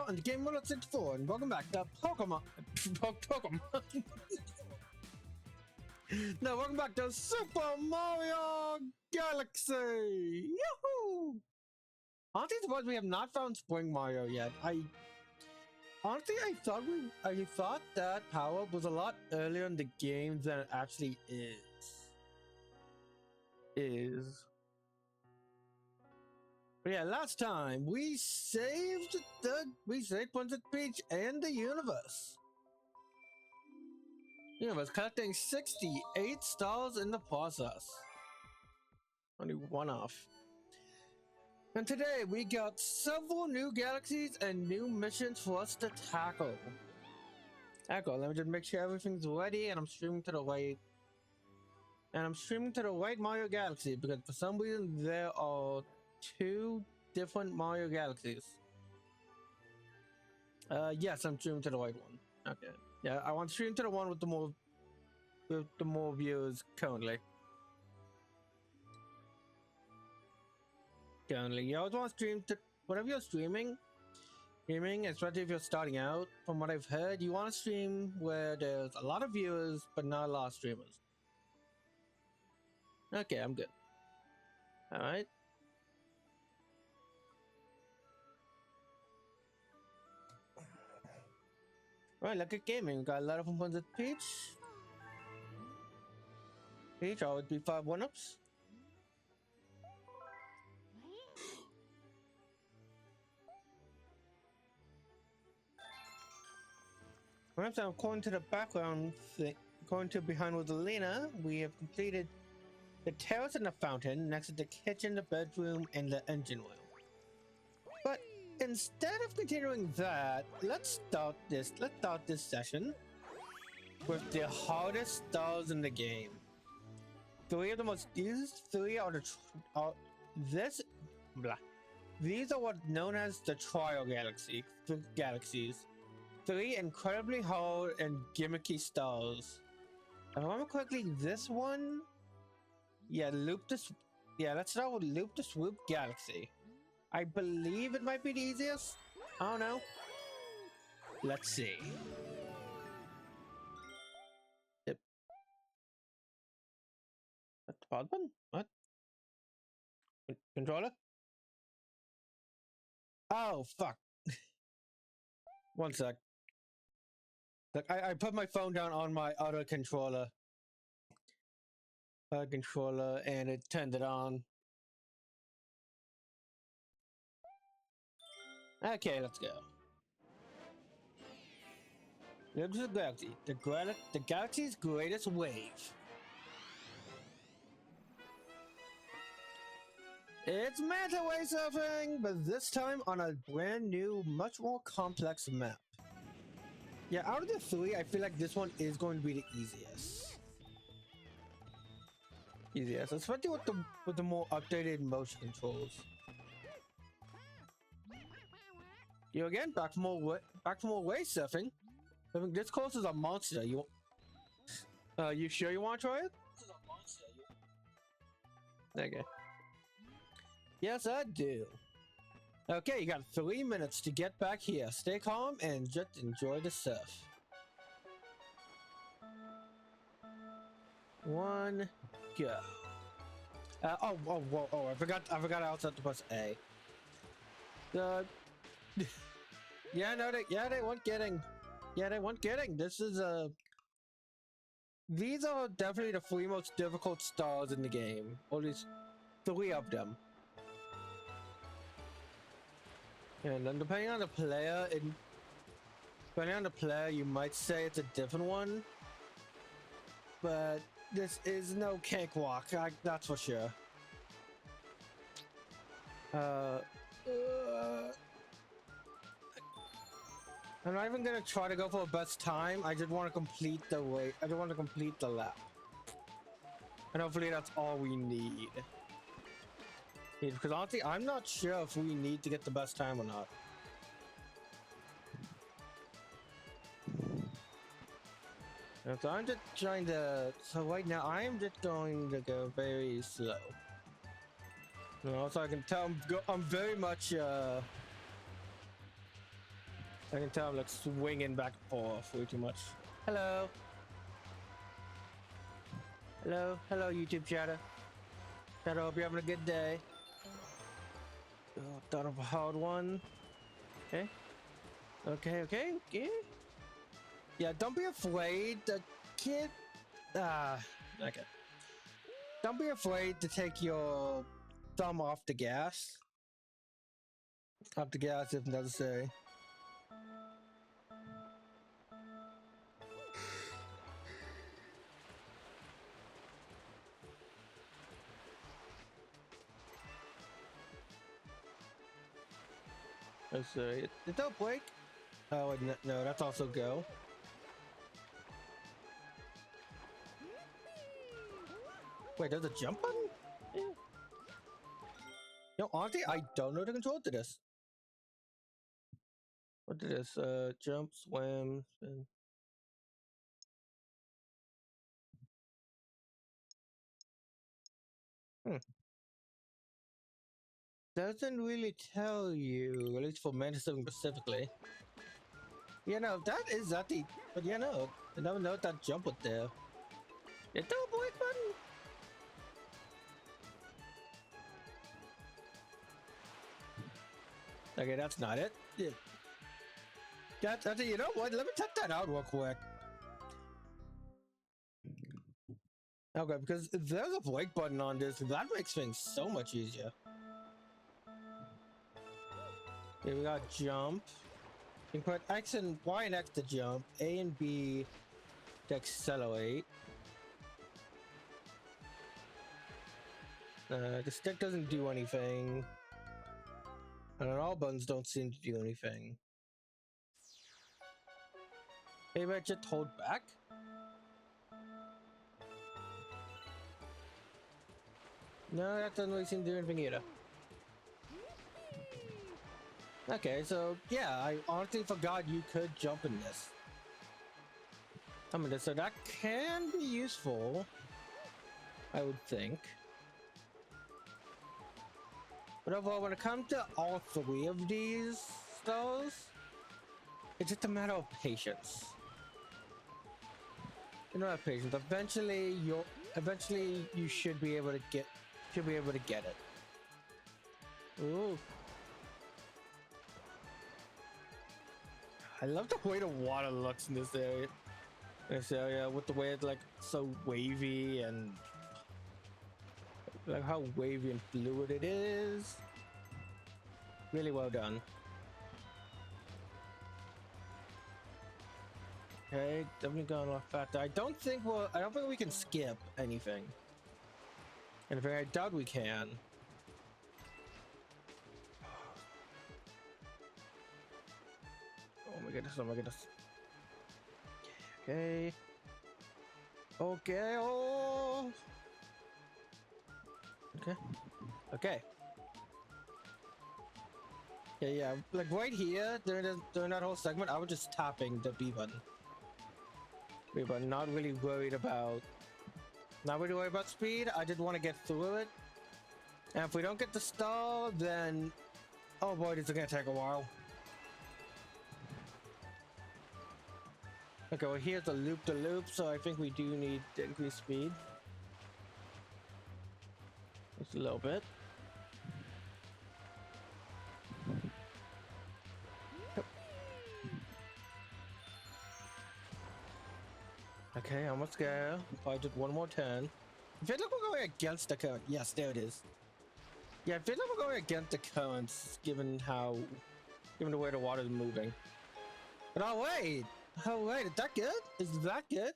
on the Game Mode 64, and welcome back to Pokemon. Pokemon. No, welcome back to Super Mario Galaxy. Yahoo! Honestly, suppose we have not found Spring Mario yet. I thought that power was a lot earlier in the game than it actually is. But yeah, last time we saved Princess Peach and the universe. Collecting 68 stars in the process. Only one off. And today we got several new galaxies and new missions for us to tackle. Let me just make sure everything's ready, and I'm streaming to the right. And I'm streaming to the right Mario Galaxy because for some reason there are two different Mario Galaxies. Yes, I'm streaming to the right one. Okay. Yeah, I want to stream to the one with the more viewers currently. You always want to stream to whatever you're streaming, especially if you're starting out. From what I've heard, you want to stream where there's a lot of viewers but not a lot of streamers. Okay, I'm good. All right. Right, look at gaming. Got a lot of fun with Peach. Peach, always be 5 1-ups. Perhaps according to the background thing, according to Behind Rosalina, we have completed the terrace and the fountain next to the kitchen, the bedroom, and the engine room. But instead of continuing that, let's start this session with the hardest stars in the game. These are what known as the trial galaxies. 3 incredibly hard and gimmicky stars. If I remember correctly, this one, let's start with Loop the Swoop Galaxy. I believe it might be the easiest. I don't know. Let's see. Yep. That's the pause button? What? Controller? Oh, fuck. One sec. Look, I put my phone down on my other controller. And it turned it on. Okay, let's go. Look at the galaxy. The galaxy's greatest wave. It's manta ray surfing, but this time on a brand new, much more complex map. Yeah, out of the 3, I feel like this one is going to be the easiest. Especially with the more updated motion controls. You again, back to more wave surfing. I mean, this course is a monster. You sure you want to try it? Okay. Yes, I do. Okay, you got 3 minutes to get back here. Stay calm and just enjoy the surf. 1, go. I forgot I also have to press A. They weren't kidding. This is these are definitely the 3 most difficult stars in the game. Or at least 3 of them. And then depending on the player, you might say it's a different one. But this is no cakewalk, that's for sure. I'm not even gonna try to go for a best time. I just want to complete the lap. And hopefully that's all we need. Because honestly, I'm not sure if we need to get the best time or not. So I'm just trying to. So right now, I am just going to go very slow. Also, I can tell I'm very much I can tell I'm like swinging back and forth way too much. Hello. Hello. Hello, YouTube chatter. Chatter, hope you're having a good day. Oh, thought of a hard one. Okay. Okay. Yeah, don't be afraid. The kid. Okay. Don't be afraid to take your thumb off the gas. Off the gas if necessary. Let's see. Did that break? Oh, no, that's also go. Wait, there's a jump button? Yeah. Yo, honestly, I don't know the control to this. What did this? Jump, swim, spin. Doesn't really tell you, at least for medicine specifically. You know, that is that the, but you know, I never know that jump was there. Is there a break button? Okay, that's not it. Yeah. That's, you know what? Let me check that out real quick. Okay, because if there's a break button on this, that makes things so much easier. Okay, we got jump. You can put X and Y and X to jump, A and B to accelerate. The stick doesn't do anything. And all buttons don't seem to do anything. Maybe I just hold back? No, that doesn't really seem to do anything either. Okay, so yeah, I honestly forgot you could jump in this. So that can be useful, I would think. But overall, when it comes to all three of these stars, it's just a matter of patience. You know, patience. Eventually, you should be able to get it. Ooh. I love the way the water looks in this area. With the way it's like so wavy and like how wavy and fluid it is. Really well done. Okay, definitely going a lot faster. I don't think we can skip anything. And if I doubt we can. Oh my goodness. Okay. Oh. Okay. Yeah. Like right here, during that whole segment, I was just tapping the B button. Not really worried about speed. I just want to get through it. And if we don't get the star, then oh boy, this is gonna take a while. Okay, well here's the loop, so I think we do need to increase speed. Just a little bit. Okay, almost there. I did one more turn. I feel like we're going against the current. Yes, there it is. Yeah, I feel like we're going against the currents, given the way the water is moving. But oh wait, is that good? Is that good?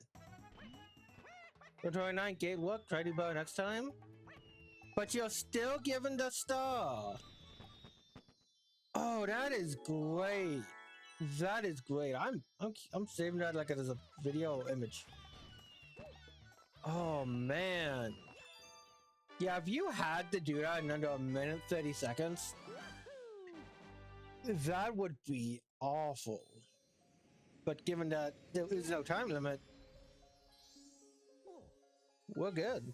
29 gate work. Try to do better next time. But you're still giving the star. Oh, that is great. That is great. I'm saving that like as a video image. Oh man. Yeah, if you had to do that in under a minute 30 seconds, that would be awful. But given that there is no time limit, we're good.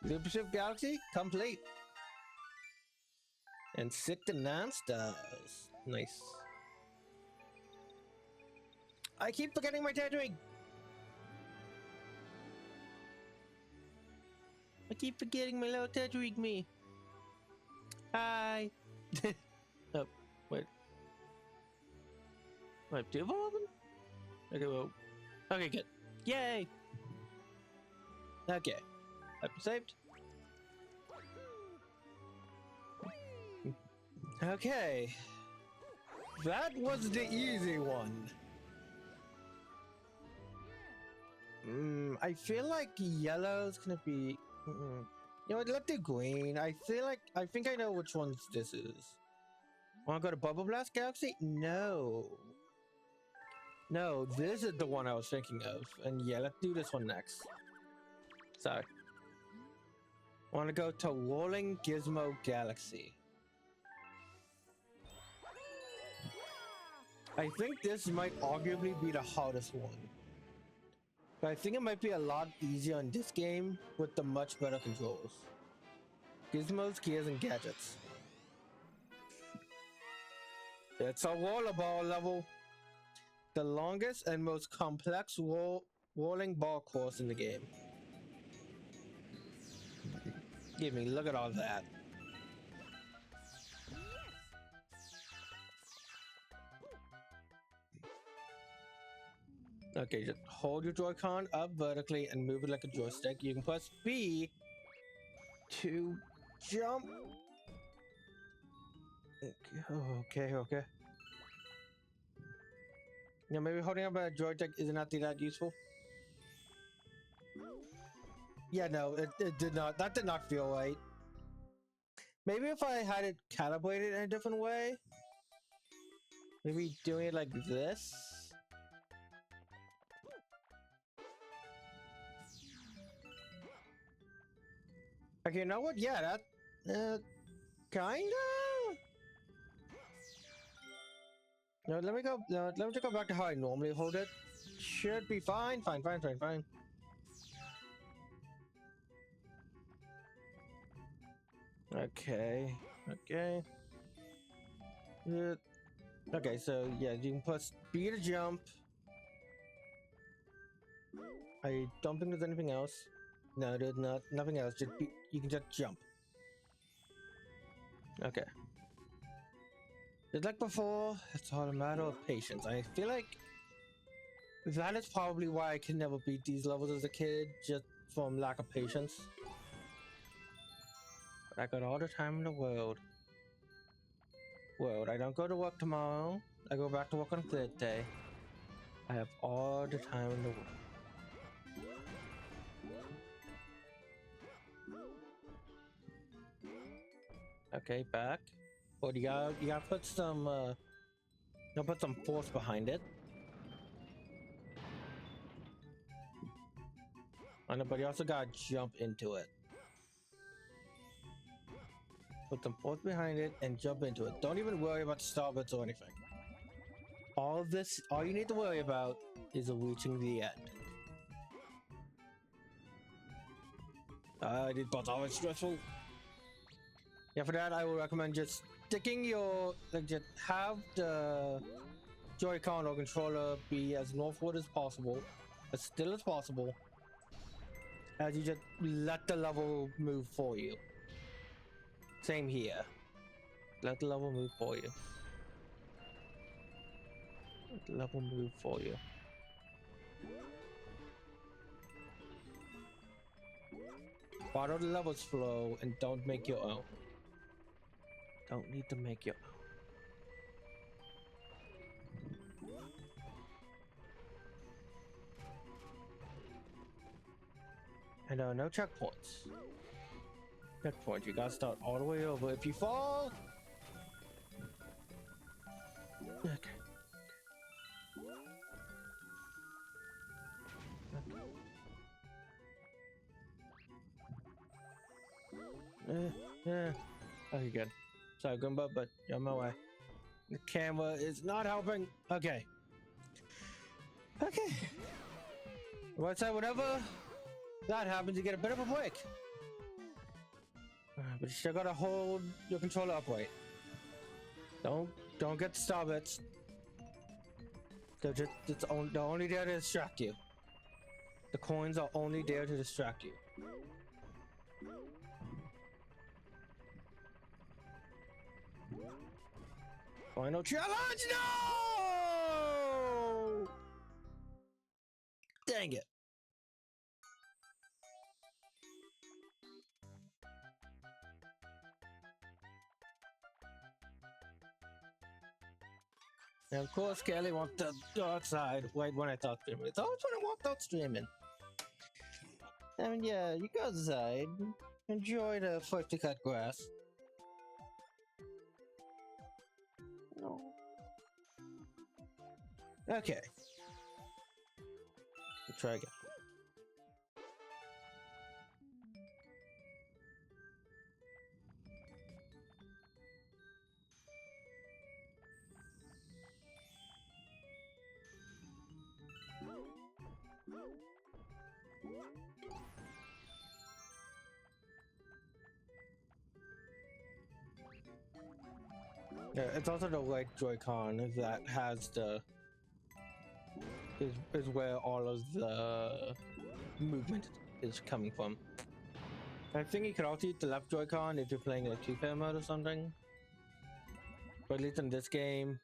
Super Shift Galaxy complete. And 69 stars. Nice. I keep forgetting my Tatooine. I keep forgetting my little Tatooine me. Hi. Oh, wait. Wait, do you have all of them? Okay, well. Okay, good. Yay! Okay. I've saved. Okay. That was the easy one. I feel like yellow's gonna be. You know what? Let's do green. I think I know which ones this is. Wanna go to Bubble Blast Galaxy? No. No, this is the one I was thinking of. And yeah, let's do this one next. So, wanna go to Rolling Gizmo Galaxy. I think this might arguably be the hardest one. But I think it might be a lot easier in this game with the much better controls. Gizmos, gears, and gadgets. It's a rollerball level. The longest and most complex rolling ball course in the game. Give me, look at all that. Okay, just hold your Joy-Con up vertically and move it like a joystick. You can press B to jump. Okay. Yeah, maybe holding up a joystick is not that useful. Yeah, no, it did not. That did not feel right. Maybe if I had it calibrated in a different way. Maybe doing it like this. Okay, you know what? Yeah, that kinda. No, let me go. No, let me just go back to how I normally hold it. Should be fine. Fine. Okay. Okay, so yeah, you can press B to jump. I don't think there's anything else. No, there's nothing else. Just B, you can just jump. Okay. Just like before, it's all a matter of patience. I feel like that is probably why I could never beat these levels as a kid, just from lack of patience. But I got all the time in the world. I don't go to work tomorrow. I go back to work on Thursday. I have all the time in the world. Okay, back. Well, you gotta put some force behind it. I know, but you also gotta jump into it. Put some force behind it and jump into it. Don't even worry about the starbits or anything. All you need to worry about is reaching the end. These parts are always stressful. Yeah, for that I would recommend just sticking just have the Joy-Con or controller be as northward as possible, as still as possible, as you just let the level move for you. Same here. Let the level move for you. Let the level move for you. Follow the levels flow and don't make your own. Don't need to make your own. And no checkpoints. You gotta start all the way over. If you fall, okay. Okay, good. Sorry, Goomba, but you're on my way. The camera is not helping. Okay. Right side, whatever that happens, you get a bit of a break. But you still gotta hold your controller upright. Don't get the starbits. They're only there to distract you. The coins are only there to distract you. Final challenge! No! Dang it. And of course, Kelly wants to go outside right when I start streaming. It's always when I want to start streaming. I mean, yeah, you go outside, enjoy the freshly cut grass. No. Okay. Let's try again. Yeah, it's also the right Joy-Con that has the is where all of the movement is coming from. I think you could also use the left Joy-Con if you're playing in a two-player mode or something. But at least in this game,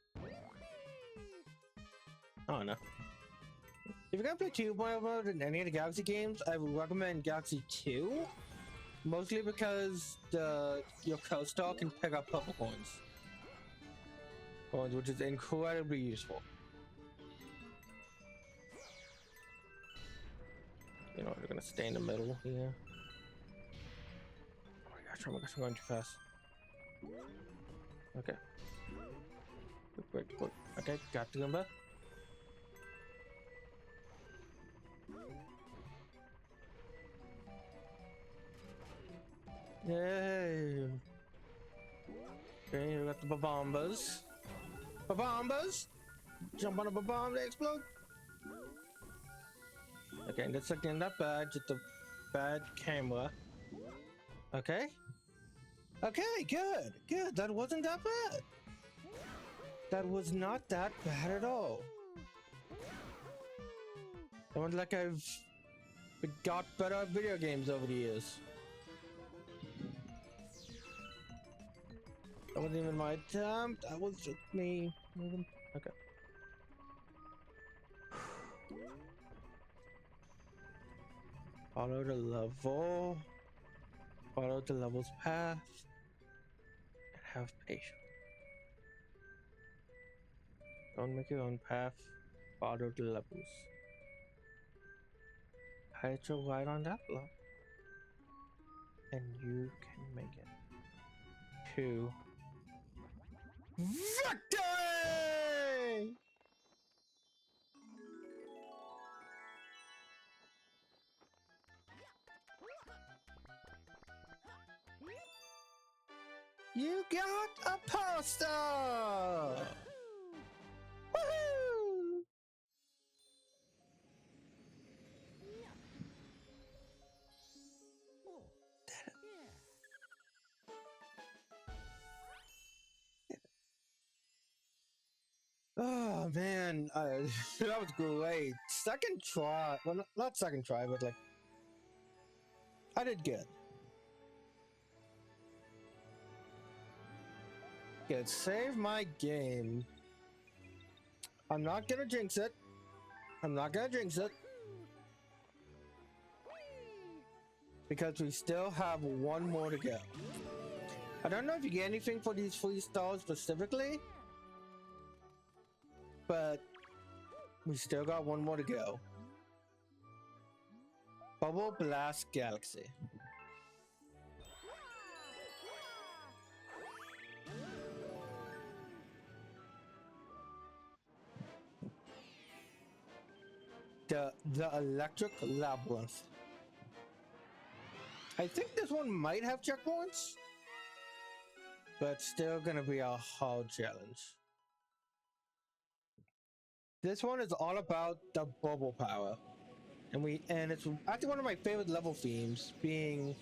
I don't know. If you're gonna play two-player mode in any of the Galaxy games, I would recommend Galaxy 2. Mostly because your co-star can pick up purple coins, which is incredibly useful. You know, you're gonna stay in the middle here. Oh my gosh, I'm going too fast. Okay. Wait. Okay, got the number. Yay! Okay, we got the Bobombas. Bobombas! Jump on a Bobomb, they explode! Okay, that's again not bad, just a bad camera. Okay. Okay, good. That wasn't that bad. That was not that bad at all. I wonder like I've got better at video games over the years. That wasn't even my attempt. That was just me moving. Okay. Follow the level. Follow the level's path. And have patience. Don't make your own path. Follow the levels. Hide your right on that block. And you can make it. 2. Victory! You got a poster! Woohoo! Oh man, that was great. Second try. Well, not second try, but like, I did good. Good. Save my game. I'm not gonna jinx it. Because we still have one more to go. I don't know if you get anything for these free stars specifically, but we still got one more to go. Bubble Blast Galaxy. The Electric Labyrinth. I think this one might have checkpoints, but still gonna be a hard challenge. This one is all about the bubble power, and it's actually one of my favorite level themes, being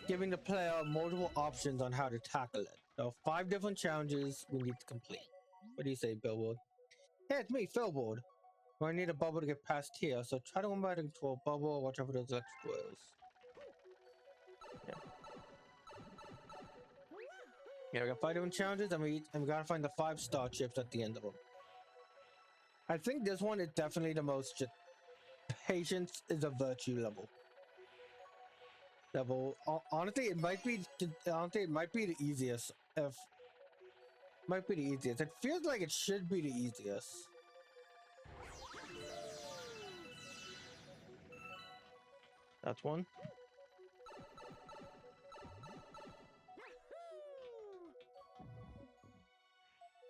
giving the player multiple options on how to tackle it. There are 5 different challenges we need to complete. What do you say, Billboard? Hey, it's me, Philboard. I need a bubble to get past here, so try to remember to control a bubble, watch out for those electric wheels. Yeah. Yeah, we got 5 different challenges, and we gotta find the 5-star chips at the end of them. I think this one is definitely the most just patience is a virtue level. Honestly, it might be the easiest. Might be the easiest. It feels like it should be the easiest. That's one.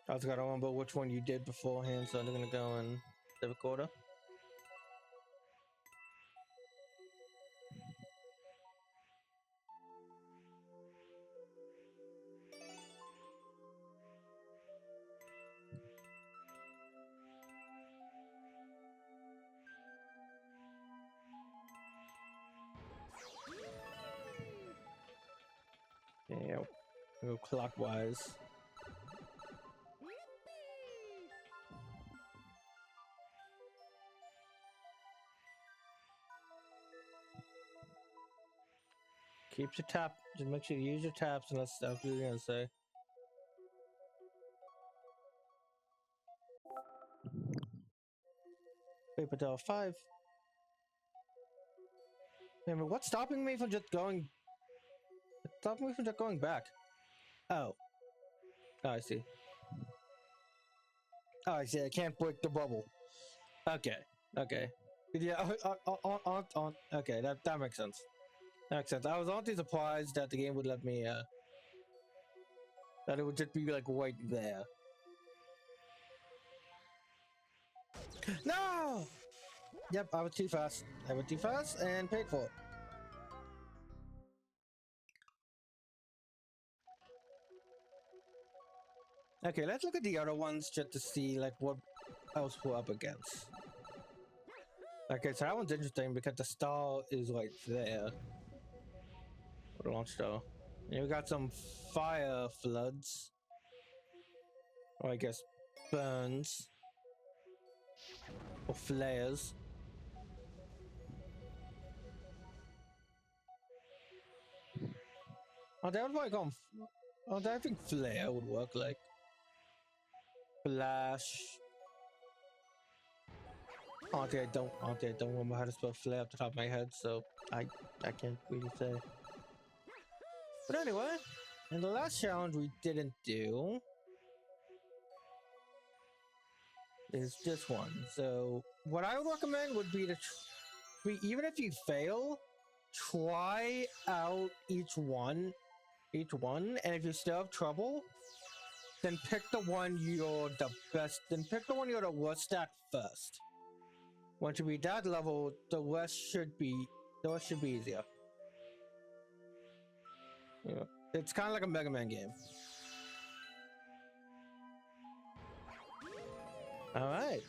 I was gotta remember which one you did beforehand, so I'm gonna go in the recorder. Yeah, we'll go clockwise. Keep your tap. Just make sure you use your taps, and let's do what you're gonna say. Paper Doll 5. Remember, what's stopping me from just going? What's stopping me from just going back? Oh. Oh, I see. Oh, I see. I can't break the bubble. Okay. Okay. Yeah. Okay. That makes sense. That makes sense. I was honestly surprised that the game would let me. That it would just be like right there. No. Yep. I was too fast. I went too fast and paid for it. Okay. Let's look at the other ones just to see like what else we're up against. Okay, so that one's interesting because the star is right there. What a launch star. And we got some fire floods. Or I guess burns. Or flares. Oh, that would probably go. Oh, I think flare would work like. Flash. I don't remember how to spell flare off the top of my head, so I can't really say. But anyway, in the last challenge we didn't do is this one. So what I would recommend would be to even if you fail, try out each one, and if you still have trouble, then pick the one you're the best. Then pick the one you're the worst at first. Once you beat that level, the rest should be easier. Yeah. It's kind of like a Mega Man game. All right.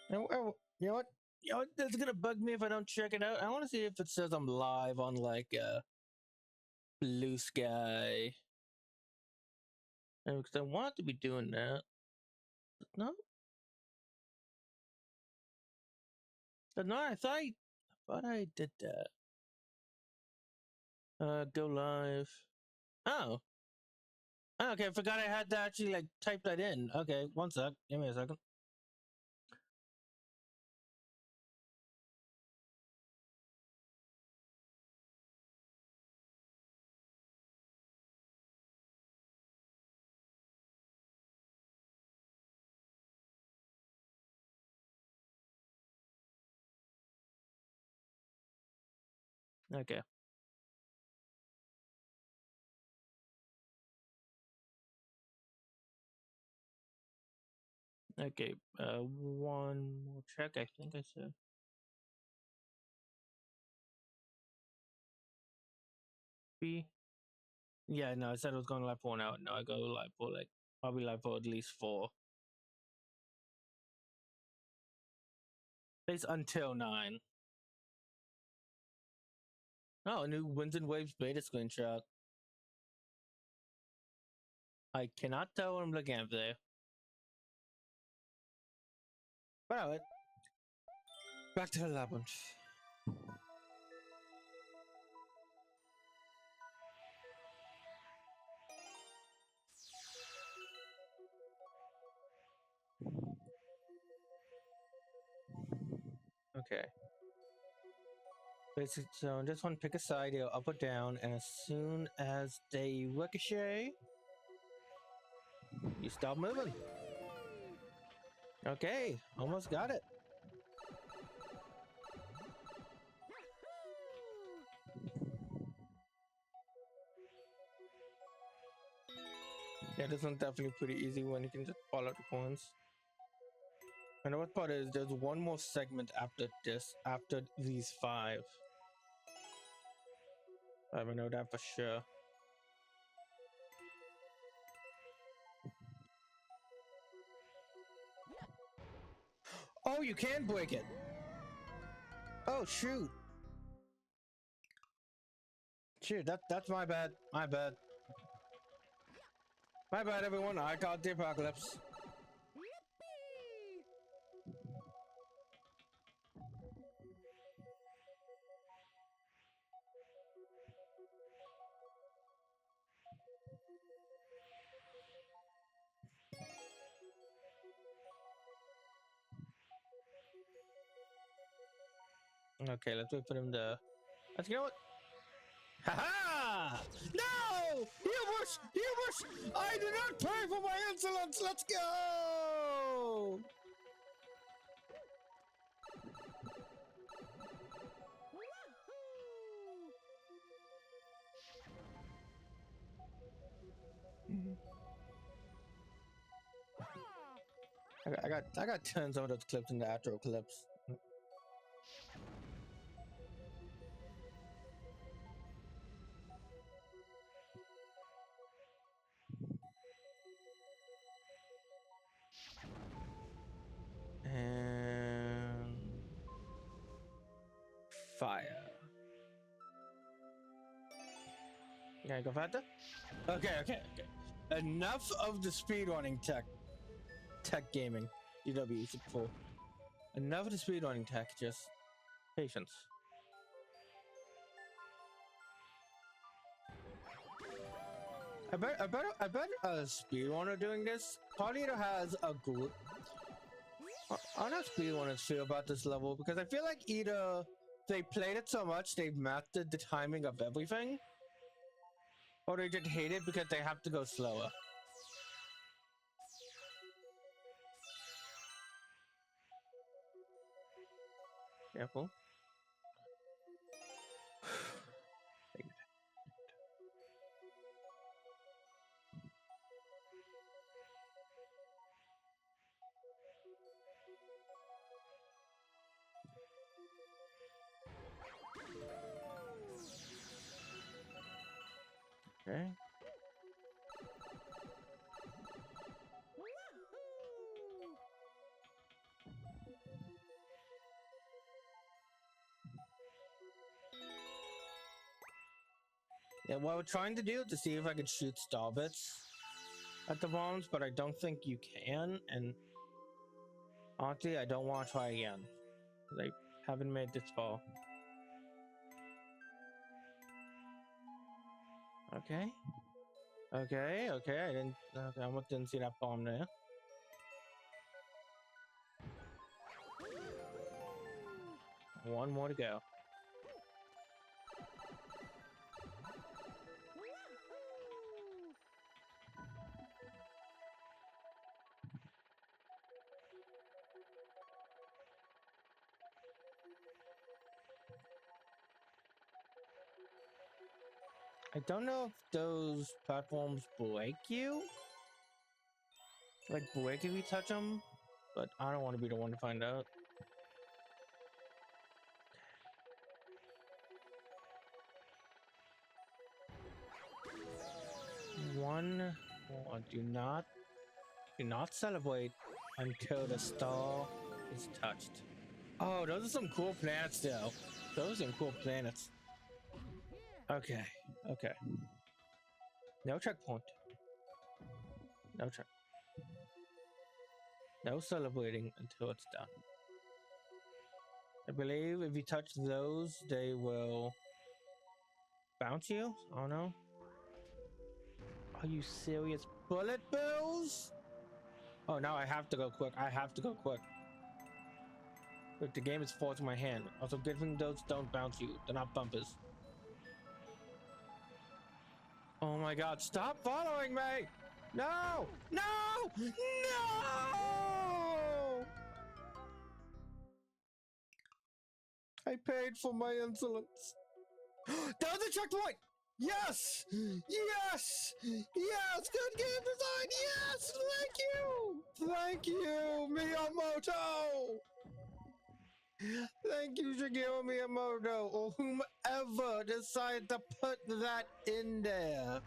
You know what? You know what? That's gonna bug me if I don't check it out. I want to see if it says I'm live on like Blue Sky. Because I want to be doing that. No. But no, I thought I did that. Go live. Oh. Okay, I forgot I had to actually like type that in. Okay, one sec. Give me a second. Okay. Okay. One more check. I think I said. B. Yeah, no, I said I was going live for an hour. No, I go live for like I'll be live for at least 4. It's until 9. Oh, a new Winds and Waves beta screenshot. I cannot tell what I'm looking at there. But alright. Back to the labyrinth. Okay. Basic zone. Just one pick a side, either up or down, and as soon as they ricochet, you stop moving. Okay, almost got it. Yeah, this one's definitely pretty easy when you can just follow the coins. And the worst part is there's one more segment after this, after these 5. I know that for sure. Oh, you can break it. Oh shoot. Shoot, that's my bad. My bad. My bad, everyone. I caught the apocalypse. Okay, let's wait for them to. Let's go. Haha! No! Hubris! Hubris! I do not pay for my insolence! Let's go! I got tons of those clips in the outro clips. And fire. You gotta go faster? Okay. Enough of the speedrunning tech gaming. DW 64. Enough of the speedrunning tech, just patience. I bet a speedrunner doing this probably either has a group. I don't know how speedrunners feel about this level because I feel like either they played it so much they've mastered the timing of everything, or they just hate it because they have to go slower. Careful. Okay. Yeah, what I'm trying to do to see if I could shoot star bits at the bombs, but I don't think you can, and honestly, I don't want to try again. I haven't made this far. Okay. Okay, I almost didn't see that bomb there. One more to go. I don't know if those platforms break you. Like break if you touch them, but I don't want to be the one to find out. One more. Do not celebrate until the star is touched. Oh, those are some cool planets though. Those are some cool planets. Okay, okay. No checkpoint. No check. No celebrating until it's done. I believe if you touch those, they will bounce you. Oh no. Are you serious? Bullet bills? Oh, now I have to go quick. I have to go quick. Look, the game is forcing my hand. Also, good thing those don't bounce you. They're not bumpers. Oh my god, stop following me! No! No! No! I paid for my insolence. That was a checkpoint! Yes! Yes! Yes! Good game design! Yes! Thank you! Thank you, Miyamoto! Thank you, Shigeru Miyamoto, or whomever decided to put that in there.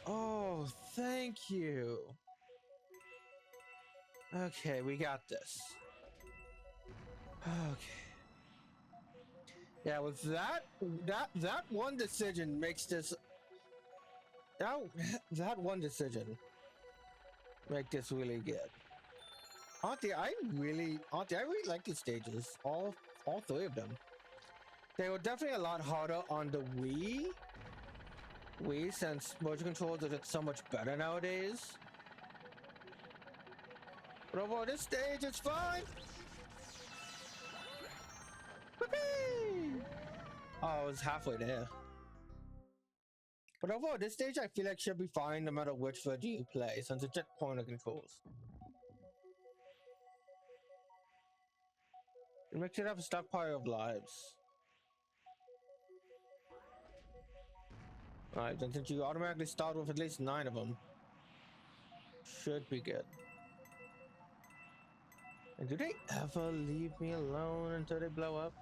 Oh, thank you. Okay, we got this. Okay. Yeah, with that one decision makes this that one decision make this really good. Auntie, I really like these stages. All three of them. They were definitely a lot harder on the Wii, since motion controls are just so much better nowadays. But overall, this stage is fine. Whoopee! Oh, I was halfway there. But overall, this stage I feel like should be fine no matter which version you play, since it's just pointer controls. It makes it have a stockpile of lives. Alright, then since you automatically start with at least 9 of them, should be good. And do they ever leave me alone until they blow up?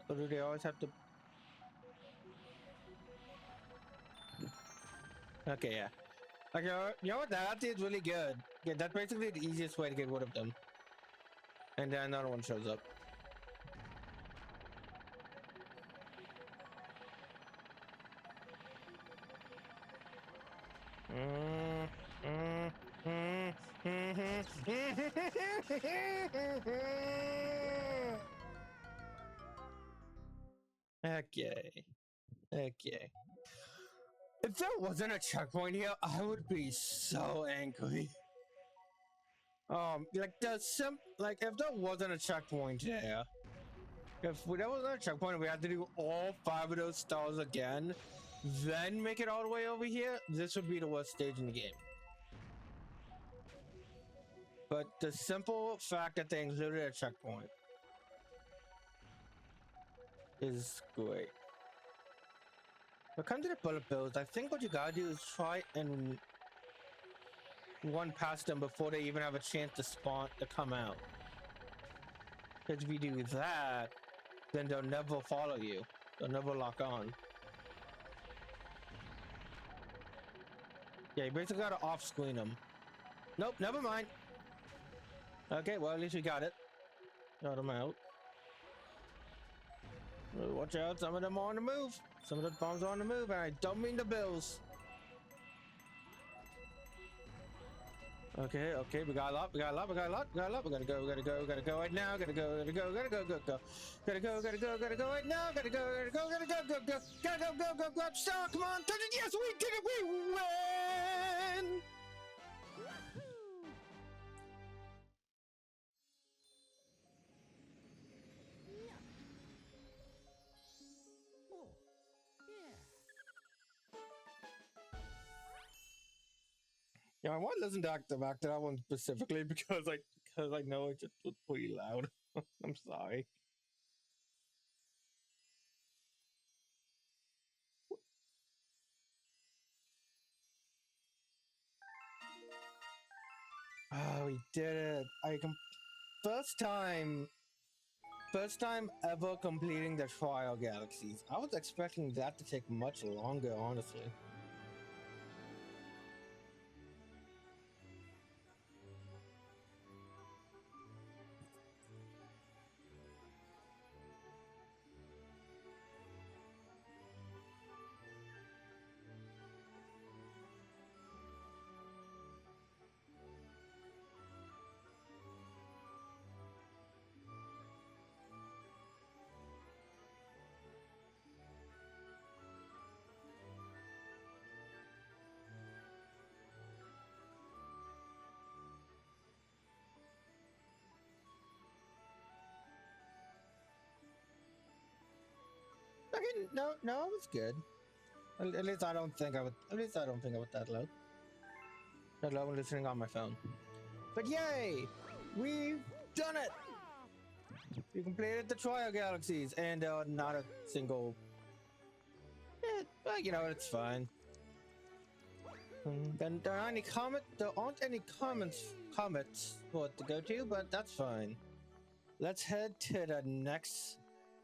Or do they always have to... Okay, yeah. Like, you know what? That is really good. Yeah, that's basically the easiest way to get rid of them. And then another one shows up. Okay. Okay. If there wasn't a checkpoint here, I would be so angry. Like if there wasn't a checkpoint there, if there wasn't a checkpoint, we had to do all 5 of those stars again, then make it all the way over here. This would be the worst stage in the game. But the simple fact that they included a checkpoint is great. When it comes to the bullet bills, I think what you gotta do is try and run past them before they even have a chance to spawn to come out. Because if you do that, then they'll never follow you. They'll never lock on. Yeah, you basically gotta off-screen them. Nope, never mind. Okay, well, at least we got it. Got them out. Watch out, some of them are on the move. Some of the bombs are on the move, and I don't mean the bills. Okay, okay, we got a lot, we gotta go right now, gotta go right now, go, stop, come on, yes, we did it, we win! Yeah, I want to listen back to that one specifically because I know it just was pretty loud. I'm sorry. Oh, we did it! First time ever completing the Trial Galaxies. I was expecting that to take much longer, honestly. no, no, it was good. At least I don't think I would. At least I don't think I would that low. That low when listening on my phone. But yay, we've done it. We completed the trial galaxies, and not a single. Well, you know, it's fine. Then there aren't any comets for it to go to, but that's fine. Let's head to the next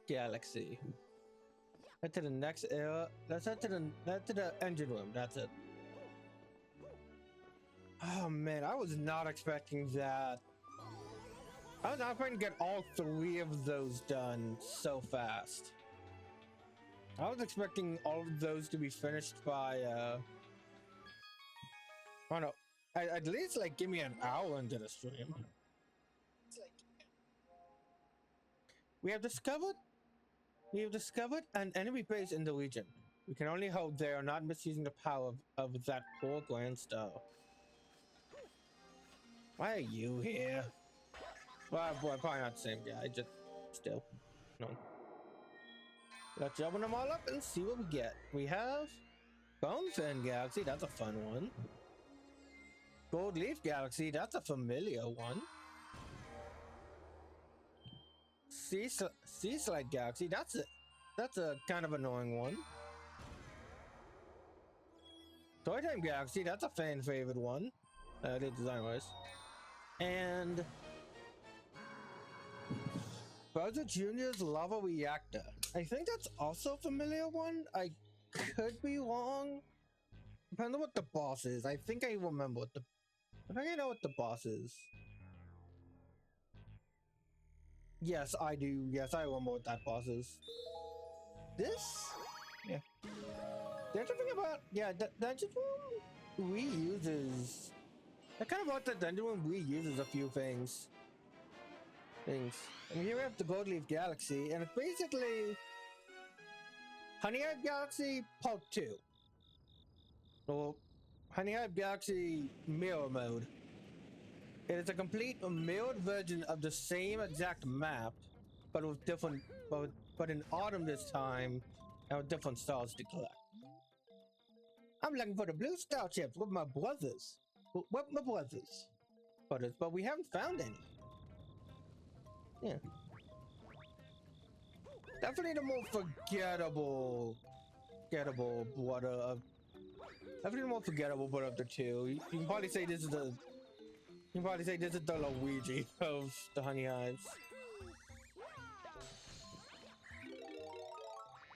galaxy. Head to the next era. Let's head to the engine room. That's it. Oh man, I was not expecting that. I was not expecting to get all 3 of those done so fast. I was expecting all of those to be finished by I don't know. At least like give me an hour into the stream. We have discovered an enemy base in the region. We can only hope they are not misusing the power of that poor Grand Star. Why are you here? Well, boy, probably not the same guy, just still. No. Let's open them all up and see what we get. We have Bonefin Galaxy, that's a fun one. Gold Leaf Galaxy, that's a familiar one. Sea Slide Galaxy, that's a kind of annoying one. Toy Time Galaxy, that's a fan favorite one. The design wise. And Bowser Jr.'s Lava Reactor. I think that's also a familiar one. I could be wrong. Depends on what the boss is. I think I remember what I think I know what the boss is. Yes, I do. Yes, I remember what that boss is. This? Yeah. The other thing about, yeah, the dungeon room reuses. I kind of want the dungeon room reuses a few things. And here we have the Gold Leaf Galaxy, and it's basically Honey Hive Galaxy Part 2. Or Honey Hive Galaxy Mirror Mode. It is a complete mirrored version of the same exact map, but with different, but in autumn this time, and with different stars to collect. I'm looking for the blue star chips with my brothers. But we haven't found any. Yeah. Definitely the more forgettable brother of. Definitely the more forgettable brother of the two. You can probably say this is the. You can probably say this is the Luigi of the Honey Hives.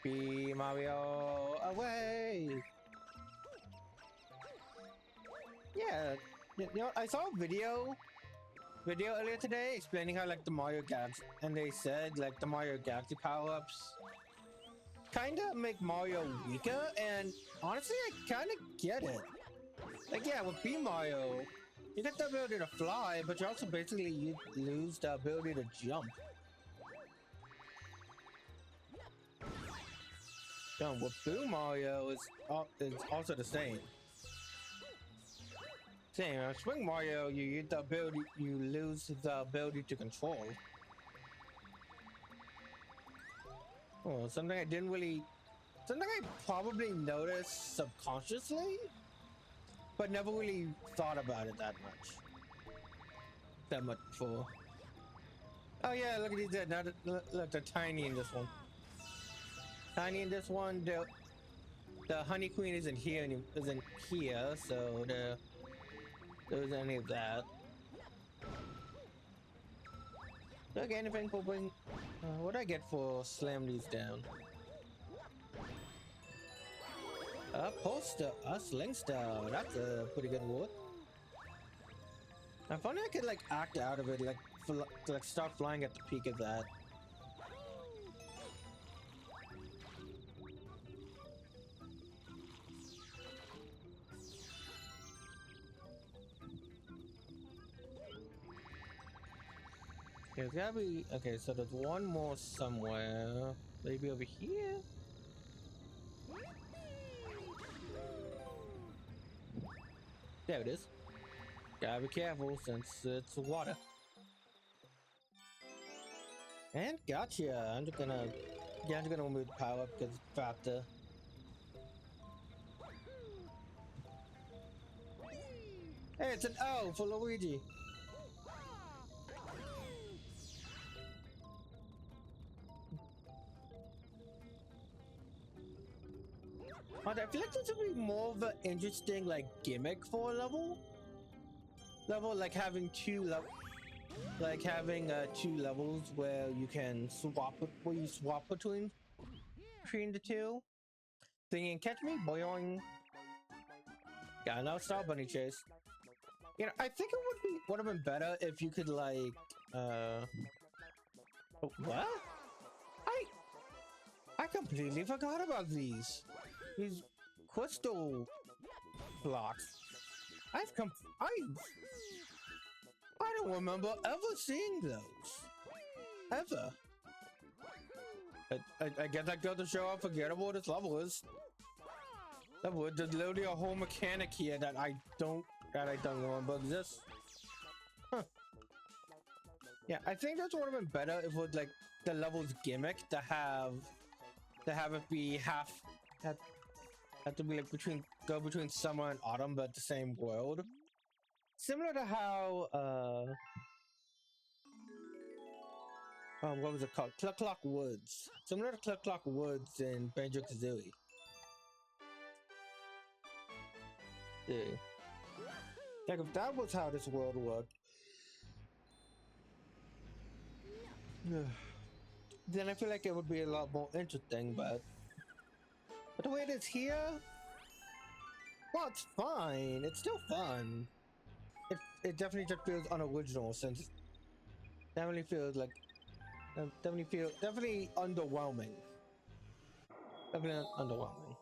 Be Mario away! Yeah, you know, I saw a video earlier today explaining how like the Mario Galaxy, and they said like the Mario Galaxy power-ups kind of make Mario weaker, and honestly I kind of get it. Like yeah, with B Mario, you get the ability to fly, but you also basically lose the ability to jump. With Boo Mario is also the same. Swing Mario, you lose the ability to control. Oh, something I probably noticed subconsciously, but never really thought about it that much before. Oh yeah, look at these dead. Now look, they're tiny in this one. Tiny in this one. The Honey Queen isn't here, so there isn't any of that. Do I get anything for bring? What do I get for slam these down? A poster, a sling star. That's a pretty good reward. I thought I could like act out of it, like start flying at the peak of that. There's gotta be okay. So there's one more somewhere. Maybe over here. There it is. Gotta be careful since it's water. And gotcha. I'm just gonna Yeah, I'm gonna move the power up because it's faster. Hey, it's an O for Luigi. I feel like this would be more of an interesting like gimmick for a level. Like having two levels where you can swap between the two. Thinking, catch me, boing. Yeah, now Star Bunny chase. You know, I think it would have been better if you could like, what? I completely forgot about these crystal blocks. I don't remember ever seeing those. Ever. I guess I got to show how forgettable this level is. There's literally a whole mechanic here that I don't remember exists. Huh. Yeah, I think this would have been better if it was like the level's gimmick to have it be have to be like between summer and autumn but the same world. Similar to how what was it called? Cluck Clock Woods. Similar to Cluck Clock Woods in Banjo-Kazooie. Yeah. Like if that was how this world worked, then I feel like it would be a lot more interesting, but the way it is here, well, it's fine. It's still fun. It definitely just feels unoriginal since it definitely feels like definitely underwhelming. Definitely underwhelming.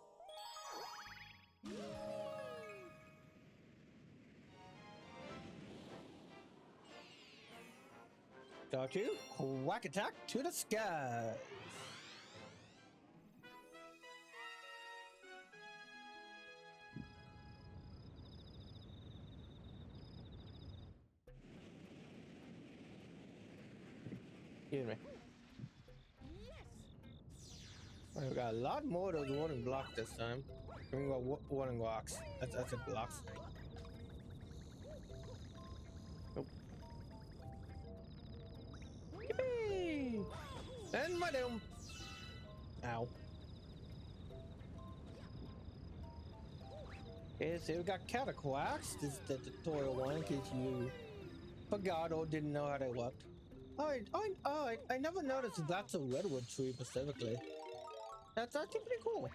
Got you. Quack attack to the sky. Excuse me. We got a lot more of those warning blocks this time. We got warning blocks. That's a blocks thing. Nope. Yippee! And my doom. Ow. Okay, so we got Cataquax. This is the tutorial one in case you forgot or didn't know how they worked. I never noticed that that's a redwood tree specifically. That's actually pretty cool.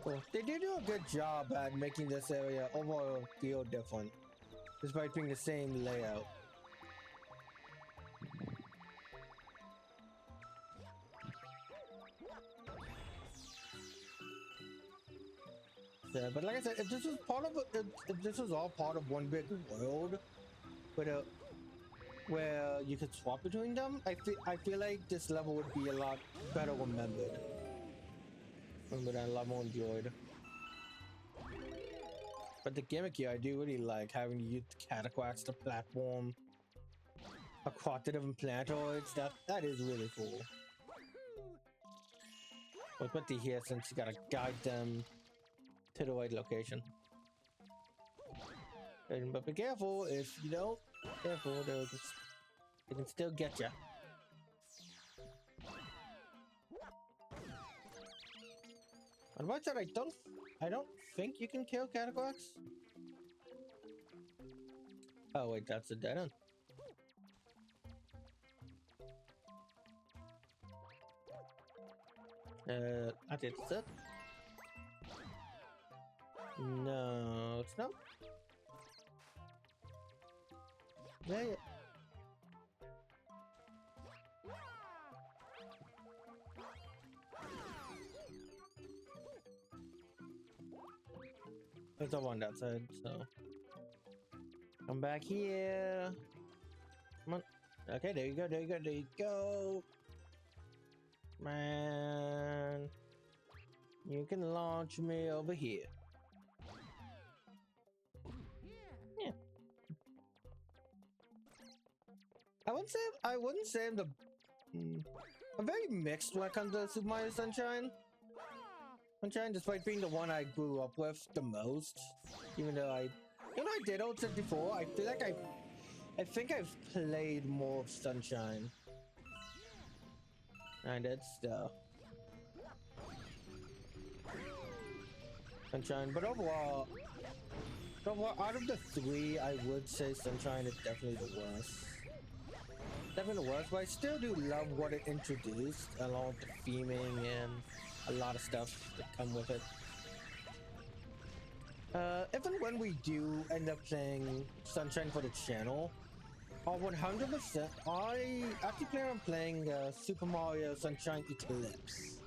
Cool. They did do a good job at making this area overall feel different, despite being the same layout. Yeah, but like I said, if this was if this was all part of one big world, where you could swap between them, I feel like this level would be a lot better remembered. And a lot more enjoyed. But the gimmick here, I do really like having to use Cataquax to platform a quartet of implantoids. That is really cool. But what to hear since you gotta guide them to the right location. But be careful, if you don't, careful, they can still get you. On one side, I don't think you can kill Cataquax. Oh wait, that's a dead end. I did that. No, it's not. Yeah. There's no one that side, so come back here. Come on. Okay, there you go, there you go, there you go. Man, you can launch me over here. Yeah. I wouldn't say I'm very mixed when it comes to Super Mario Sunshine. Despite being the one I grew up with the most, even though I did old 64, I feel like I think I've played more of Sunshine. And it's Sunshine, but overall, out of the three, I would say Sunshine is definitely the worst. Definitely the worst, but I still do love what it introduced, along with the theming and a lot of stuff that come with it. Even when we do end up playing Sunshine for the channel, 100%, I actually plan on playing Super Mario Sunshine Eclipse.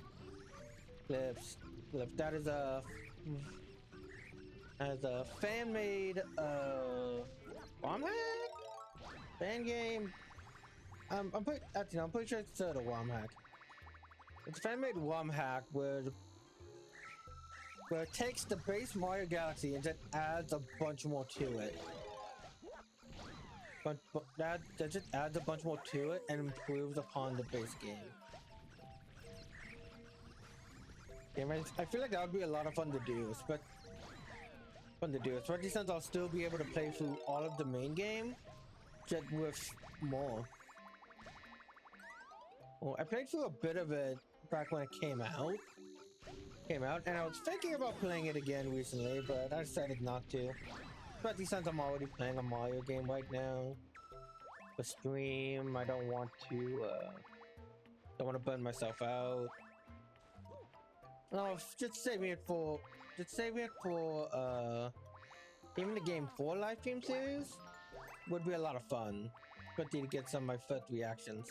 Eclipse. That is a fan-made ROM hack? Fan game? I'm pretty sure it's the ROM hack. It's a fan-made ROM hack where it takes the base Mario Galaxy and then adds a bunch more to it. But that just adds a bunch more to it and improves upon the base game. Yeah, I feel like that would be a lot of fun to do, especially since I'll still be able to play through all of the main game, just with more. Well, I played through a bit of it back when it came out, and I was thinking about playing it again recently, but I decided not to. Especially since I'm already playing a Mario game right now. The stream, I don't want to burn myself out. No, just saving it for even the Game 4 live stream series would be a lot of fun. Especially to get some of my first reactions.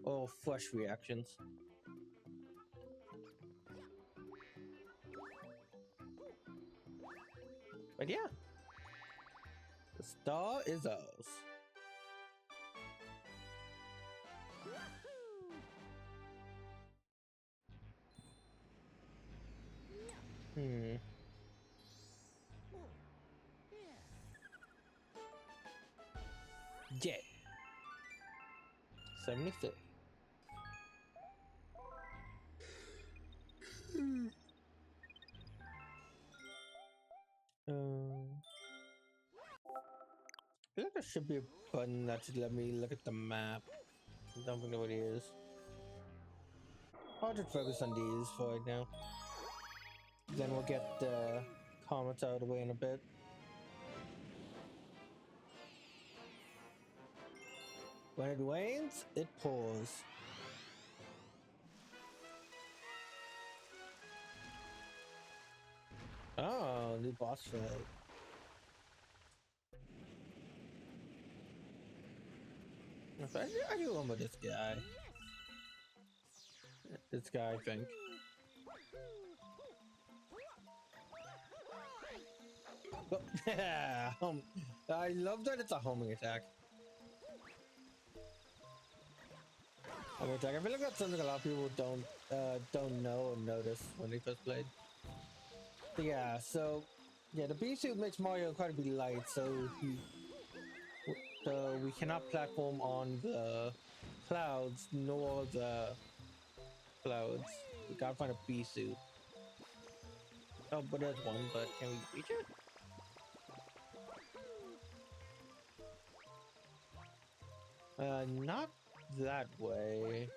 Or fresh reactions. But yeah. The star is ours. Jet. 73. I feel like there should be a button that should let me look at the map. I don't know what it is. I'll just focus on these for right now. Then we'll get the comments out of the way in a bit. When it rains, it pours. Oh, new boss fight. I do remember this guy. This guy, I think. Oh, yeah, I love that it's a homing attack. Homing attack. I feel like that's something a lot of people don't know or notice when they first played. But yeah, so yeah, the bee suit makes Mario incredibly light, so we cannot platform on the clouds nor the clouds. We gotta find a bee suit. Oh, but there's one, but can we reach it? Not that way.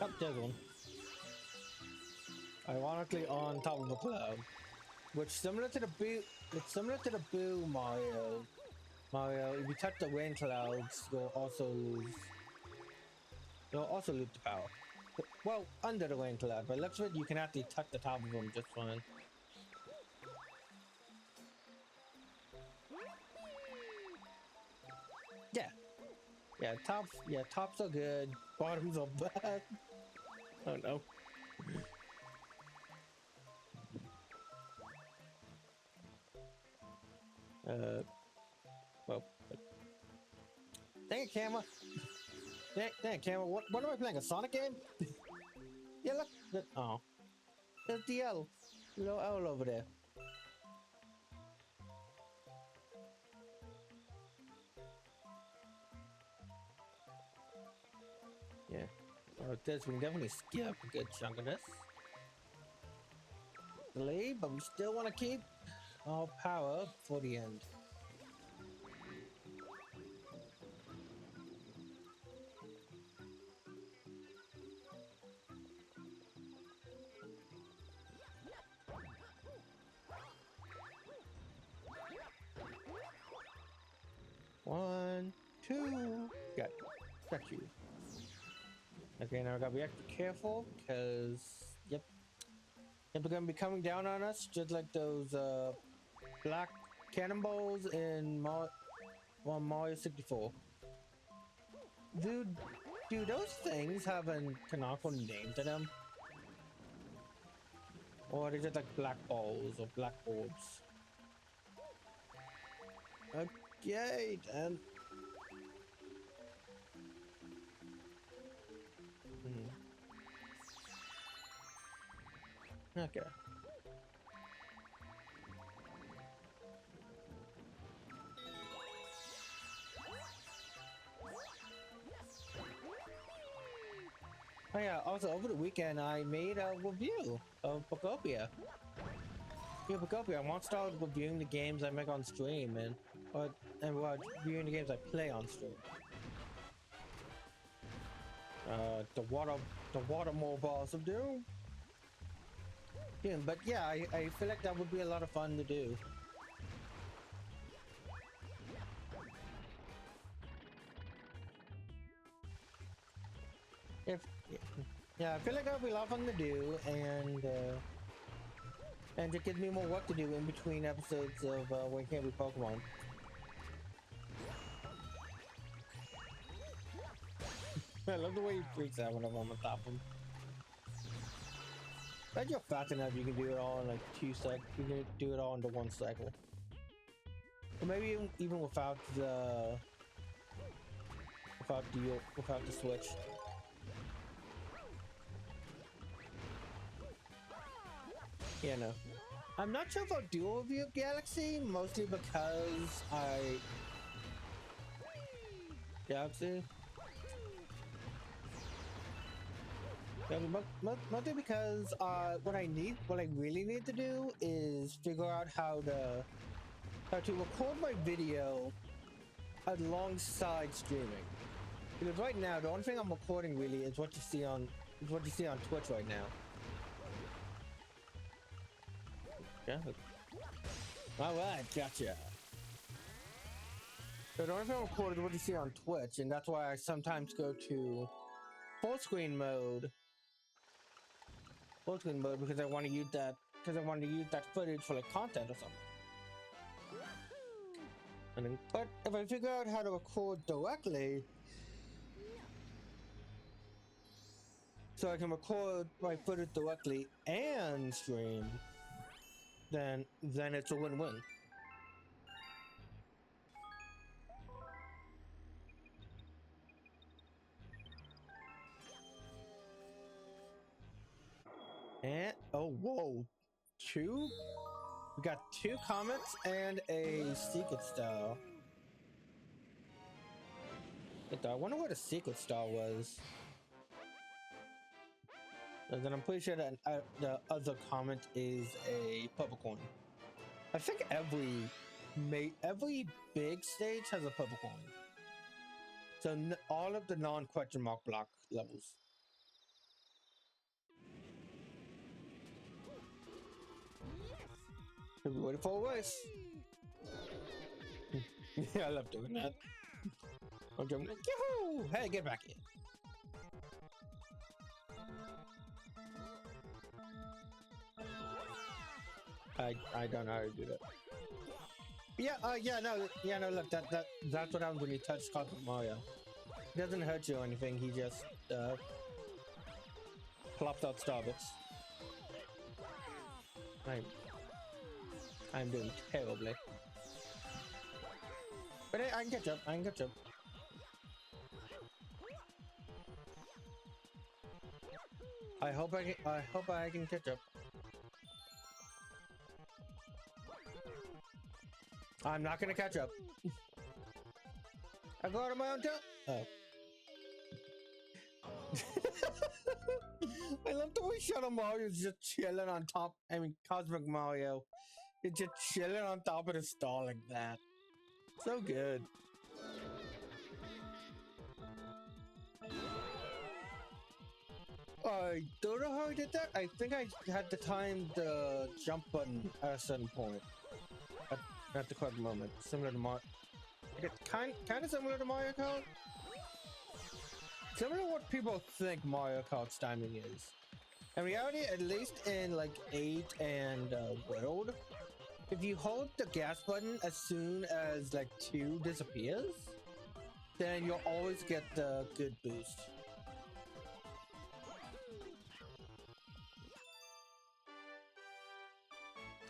Oh, there's one. Ironically on top of the cloud. Which similar to the Boo Mario. If you touch the rain clouds, you'll also lose the power. Well, under the rain cloud, but looks like you can actually touch the top of them just fine. Yeah, tops are good, bottoms are bad. Oh no. Well, dang it, camera. Dang it, camera. What am I playing? A Sonic game? Yeah, look. Oh, there's DL. Little owl over there. Yeah. Oh, this we can definitely skip a good chunk of this. Delay, but we still want to keep our power for the end. One, two, got you. Okay, now I gotta be extra careful because, yep, they're gonna be coming down on us just like those black cannonballs in Mario 64. Do those things have a canonical name to them? Or are they just like black balls or black orbs? Okay, then. Okay. Oh yeah, also over the weekend I made a review of Pokopia. Yeah, Pokopia, I want to start reviewing the games I make on stream and reviewing the games I play on stream. The water balls of doom. Yeah, but yeah, I feel like that would be a lot of fun to do. Yeah, I feel like that would be a lot of fun to do, and it gives me more work to do in between episodes of When Can't We Pokemon. I love the way he freaks out whenever I'm on top of him. If you're fast enough, you can do it all in like 2 seconds. You can do it all into 1 cycle. Or maybe even without the switch. Yeah, no. I'm not sure about Dual View Galaxy, mostly because Galaxy? Yeah, mostly because what I really need to do is figure out how to record my video alongside streaming. Because right now the only thing I'm recording really is what you see on Twitch right now. Yeah. Alright, gotcha. So the only thing I'm recording is what you see on Twitch, and that's why I sometimes go to full screen mode because I want to use that footage for like content or something. But if I figure out how to record directly, so I can record my footage directly and stream, then it's a win-win. And oh, whoa, two? We got 2 comments and a secret star. I wonder what a secret star was. And then I'm pretty sure that the other comment is a purple coin. I think every big stage has a purple coin. So all of the non-question mark block levels. We're ready for a race. Yeah, I love doing that. I'm jumping like, yahoo! Hey, get back in. I don't know how to do that. Yeah, no, look, that's what happens when you touch Cosmic Mario. It doesn't hurt you or anything, he just, plops out Starbits. I'm doing terribly. But I can catch up, I hope I can catch up. I'm not gonna catch up. I go out of my own time. Oh. I love the way Shadow Mario is just chilling on top. I mean, Cosmic Mario is just chilling on top of the stall like that. So good. I don't know how I did that. I think I had to time the jump button at a certain point. At the correct moment. Similar to Mario. Kind of similar to Mario Kart. Similar to what people think Mario Kart's timing is. In reality, at least in like 8 and World, if you hold the gas button as soon as like 2 disappears, then you'll always get the good boost.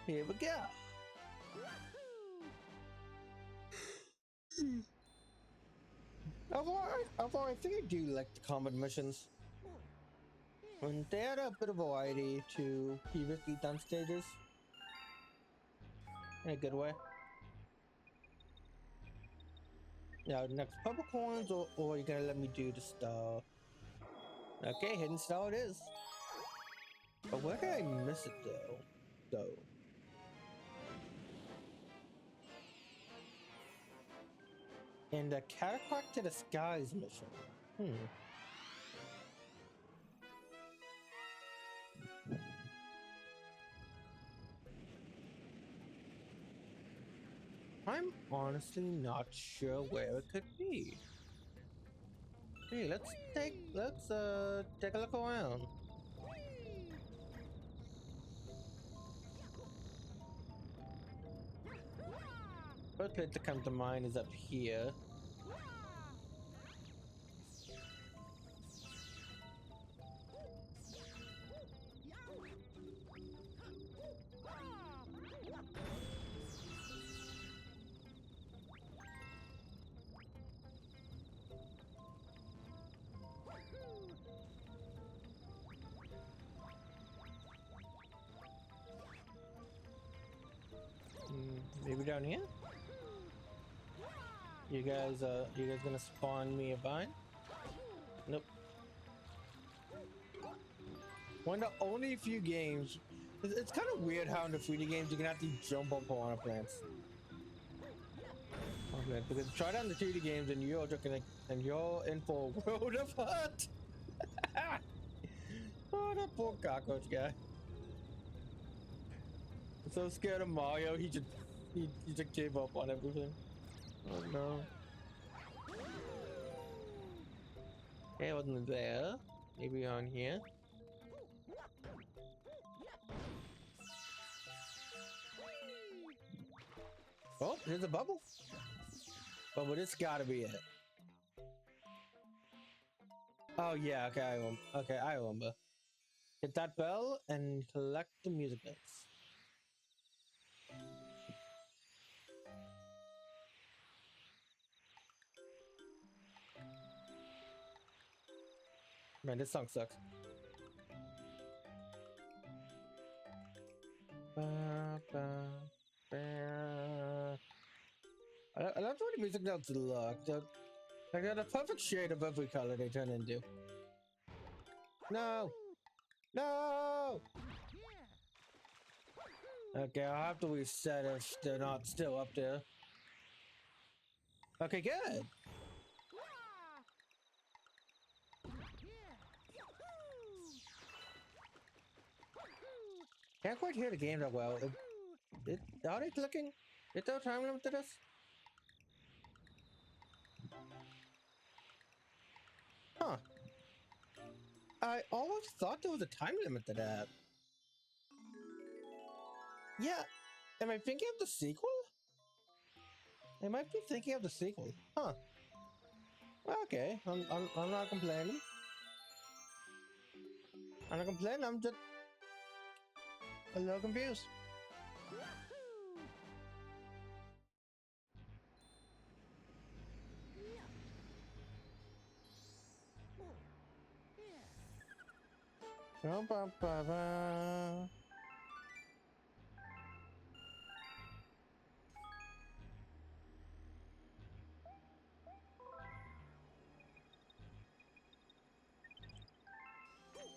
Here we go. Although I think I do like the combat missions. And they add a bit of variety to previously done stages. In a good way. Now, next purple coins, or you're gonna let me do the star. Okay, hidden star it is. But where did I miss it though? And the Catapult to the Skies mission. I'm honestly not sure where it could be. Hey, let's take a look around. First place to come to mind is up here. Maybe down here? You guys gonna spawn me a vine? Nope. One of the only few games. It's kind of weird how in the 3D games you can actually jump on piranha plants. Okay, because try that in the 2D games and you're in for a world of hurt. Oh, that poor cockroach guy. I'm so scared of Mario, he just gave up on everything. Oh no. Okay, I wasn't there. Maybe on here. Oh, there's a bubble. Bubble, this gotta be it. Oh yeah, okay, I remember. Hit that bell and collect the music notes. Man, this song sucks. I love what the music notes look. They're the perfect shade of every color they turn into. No! No! Okay, I'll have to reset if they're not still up there. Okay, good. Can't quite hear the game that well. Are they clicking? Is there a time limit to this? Huh. I always thought there was a time limit to that. Yeah. Am I thinking of the sequel? I might be thinking of the sequel. Huh. Okay. I'm not complaining. I'm not complaining. I'm just a little confused.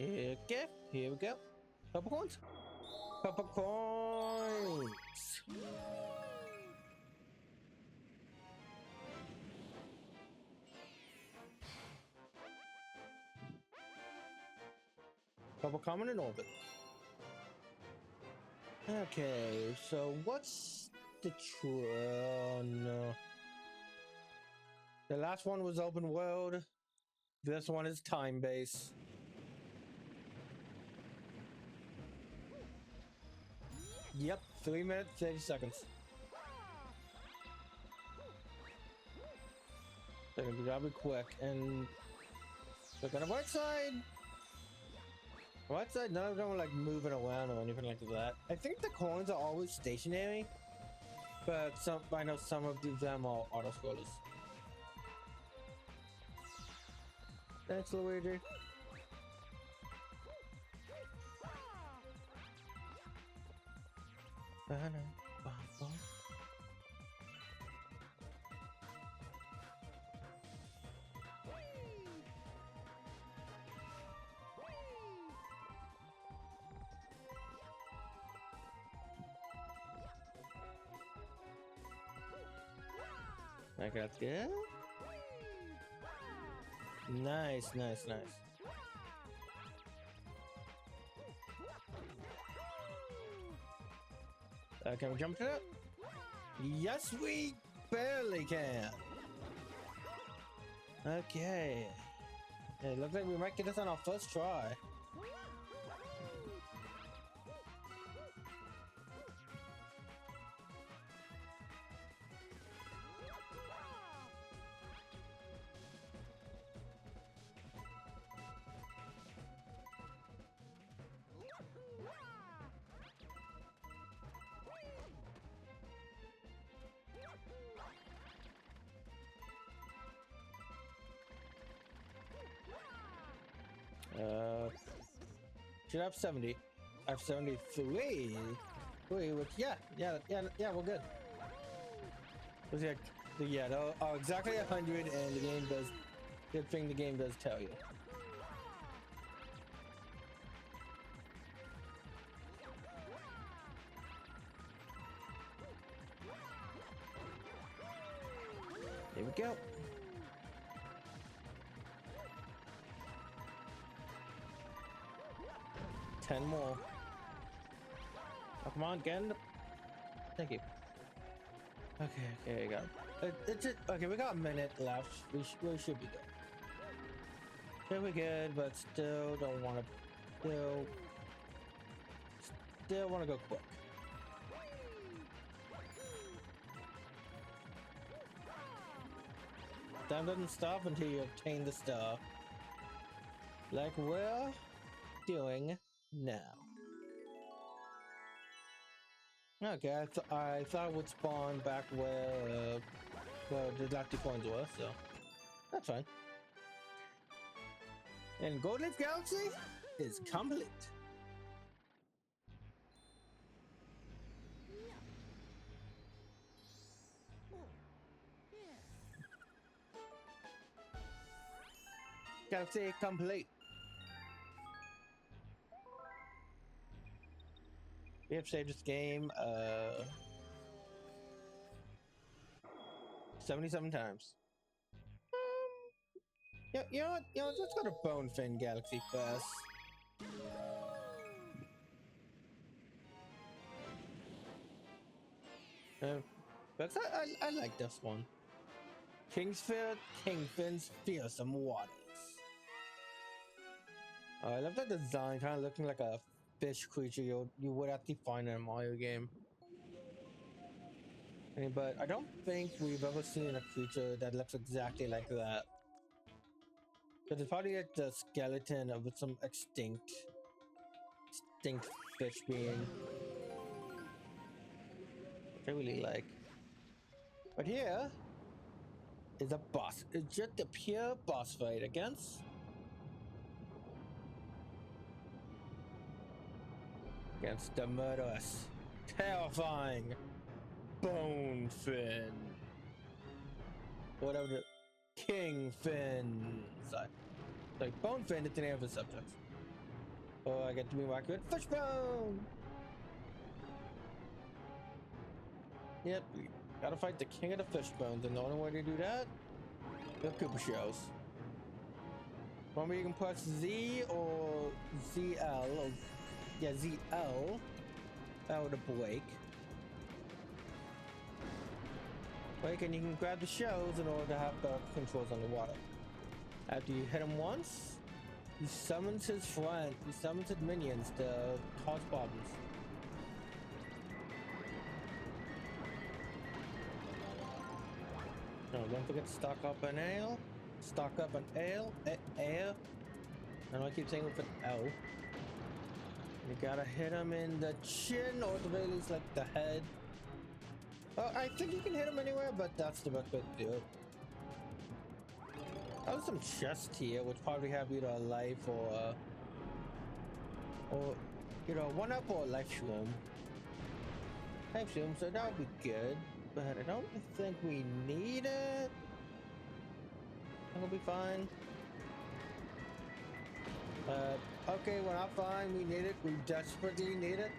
Okay, here we go. Purple coins. Purple coins. Purple common in orbit. Okay, so what's the no. The last one was open world. This one is time based. Yep, 3 minutes, 30 seconds. So we gotta be quick and look on the right side. Right side, none of them are like moving around or anything like that. I think the coins are always stationary, but I know some of them are auto scrollers. Thanks, Luigi. Okay, that's good. Nice, nice, nice. Can we jump to that? Yes, we barely can. Okay. It looks like we might get this on our first try. Should have 70. I have 73. Wait, yeah, we're good. Yeah, exactly 100, and the game does. Good thing the game does tell you. Here we go. Ten more. Oh, come on, again. Thank you. Okay, got it. Okay, we got a minute left. We should be good. Should be good, but still don't want to. Still want to go quick. Time doesn't stop until you obtain the star. Like we're doing now. Okay, I thought it would spawn back where the lefty coins were, so that's fine. And Gold Leaf Galaxy is complete. Galaxy complete. We have saved this game 77 times. Yeah, you know what? Let's go to Bonefin Galaxy first. But I like this one. Kingfin's Fearsome Waters. I love that design, kind of looking like a fish creature you would actually find in a Mario game. But I don't think we've ever seen a creature that looks exactly like that. Because it's probably like the skeleton of some extinct fish being. Which I really like. But here is a boss. It's just a pure boss fight against the murderous, terrifying Bonefin. Whatever the Kingfin. Like Bonefin is the name of the subject. Oh, I get to be wacky with Fishbone! Yep, we gotta fight the king of the Fishbones, and the only way to do that, the Koopa Shells. Remember, you can press Z or ZL, or yeah, ZL, out of break. Like, and you can grab the shells in order to have the controls on the water. After you hit him once, he summons his friend, he summons his minions to cause problems. No, don't forget to stock up an ale. Stock up an ale. Ale. I know I keep saying with an L. You gotta hit him in the chin, or at the very least, like the head. I think you can hit him anywhere, but that's the best way to do it. There's some chests here, which probably have either a life or you know, 1-up or a life shroom. Life shroom, so that would be good. But I don't think we need it. It'll be fine. Okay, we're not fine. We need it. We desperately need it.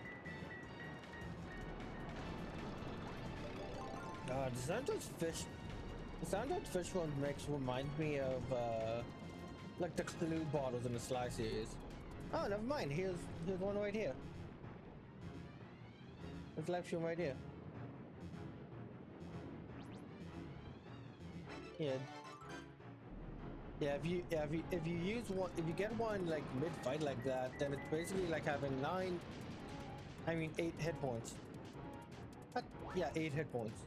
The sound of fish ones reminds me of like the Clue bottles in the Sly series. Oh, never mind. Here's one right here. There's life stream right here. Yeah. Yeah, if you use one, if you get one like mid fight like that, then it's basically like having 8 hit points. Yeah, 8 hit points.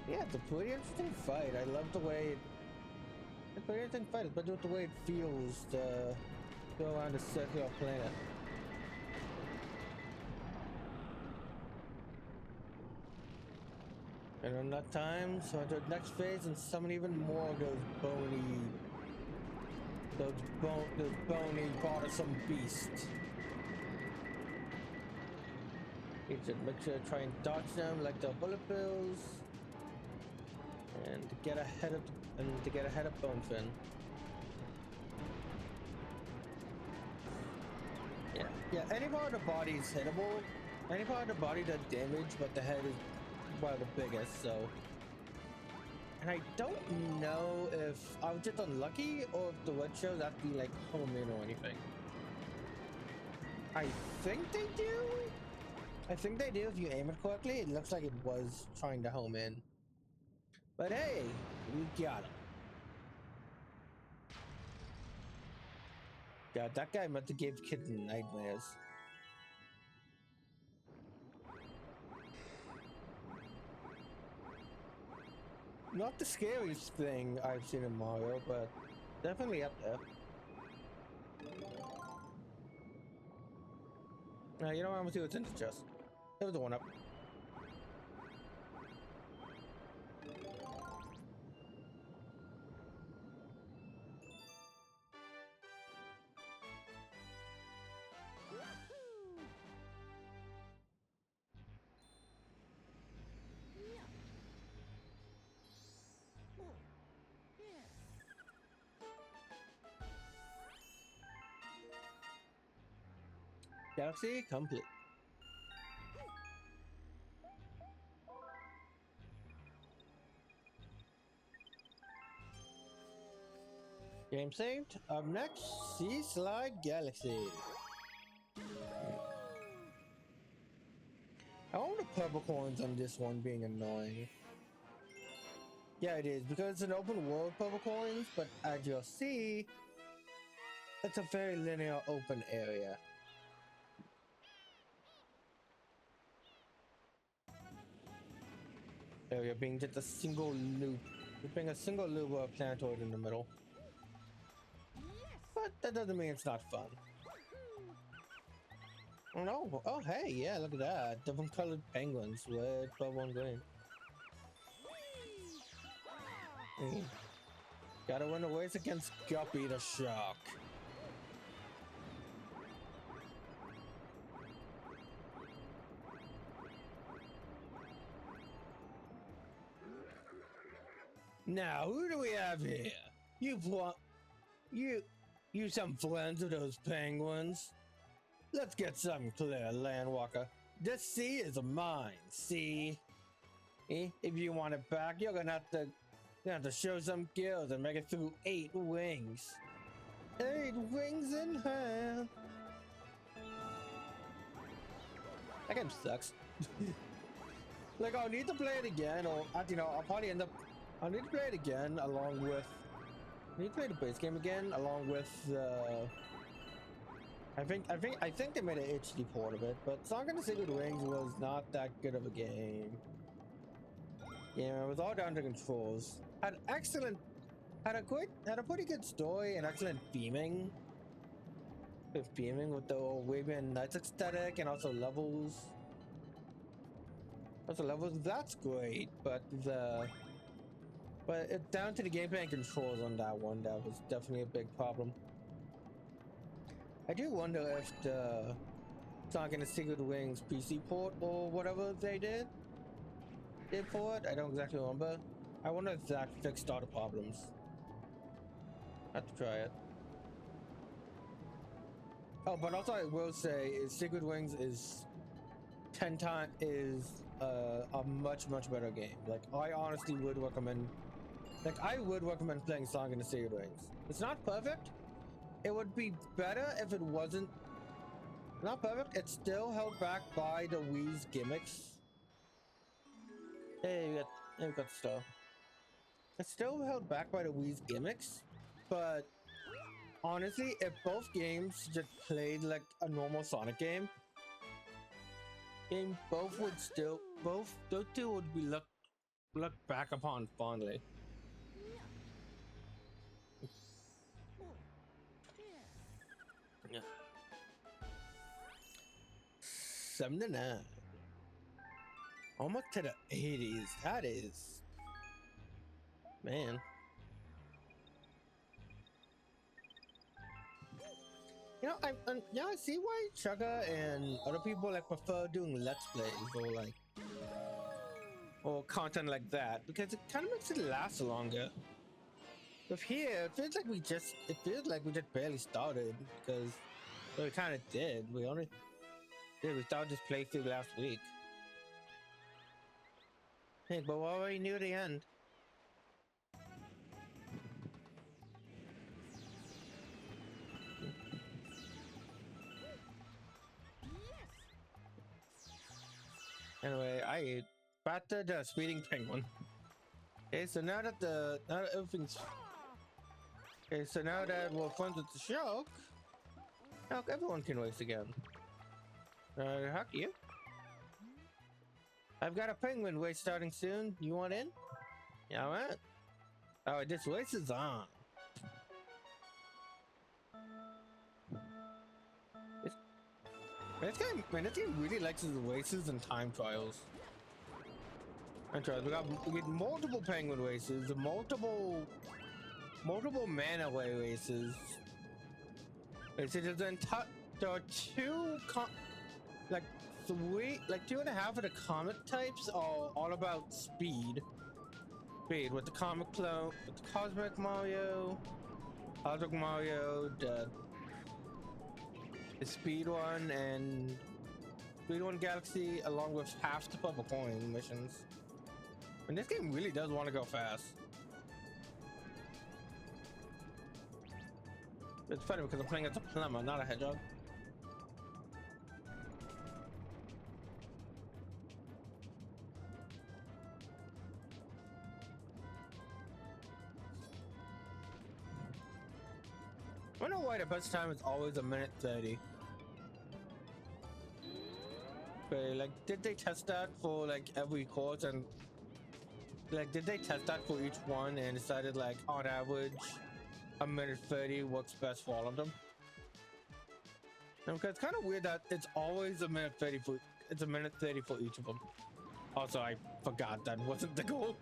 Yeah, it's a pretty interesting fight. I love the way it's a pretty interesting fight, but with the way it feels to go around a circular planet. And on that time, so enter the next phase and summon even more of those bony bothersome beasts. You should make sure to try and dodge them like the bullet bills. And to get ahead of Bonefin. Yeah, any part of the body is hittable. Any part of the body does damage, but the head is one of the biggest, so. And I don't know if I was just unlucky or if the red shows actually like home in or anything. I think they do. I think they do if you aim it correctly. It looks like it was trying to home in. But hey, we got him. God, that guy must have gave Kitten nightmares. Not the scariest thing I've seen in Mario, but definitely up there. You know what? I'm gonna see what's in the chest. It was the 1-up. Galaxy complete. Game saved. Up next, Sea Slide Galaxy. I want the purple coins on this one being annoying. Yeah, it is, because it's an open world purple coins, but as you'll see, it's a very linear open area. Area being just a single loop. Just being a single loop with a planetoid in the middle. But that doesn't mean it's not fun. No. Oh, hey, yeah, look at that. Different colored penguins, red, purple, and green. Gotta win the race against Guppy the shark. Now, who do we have here? You, you some friends of those penguins? Let's get something clear, Landwalker. This sea is mine, see? If you want it back, you're gonna have to show some skills and make it through 8 wings. 8 wings in hand. That game sucks. Like, I'll need to play it again, or you know, I'll probably end up. I'll need to play it again along with. I need to play the base game again along with. I think they made an HD port of it, but Sonic and the Secret Wings was not that good of a game. Yeah, it was all down to controls. Had a pretty good story and excellent theming. With theming with the Arabian Nights aesthetic and also levels. That's great, but it's down to the gameplay and controls on that one. That was definitely a big problem. I do wonder if the Sonic and the Secret Wings PC port or whatever they did for it. I don't exactly remember. I wonder if that fixed all the problems. I have to try it. Oh, but also I will say is Secret Wings is 10 times a much better game. Like I honestly would recommend. Like I would recommend playing Sonic and the Secret Wings. It's not perfect. It would be better if it wasn't. Not perfect. It's still held back by the Wii's gimmicks. Hey, we got the stuff. It's still held back by the Wii's gimmicks, but honestly, if both games just played like a normal Sonic game, both those two would be looked back upon fondly. 79. Almost to the 80s. That is, man. You know, I see why Chugga and other people like prefer doing Let's Plays or content like that, because it kind of makes it last longer. But here, it feels like we just barely started, because we kind of did. We started this playthrough last week. Hey, but we're already near the end. Anyway, back to the speeding penguin. Okay, so now that everything's okay, so now that we're friends with the shark, now everyone can race again. Huck, you? I've got a penguin race starting soon. You want in? Yeah, all right. Oh, this race is on. This game really likes his races and time trials. We get multiple penguin races, multiple mana way races. So there are two and a half of the comic types are all about speed. Speed with the comic clone, with the Cosmic Mario, the Speed one and Speed One Galaxy, along with half the Purple Coin missions. And this game really does want to go fast. It's funny because I'm playing as a plumber, not a hedgehog. I don't know why the best time is always 1:30. Okay, like, did they test that for like every course, and like, did they test that for each one and decided like on average 1:30 works best for all of them? Because it's kind of weird that it's always 1:30 for each of them. Also, I forgot that wasn't the goal.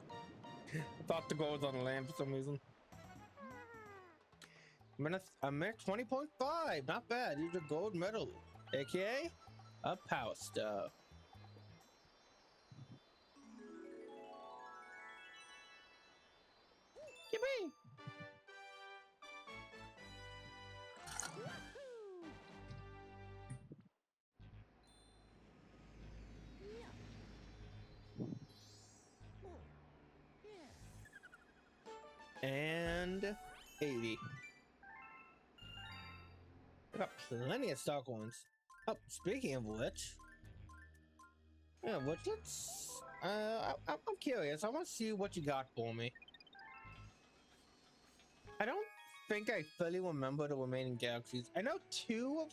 I thought the goal was on land for some reason. A minute 20.5, not bad. Use a gold medal, aka a power star. Yippee! And 80. I got plenty of stock ones. Oh, speaking of which, yeah, what let's I'm curious. I want to see what you got for me. I don't think I fully remember the remaining galaxies. I know two of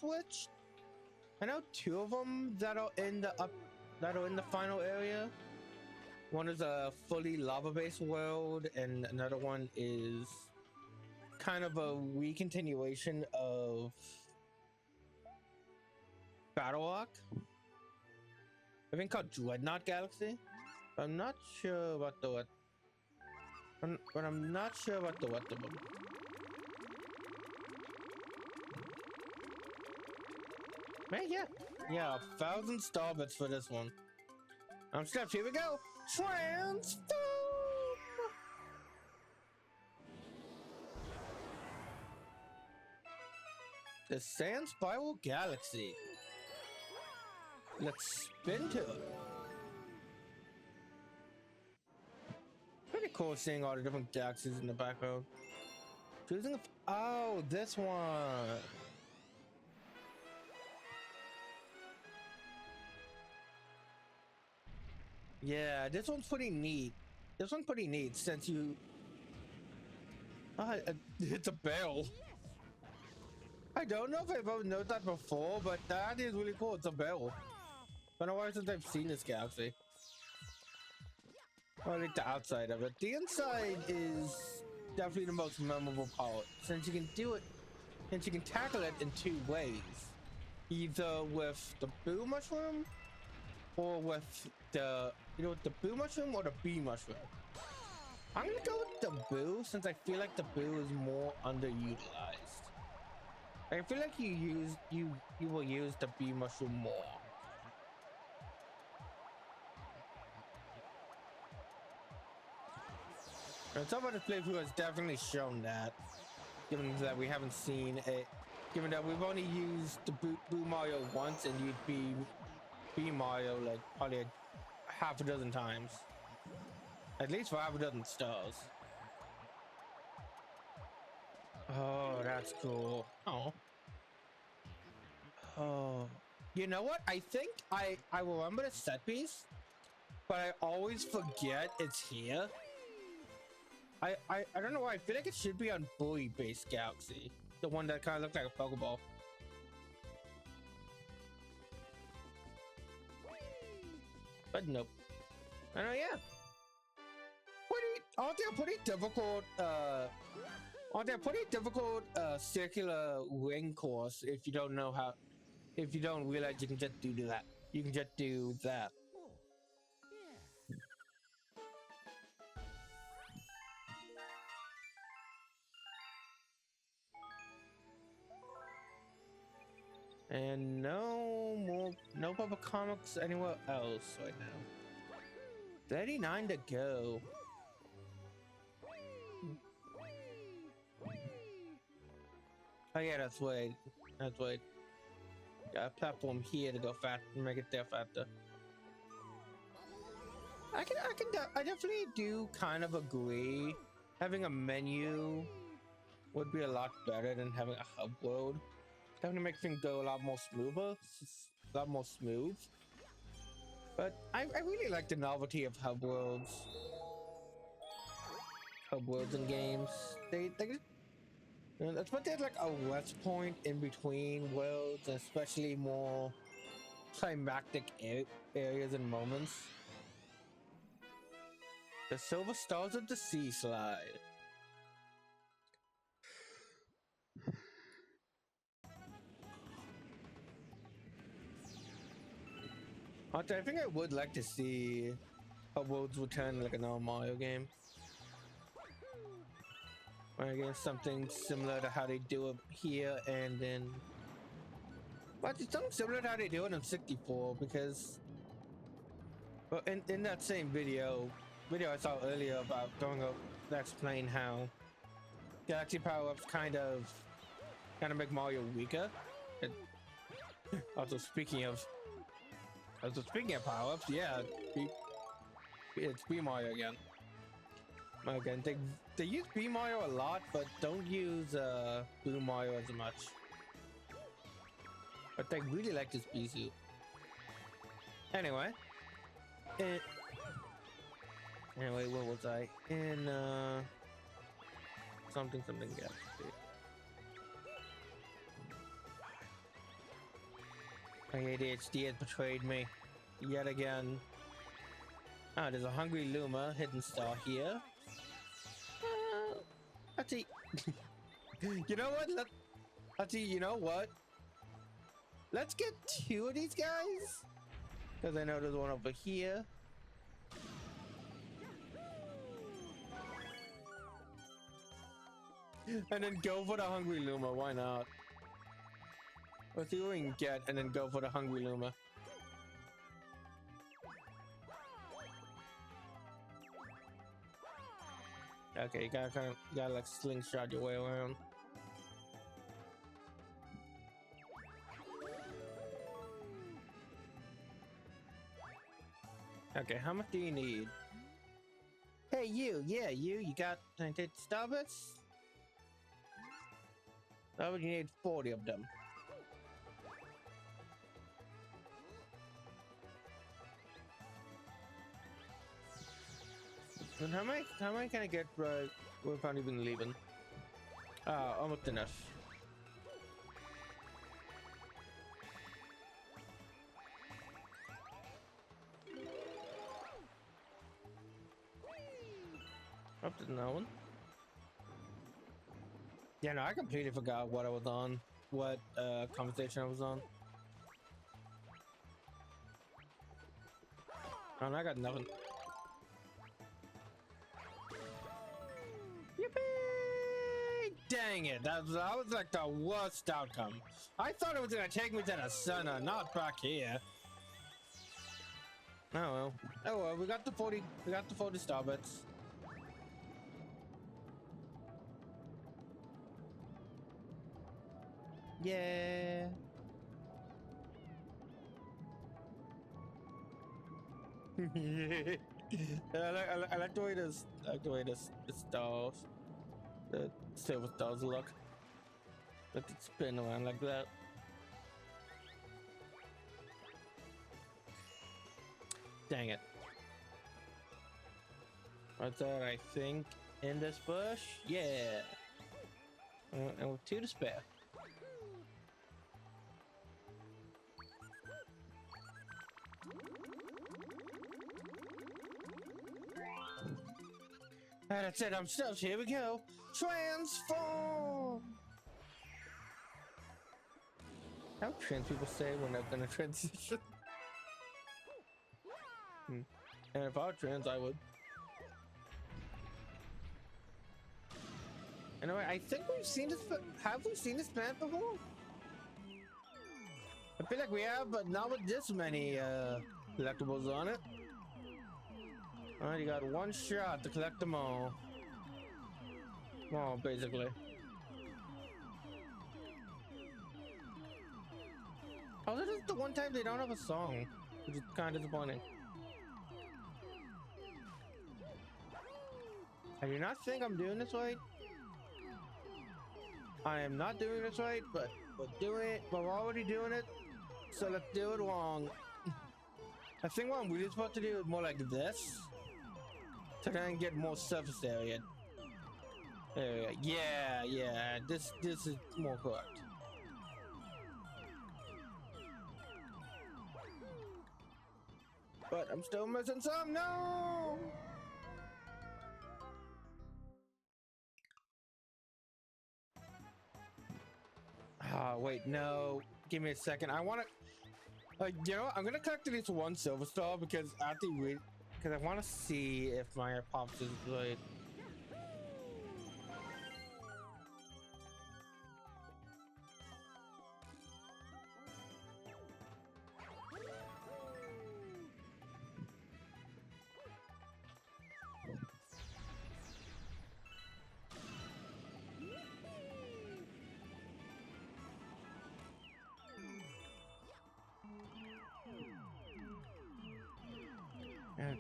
them that are in the final area. One is a fully lava-based world, and another one is kind of a recontinuation of Battle Rock. I think called Dreadnought Galaxy. I'm not sure about the what. But I'm not sure about the what of them. Man, yeah, 1,000 star bits for this one. I'm stuffed. Here we go. Transform. The Sand Spiral Galaxy. Let's spin to it. Pretty cool seeing all the different galaxies in the background. Choosing oh, this one. Yeah, this one's pretty neat. This one's pretty neat since you. It's a bell. I don't know if I've ever noticed that before, but that is really cool. It's a bell. I don't know why since I've seen this galaxy. I like the outside of it. The inside is definitely the most memorable part, since you can do it, since you can tackle it in two ways, either with the Boo Mushroom, or with the the Boo Mushroom or the Bee Mushroom. I'm gonna go with the Boo since I feel like the Boo is more underutilized. I feel like you will use the Bee Mushroom more. And some of the playthrough has definitely shown that, given that we haven't seen it, given that we've only used the Boo Mario once and you'd be Bee Mario like probably half a dozen times. At least for half a dozen stars. Oh, that's cool. Oh. You know what? I think I remember the set piece, but I always forget it's here. I don't know why. I feel like it should be on Bully Base Galaxy, the one that kind of looked like a Pokeball. But nope. I know, yeah. Aren't there pretty difficult circular ring course if you don't know how, if you don't realize you can just do that. You can just do that. And no public comics anywhere else right now. 39 to go. Oh yeah, that's right. That's right. Got a platform here to go fast and make it there faster. I definitely do kind of agree. Having a menu would be a lot better than having a hub world. Definitely make things go a lot more smoother, a lot more smooth. But I really like the novelty of hub worlds. Hub worlds in games. That's what there's like a rest point in between worlds, especially more climactic areas and moments. The Silver Stars of the Sea Slide. I think I would like to see Hub Worlds return like a normal Mario game. I guess something similar to how they do it here, and then, but it's something similar to how they do it in 64, because, well, in that same video, video I saw earlier about going up to explain how Galaxy power-ups kind of make Mario weaker. And also speaking of power-ups, yeah, it's B Mario again. Again, they use B Mario a lot, but don't use Blue Mario as much. But they really like this B suit. Anyway, anyway, what was I in? Something Galaxy. My ADHD has betrayed me yet again. Ah, there's a hungry Luma hidden star here. Let's see. You know what? Let's see. You know what? Let's get 2 of these guys, because I know there's one over here. And then go for the hungry Luma. Why not? Let's see what we can get, and then go for the hungry Luma. Okay, you gotta like slingshot your way around. Okay, how much do you need? Hey, you got 98 Starbits? Oh, you need 40 of them. And how many can I get without even leaving? Almost enough. Up to no one. Yeah, no, I completely forgot what I was on. What conversation I was on. Oh, no, I got nothing. Yippee! Dang it, that was like the worst outcome. I thought it was gonna take me to the center, not back here. Oh well, we got the 40 Starbits. Yeah. I like the way this stars, the silver stars look. Let it spin around like that. Dang it. What's that? I think in this bush? Yeah. And with 2 to spare. That's it, I'm stuffed. Here we go. Transform! How trans people say when they're gonna transition? And if I were trans, I would. Anyway, I think we've seen this. Have we seen this plant before? I feel like we have, but not with this many collectibles on it. Alright, you got 1 shot to collect them all. Well, basically. Oh, this is the one time they don't have a song, which is kind of disappointing. I do not think I'm doing this right. I am not doing this right, but we're doing it. We're already doing it, so let's do it wrong. I think what I'm really supposed to do is more like this, so then I can get more surface area. There we go. Yeah. This is more correct. But I'm still missing some. No. Oh wait, no. Give me a second. I want to. You know, I'm gonna collect at least 1 silver star because I want to see if my pops is good.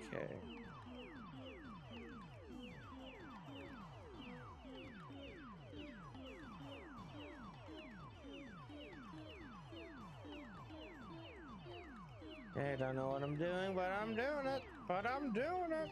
Okay. I don't know what I'm doing, but I'm doing it. But I'm doing it.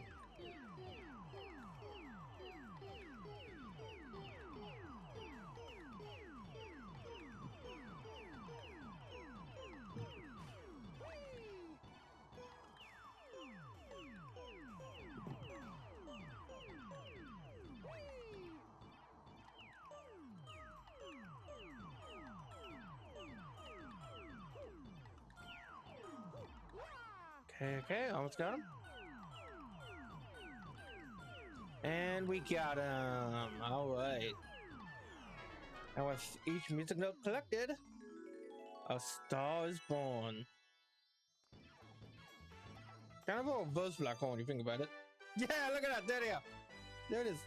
Okay, almost got him. And we got him. All right. And with each music note collected, a star is born. Kind of a reverse black hole when you think about it. Yeah, look at that. There they are. There it is.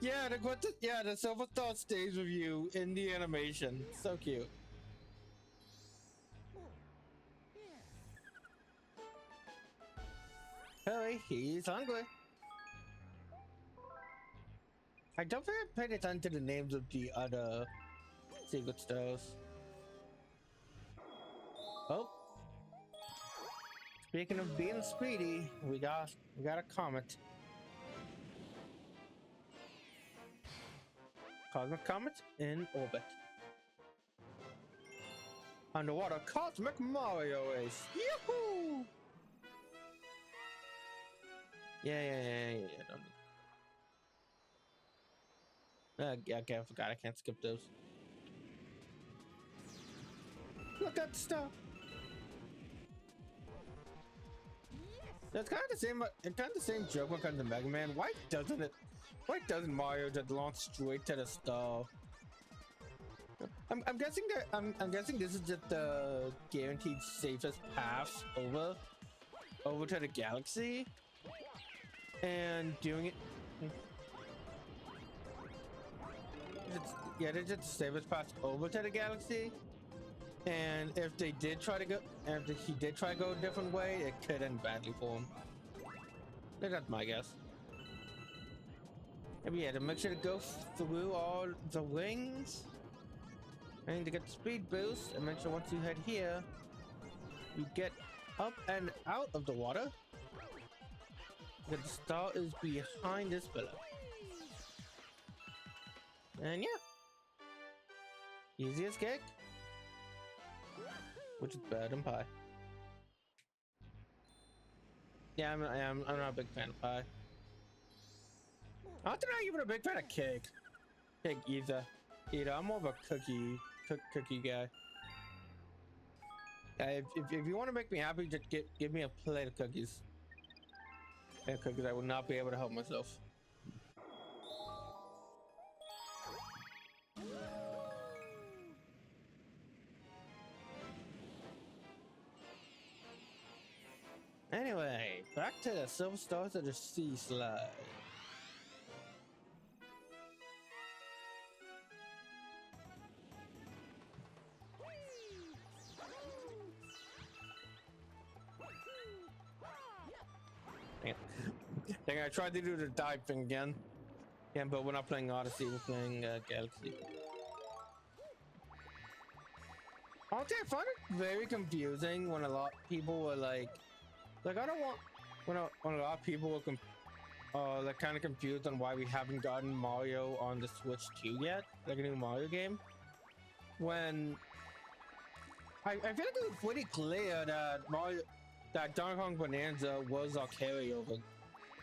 Yeah, the silver star stays with you in the animation. So cute. Hurry, he's hungry. I don't think I paid attention to the names of the other secret stars. Oh, speaking of being speedy, we got a comet. Cosmic comet in orbit. Underwater Cosmic Mario Race. Yahoo! Yeah. Yeah, okay, I forgot. I can't skip those. Look at the stuff. That's kind of the same. It's kind of the same joke when it comes to Mega Man. Why doesn't Mario just launch straight to the star? I'm guessing that I'm guessing this is just the guaranteed safest path over to the galaxy, and doing it. Yeah, they're just the safest path over to the galaxy. And if he did try to go a different way, it could end badly for him. That's my guess. Maybe yeah, to make sure to go through all the wings. And to get the speed boost, and make sure once you head here, you get up and out of the water. The star is behind this pillar. And yeah. Easy as cake. Which is better than pie. Yeah, I'm not a big fan of pie. I'm not even a big fan of cake. Cake either. I'm more of a cookie guy. If you want to make me happy, just give me a plate of cookies. And cookies, I will not be able to help myself. Anyway, back to the Silver Stars of the Sea slide. Dang, I tried to do the dive thing again. Yeah, but we're not playing Odyssey, we're playing Galaxy. Honestly, I find it very confusing when a lot of people were like I don't want when a lot of people were like kind of confused on why we haven't gotten Mario on the Switch 2 yet, like a new Mario game. When I feel like it was pretty clear that Donkey Kong Bonanza was our carryover,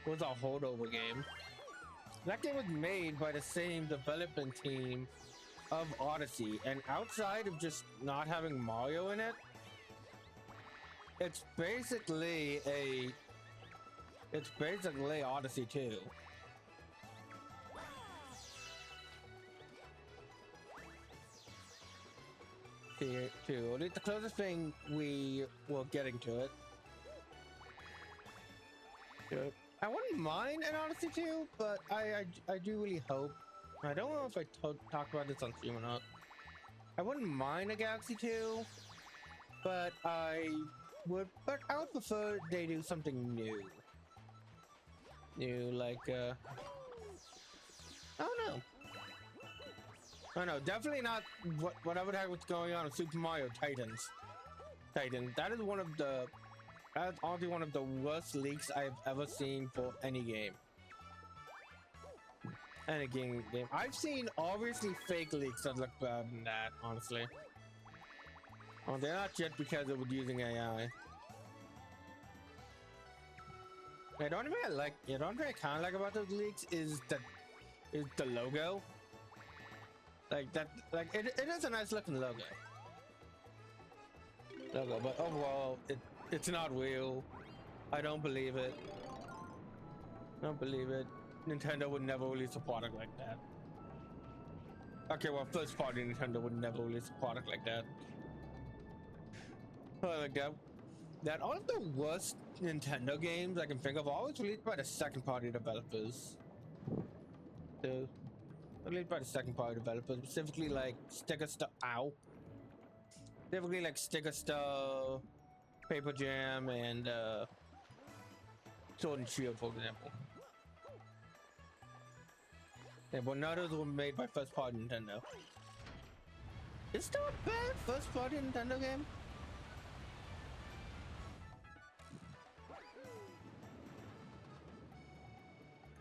was our holdover game. That game was made by the same development team of Odyssey, and outside of just not having Mario in it, it's basically Odyssey 2. The closest thing we were getting to it. I wouldn't mind an Odyssey 2, but I do really hope. I don't know if I talked about this on stream or not. I wouldn't mind a Galaxy 2, but I but I would prefer they do something new. New, like, I don't know. I don't know, definitely not whatever the heck was going on in Super Mario Titans. That is one of the, that's honestly one of the worst leaks I've ever seen for any game. Any game. I've seen obviously fake leaks that look better than that, honestly. Oh, they're not yet because it was using AI. I don't really like. You don't really kind of like about those leaks is the logo. Like that. Like it is a nice looking logo. But overall, it's not real. I don't believe it. I don't believe it. Nintendo would never release a product like that. Okay, well, first party Nintendo would never release a product like that. Like that all of the worst Nintendo games I can think of are always released by the second party developers. So, released by the second party developers, specifically like Sticker Star. Ow. Specifically like Sticker Star, Paper Jam, and Sword and Shield, for example. Yeah, but none of those were made by first party Nintendo. Is there a bad first party Nintendo game?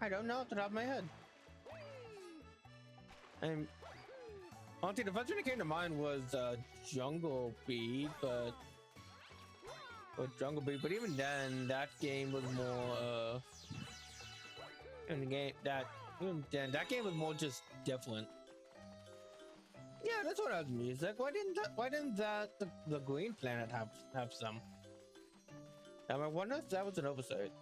I don't know off the top of my head. And honestly, the first one that came to mind was Jungle Beat, but even then, that game was more that game was more just different. Yeah, that's what I was music. Why didn't the Green Planet have some? I wonder if that was an oversight.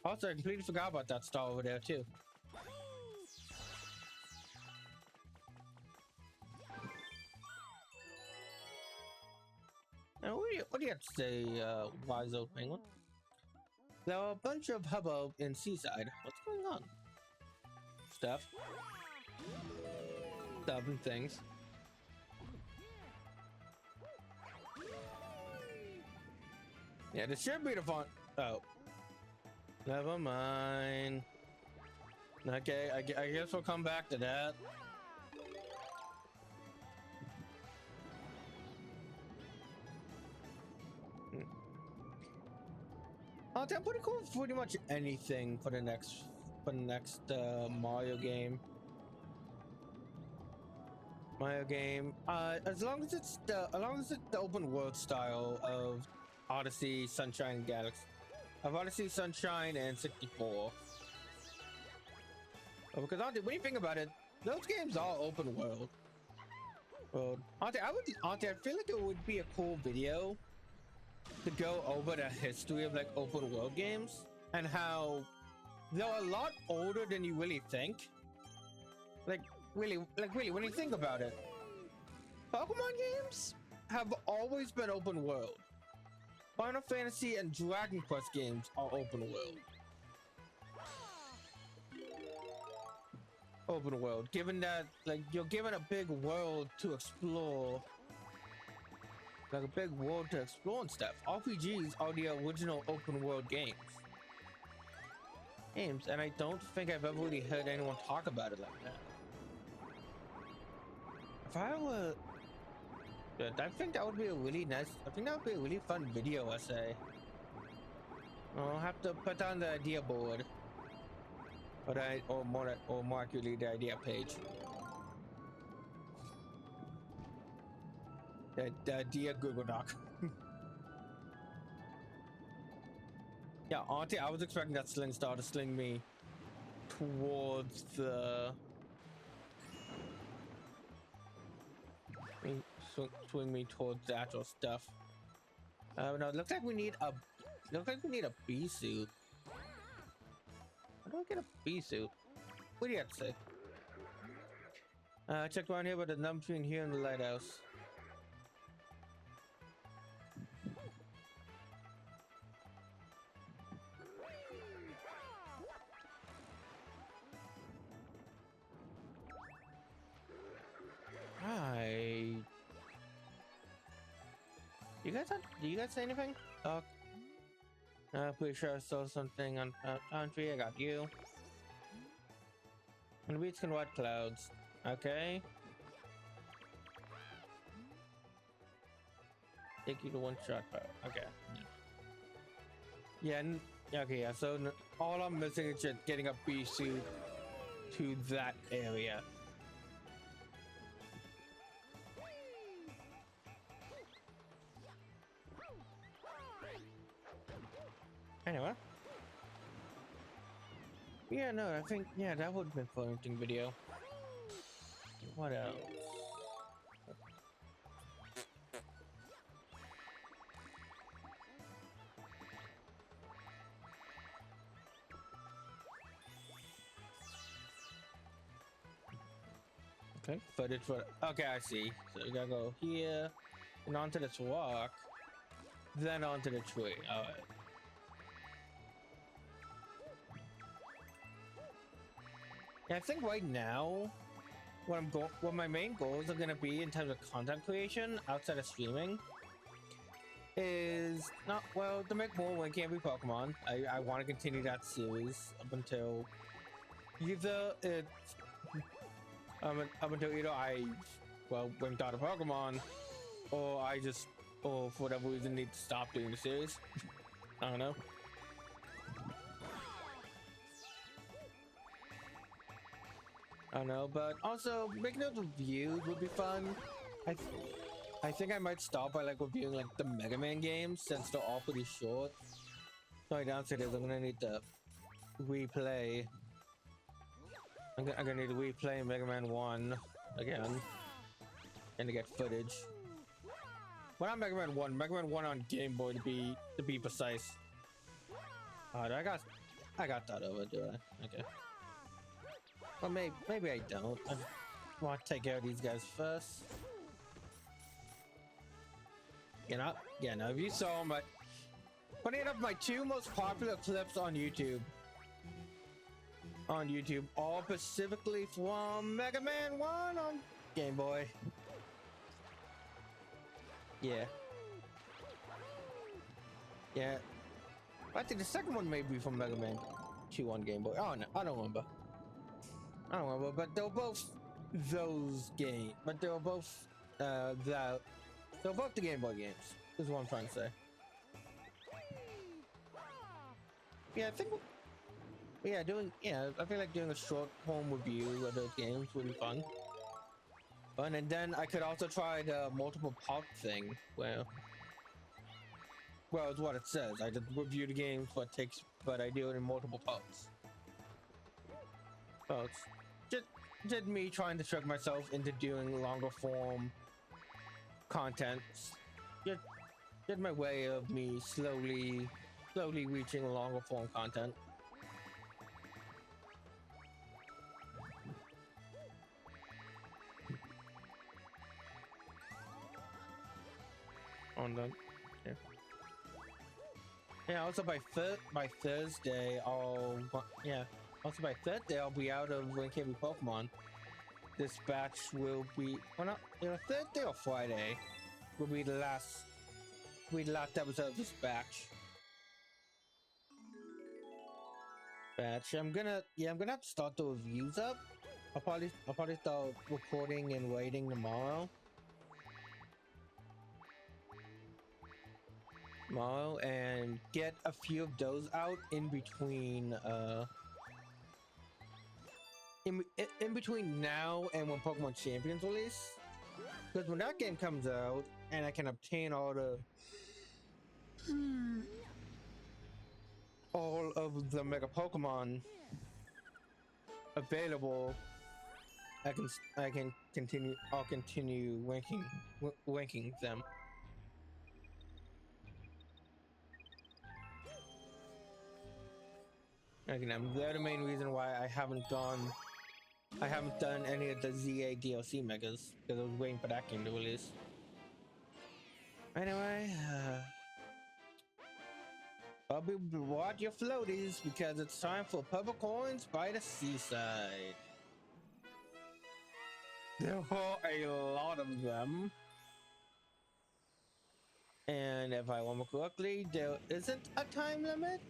Also, I completely forgot about that star over there too. Now, what do you have to say, wise old penguin? There are a bunch of hubbub in Seaside. What's going on? Stuff and things. Yeah, this should be the fun. Oh, never mind. Okay, I guess we'll come back to that. I'm pretty cool with pretty much anything for the next Mario game. As long as it's the open world style of Odyssey, Sunshine, and Galaxy. Of Odyssey, Sunshine, and 64. Because when you think about it, those games are open world. I feel like it would be a cool video to go over the history of like open world games and how they're a lot older than you really think. Like really, when you think about it, Pokemon games have always been open world. Final Fantasy and Dragon Quest games are open world. Open world, given that like you're given a big world to explore. Like a big world to explore and stuff. RPGs are the original open world games, and I don't think I've ever really heard anyone talk about it like that. If I were, I think that would be a really nice. I think that would be a really fun video essay. I'll have to put on the idea board, or more accurately, the idea page. The idea Google Doc. Yeah, auntie, I was expecting that sling star to sling me towards the swing me towards the actual stuff. No, it looks like we need a bee suit. How do I get a bee suit? What do you have to say? Check around here, but the number between here and the lighthouse. Do you guys say anything? Pretty sure I saw something on Tree. I got you. And weeds can white clouds. Okay. Take you to one shot. Okay. Yeah. Okay. Yeah. So all I'm missing is just getting a bee suit to that area. Anyway. Yeah, no, I think, yeah, that would have been fun interesting video. What else? Okay, footage for, okay, I see. So you gotta go here, and onto this rock, then onto the tree. Alright. Yeah, I think right now, what my main goals are gonna be in terms of content creation outside of streaming is not, well, to make more When Can't Be Pokemon. I want to continue that series up until either it's up until either I went out of Pokemon, or I just, or for whatever reason, need to stop doing the series. I don't know. I don't know, but also making those reviews would be fun. I think I might start by like reviewing like the Mega Man games since they're all pretty short. The only downside is I'm gonna need to replay. I'm gonna need to replay Mega Man 1 again and to get footage. Well, not Mega Man 1, Mega Man 1 on Game Boy to be precise. I got that over, do I? Okay. Well, maybe I don't. I want to take care of these guys first. You know, yeah, no, if you saw my, funny enough, my two most popular clips on YouTube, all specifically from Mega Man 1 on Game Boy. Yeah. Yeah. I think the second one may be from Mega Man 2 on Game Boy. Oh no, I don't remember. But they were both those games. But they were both they're both the Game Boy games, is what I'm trying to say. Yeah, I think I feel like doing a short home review of those games would be fun. And then I could also try the multiple part thing where, well, it's what it says. I just review the game, but I do it in multiple parts. So it's just me trying to trick myself into doing longer form content. Just my way of me slowly reaching longer form content. On the also by Thursday I'll be out of When Can't Be Pokemon. This batch will be, well, not, Thursday or Friday will be the last episode of this batch. I'm gonna have to start the reviews up. I'll probably start recording and writing tomorrow. And get a few of those out in between in between now and when Pokemon Champions release, because when that game comes out and I can obtain all of the Mega Pokemon available, I'll continue ranking them. Again, they're the main reason why I haven't done any of the ZA DLC megas, because I was waiting for that game to release. Anyway, Bubby, reward your floaties because it's time for purple coins by the seaside. There are a lot of them. And if I remember correctly, there isn't a time limit.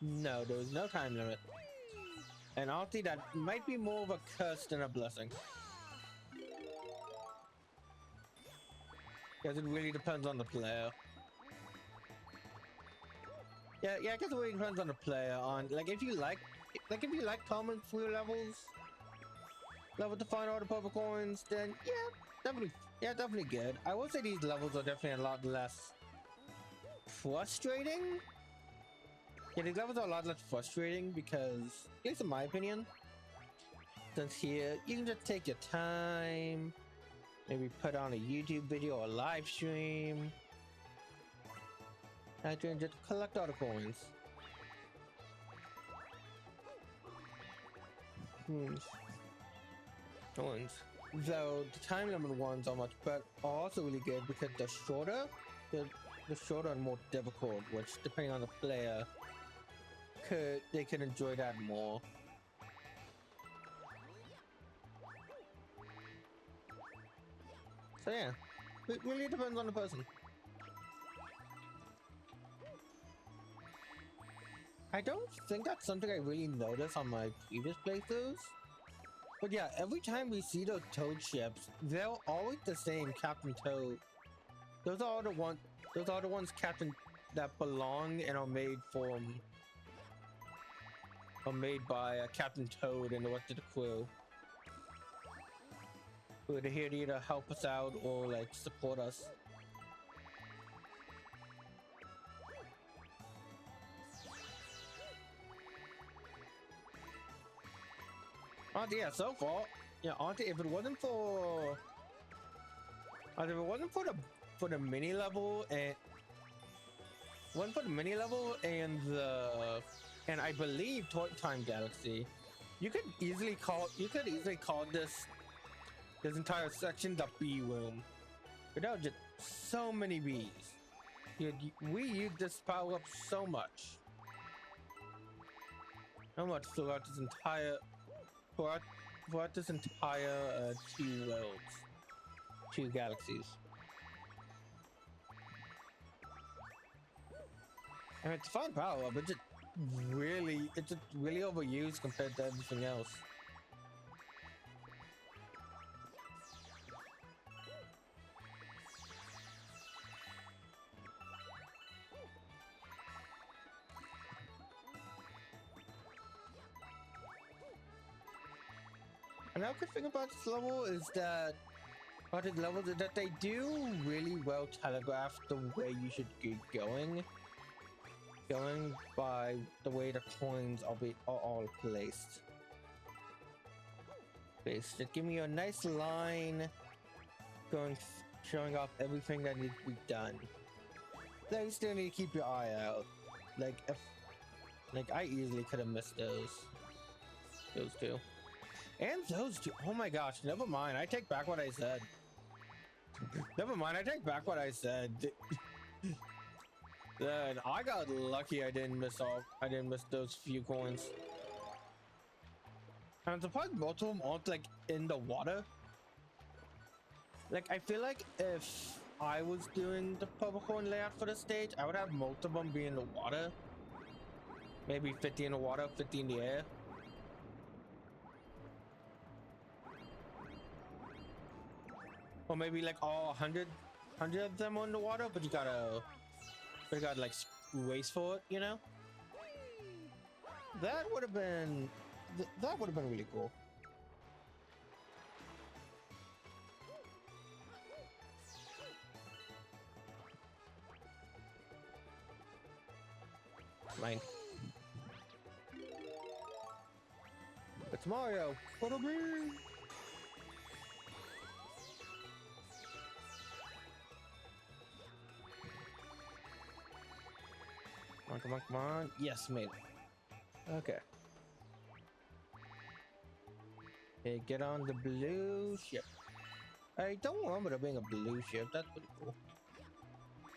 No, there's no time limit. And honestly, that might be more of a curse than a blessing. Because it really depends on the player. Yeah, I guess it really depends on the player. On like if you like common free levels, level to find all the purple coins, then definitely good. I will say these levels are definitely a lot less frustrating. Yeah, these levels are a lot less frustrating because, at least in my opinion, since here you can just take your time, maybe put on a YouTube video or a live stream, and then just collect all the coins. Coins. Though the time limit ones are much better, are also really good because they're shorter. The shorter and more difficult, which depending on the player, they could enjoy that more. So yeah, it really depends on the person. I don't think that's something I really noticed on my previous playthroughs. But yeah, every time we see those Toad ships, they're always the same Captain Toad. Those are the ones Captain that belong and are made by Captain Toad and the rest of the crew. Who are here to either help us out or like support us. Yeah, so far, yeah, if it wasn't for the mini level and and I believe Toy Time Galaxy, you could easily call this entire section the bee room. But there are just so many bees. We use this power up so much throughout this entire two galaxies. And it's a fun power up, but it's just really overused compared to everything else. Another good thing about this level is that they do really well telegraph the way you should get going by the way the coins are all placed. Just give me a nice line showing off everything that needs to be done. Then you still need to keep your eye out. I easily could have missed those two. And those two. Oh my gosh, never mind. I take back what I said. Never mind, I take back what I said. Then I got lucky I didn't miss those few coins. And I'm surprised most of them aren't like in the water. Like I feel like if I was doing the purple coin layout for the stage, I would have most of them be in the water. Maybe 50 in the water, 50 in the air. Or maybe like all 100 of them on the water, but you gotta like race for it, you know? That would have been really cool. Mine. It's Mario. Follow me. Come on. Yes, mate. Okay. Okay, get on the blue ship. I don't remember there being a blue ship. That's pretty cool.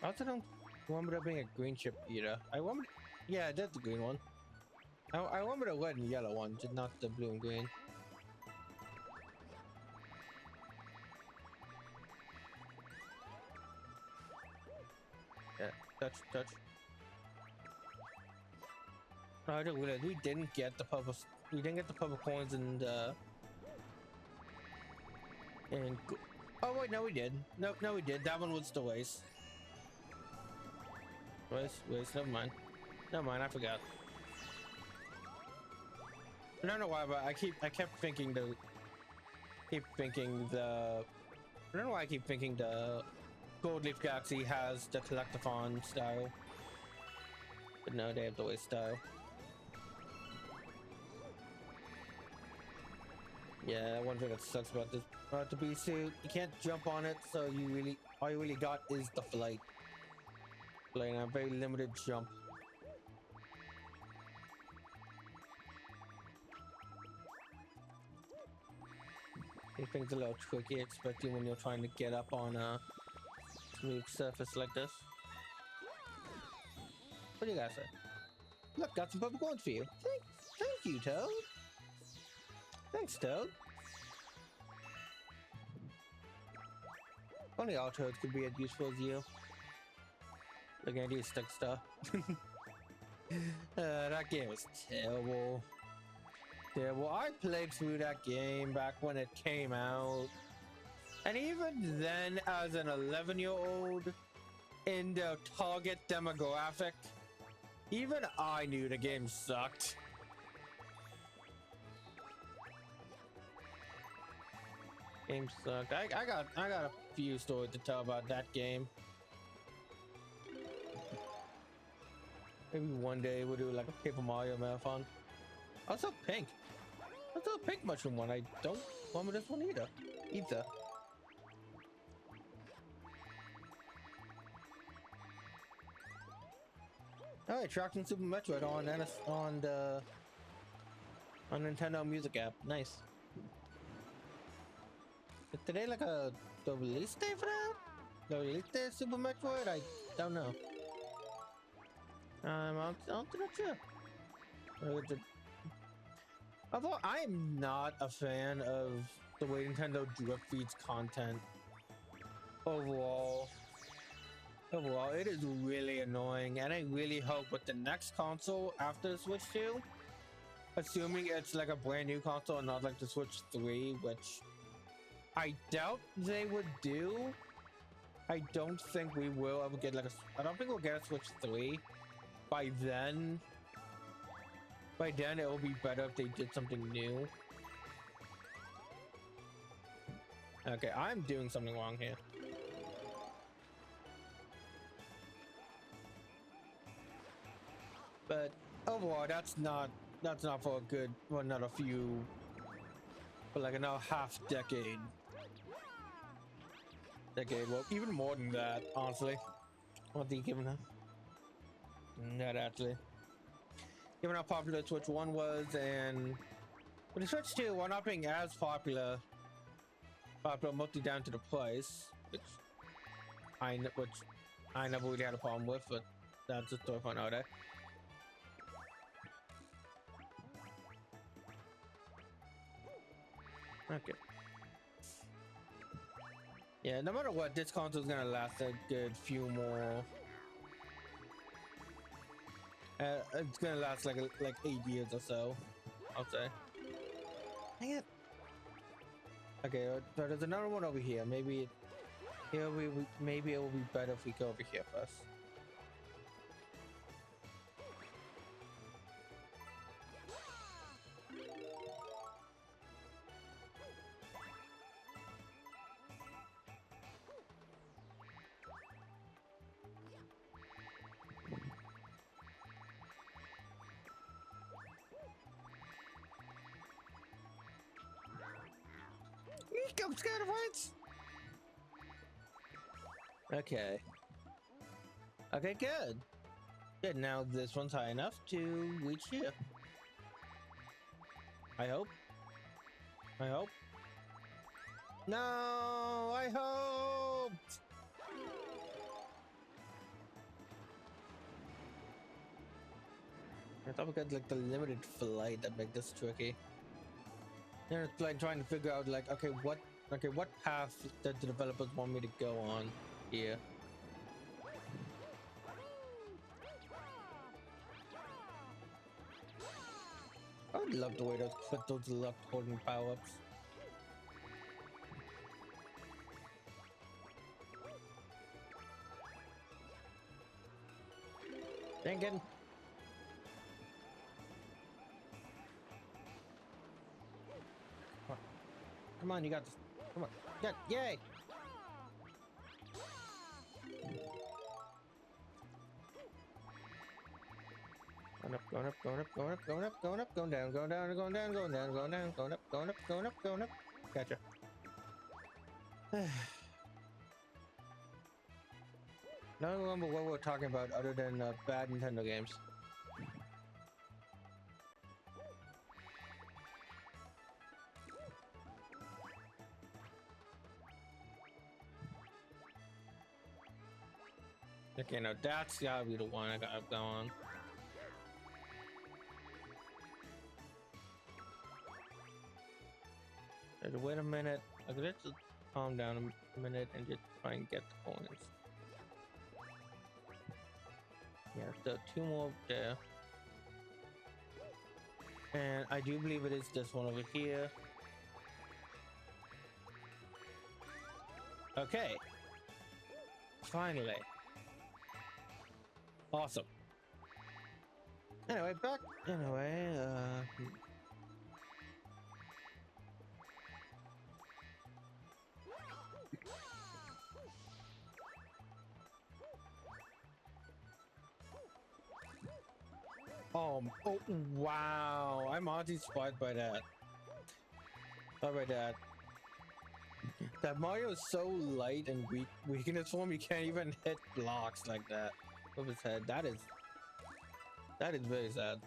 I also don't remember there being a green ship either. Yeah, that's the green one. I remember the red and yellow one, just not the blue and green. touch. Oh, I didn't realize we didn't get the purple. We didn't get the purple coins and oh wait, no we did. No, we did. That one was the waste. Waste. Never mind. I forgot. I don't know why, but I kept thinking the. I don't know why I keep thinking the Gold Leaf Galaxy has the Collectathon style, but no, they have the waste style. Yeah, one thing that sucks about this the bee suit, you can't jump on it, so all you really got is the flight. Like a very limited jump. Things a little tricky, especially when you're trying to get up on a smooth surface like this. What do you guys say? Look, got some purple coins for you. Thank you, Toad. Thanks, Toad. Only all Toads could be as useful as you. Look at these stick stuff. That game was terrible. Terrible. I played through that game back when it came out. And even then, as an 11-year-old in the target demographic, even I knew the game sucked. Game sucked. I got a few stories to tell about that game. Maybe one day we'll do like a Paper Mario marathon. Also pink. That's a pink mushroom one. I don't want this one either. Alright, Tracking Super Metroid on Nintendo Music app. Nice. Is today like the release day for that? The release day of Super Metroid? I don't know. I'm not sure. Although I'm not a fan of the way Nintendo drip feeds content overall. It is really annoying, and I really hope with the next console after the Switch 2, assuming it's like a brand new console and not like the Switch 3, which I doubt they would do. I don't think we will ever get I don't think we'll get a Switch 3 by then. By then, it will be better if they did something new. Okay, I'm doing something wrong here. But overall, that's not for a good, well, not a few, but like another half decade. Well, even more than that, honestly. What are you giving her? Not actually. Given how popular Switch 1 was, and with the Switch 2, while not being as popular mostly down to the price, which I never really had a problem with, but that's a story for another day. Okay. Yeah, no matter what, this console is gonna last a good few more. It's gonna last like 8 years or so, I'll say. Dang it. Okay, so there's another one over here. Maybe it will be better if we go over here first. Go, Scatterpoints! Okay. Okay, good. Good, now this one's high enough to reach here. I hope. No, I hoped! I thought we got like the limited flight that make this tricky. They're like trying to figure out like, okay, what path that the developers want me to go on here. love the way those put those luck holding power-ups. Dang it. Come on, you got this. Come on. Yeah, yay! Going up, going up, going up, going up, going up, going up, going down, going down, going down, going down, going down, going up, going up, going up, going up. Gotcha. I don't remember what we're talking about other than bad Nintendo games. Okay, now that's gotta be the one I gotta go on. Wait a minute. Let's just calm down a minute and just try and get the coins. Yeah, so 2 more there. And I do believe it is this one over here. Okay. Finally. Awesome. Anyway, back. Anyway, oh, wow. I'm honestly surprised by that. Sorry about that. That Mario is so light and weak in his form, you can't even hit blocks like that with his head. That is very sad.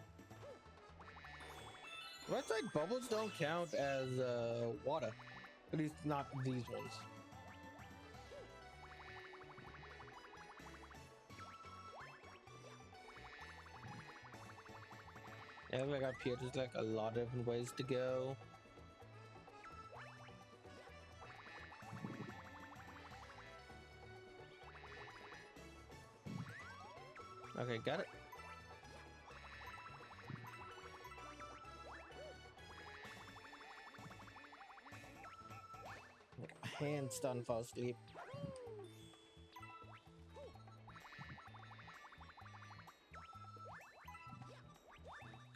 Right side bubbles don't count as water. At least not these ones. Yeah, like up here, there's like a lot of different ways to go. Okay, got it. Hands done, fall asleep.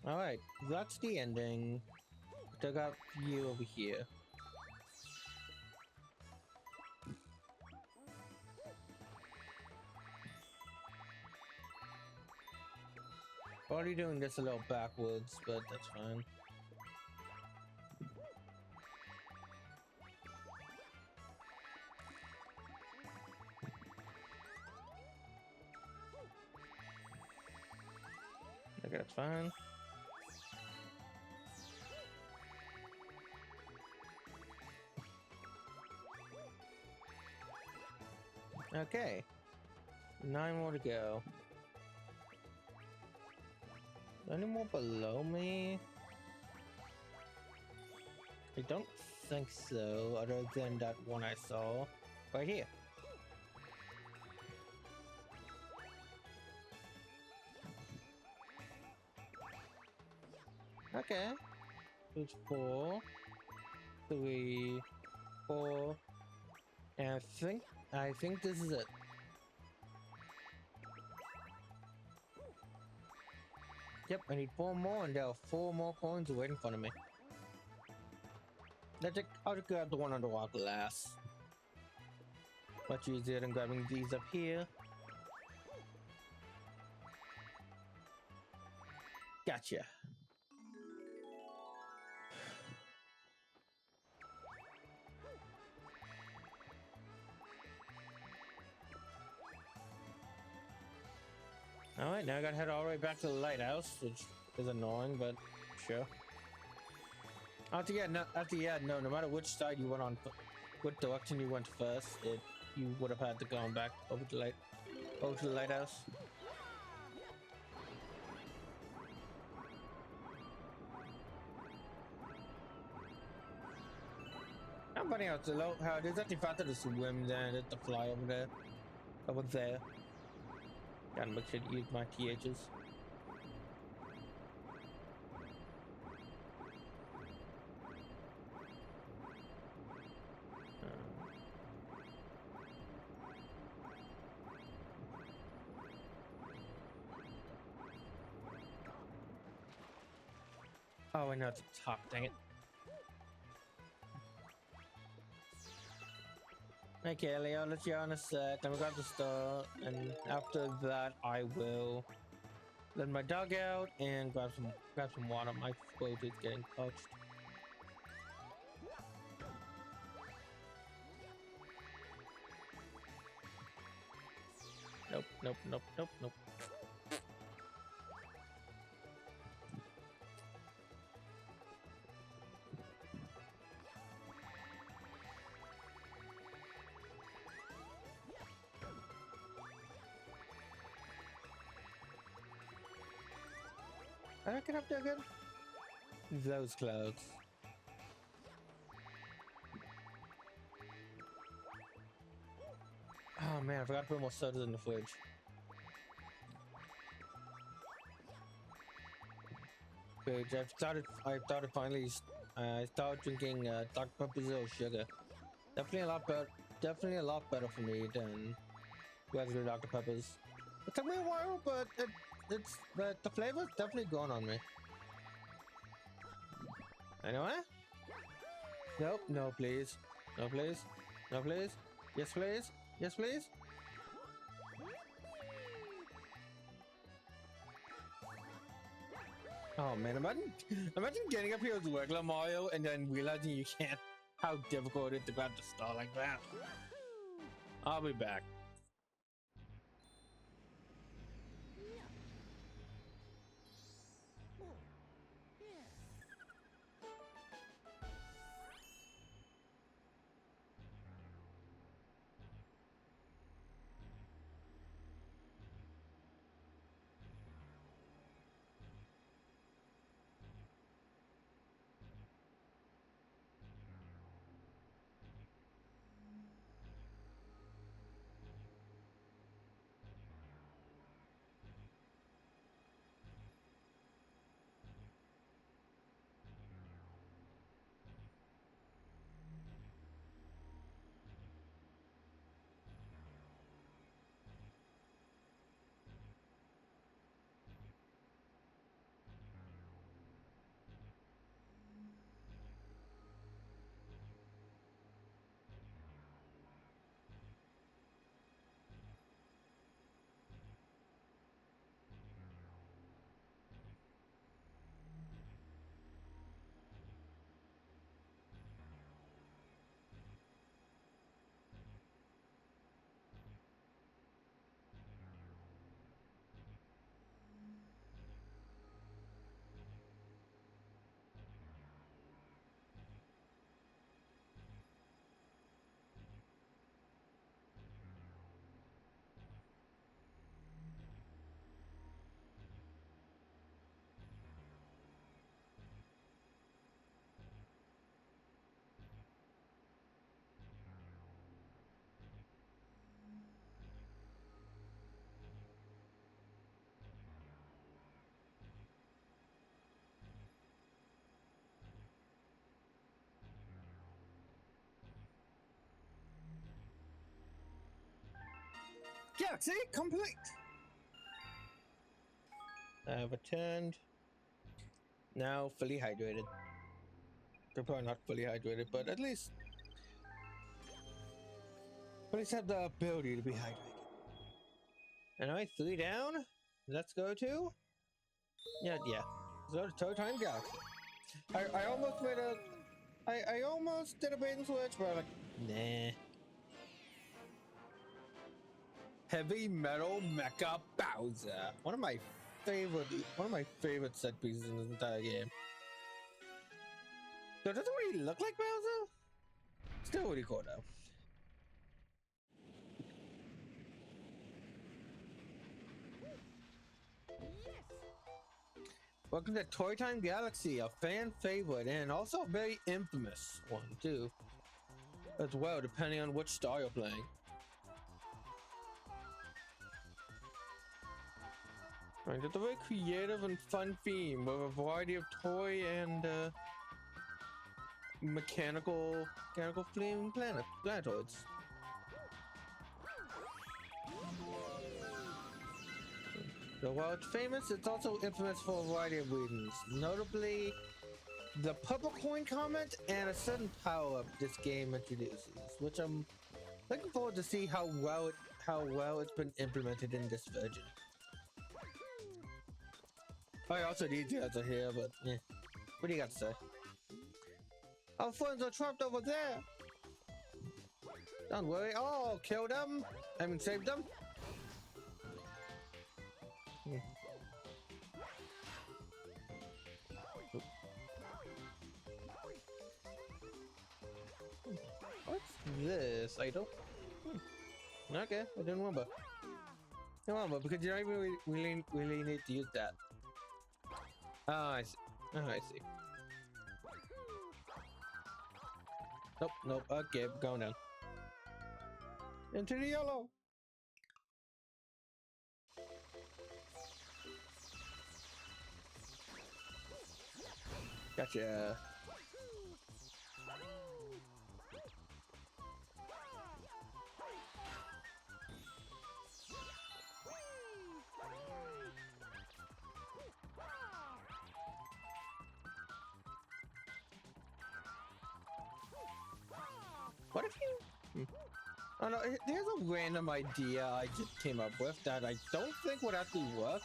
Alright, that's the ending. I got you over here. Already doing this a little backwards, but that's fine. Okay, that's fine. Okay. 9 more to go. Any more below me? I don't think so, other than that one I saw right here. Okay. It's 4, 3, 4, and I think this is it. Yep, I need 4 more, and there are 4 more coins waiting in front of me. I'll just grab the one on the rock last. Much easier than grabbing these up here. Gotcha. Alright, now I gotta head all the way back to the lighthouse, which is annoying, but sure. No matter which side you went on, what direction you went first, you would have had to go back over to the lighthouse. I'm funny how it's how it is actually faster to swim than to fly over there. Over there. Gotta make sure to use my THs. Oh, and that's top. Dang it. Okay, Leo, let's get on a sec. Then we got the star, and after that, I will let my dog out and grab some water. My throat is getting parched. Nope, nope, nope, nope, nope. Did I get up there good? Those clothes. Oh man, I forgot to put more sodas in the fridge. Good. I started finally. I started drinking Dr Pepper Zero Sugar. Definitely a lot better for me than regular Dr Peppers. It took me a while, but the flavor's definitely gone on me. Anyway? Nope, no please. No please. No please. Yes please. Yes please. Oh man, imagine getting up here with regular Mario and then realizing you can't. How difficult it is to grab the star like that. I'll be back. Galaxy complete! I've returned. Now fully hydrated. They're probably not fully hydrated, but at least have the ability to be hydrated. And I 3 down. Let's go to yeah. Let's go to Toy Time Galaxy. I almost made a I almost did a bait and switch, but I'm like, nah. Heavy Metal Mecha Bowser. One of my favorite set pieces in this entire game. So it doesn't really look like Bowser. Still really cool though. Welcome to Toy Time Galaxy, a fan favorite and also a very infamous one too, as well, depending on which style you're playing. Right, it's a very creative and fun theme with a variety of toy and mechanical flame planetoids. So while it's famous, it's also infamous for a variety of reasons. Notably, the purple coin comment and a certain power up this game introduces, which I'm looking forward to see how well it's been implemented in this version. I also these guys are here, but yeah. What do you got to say? Our friends are trapped over there. Don't worry, I'll kill them. I mean, save them. What's this idol? Okay, I didn't remember. I don't remember because you don't even really need to use that. Oh, I see. Oh, I see. Nope, nope. Okay, going down. Into the yellow. Gotcha. What if you... Oh no, there's a random idea I just came up with that I don't think would actually work.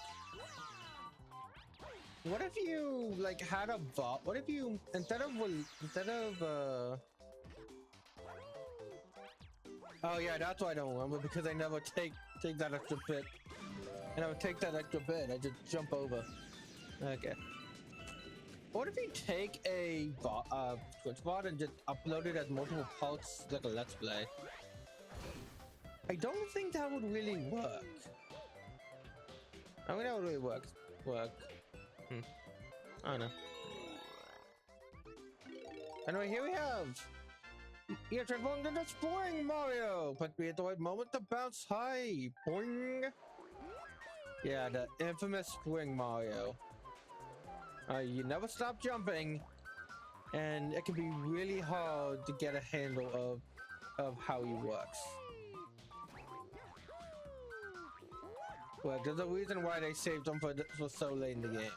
What if you like had a bot? What if you instead of oh yeah, that's why I don't remember because I never take that extra bit. I never take that extra bit. I just jump over. Okay. What if you take a bot, Twitch bot and just upload it as multiple parts like a Let's Play? I don't think that would really work. I mean, that would really work. I don't know. Anyway, here we have. You're transformed into Spring Mario, but be at the right moment to bounce high. Boing. Yeah, the infamous Spring Mario. You never stop jumping, and it can be really hard to get a handle of how he works. Well, there's a reason why they saved him for so late in the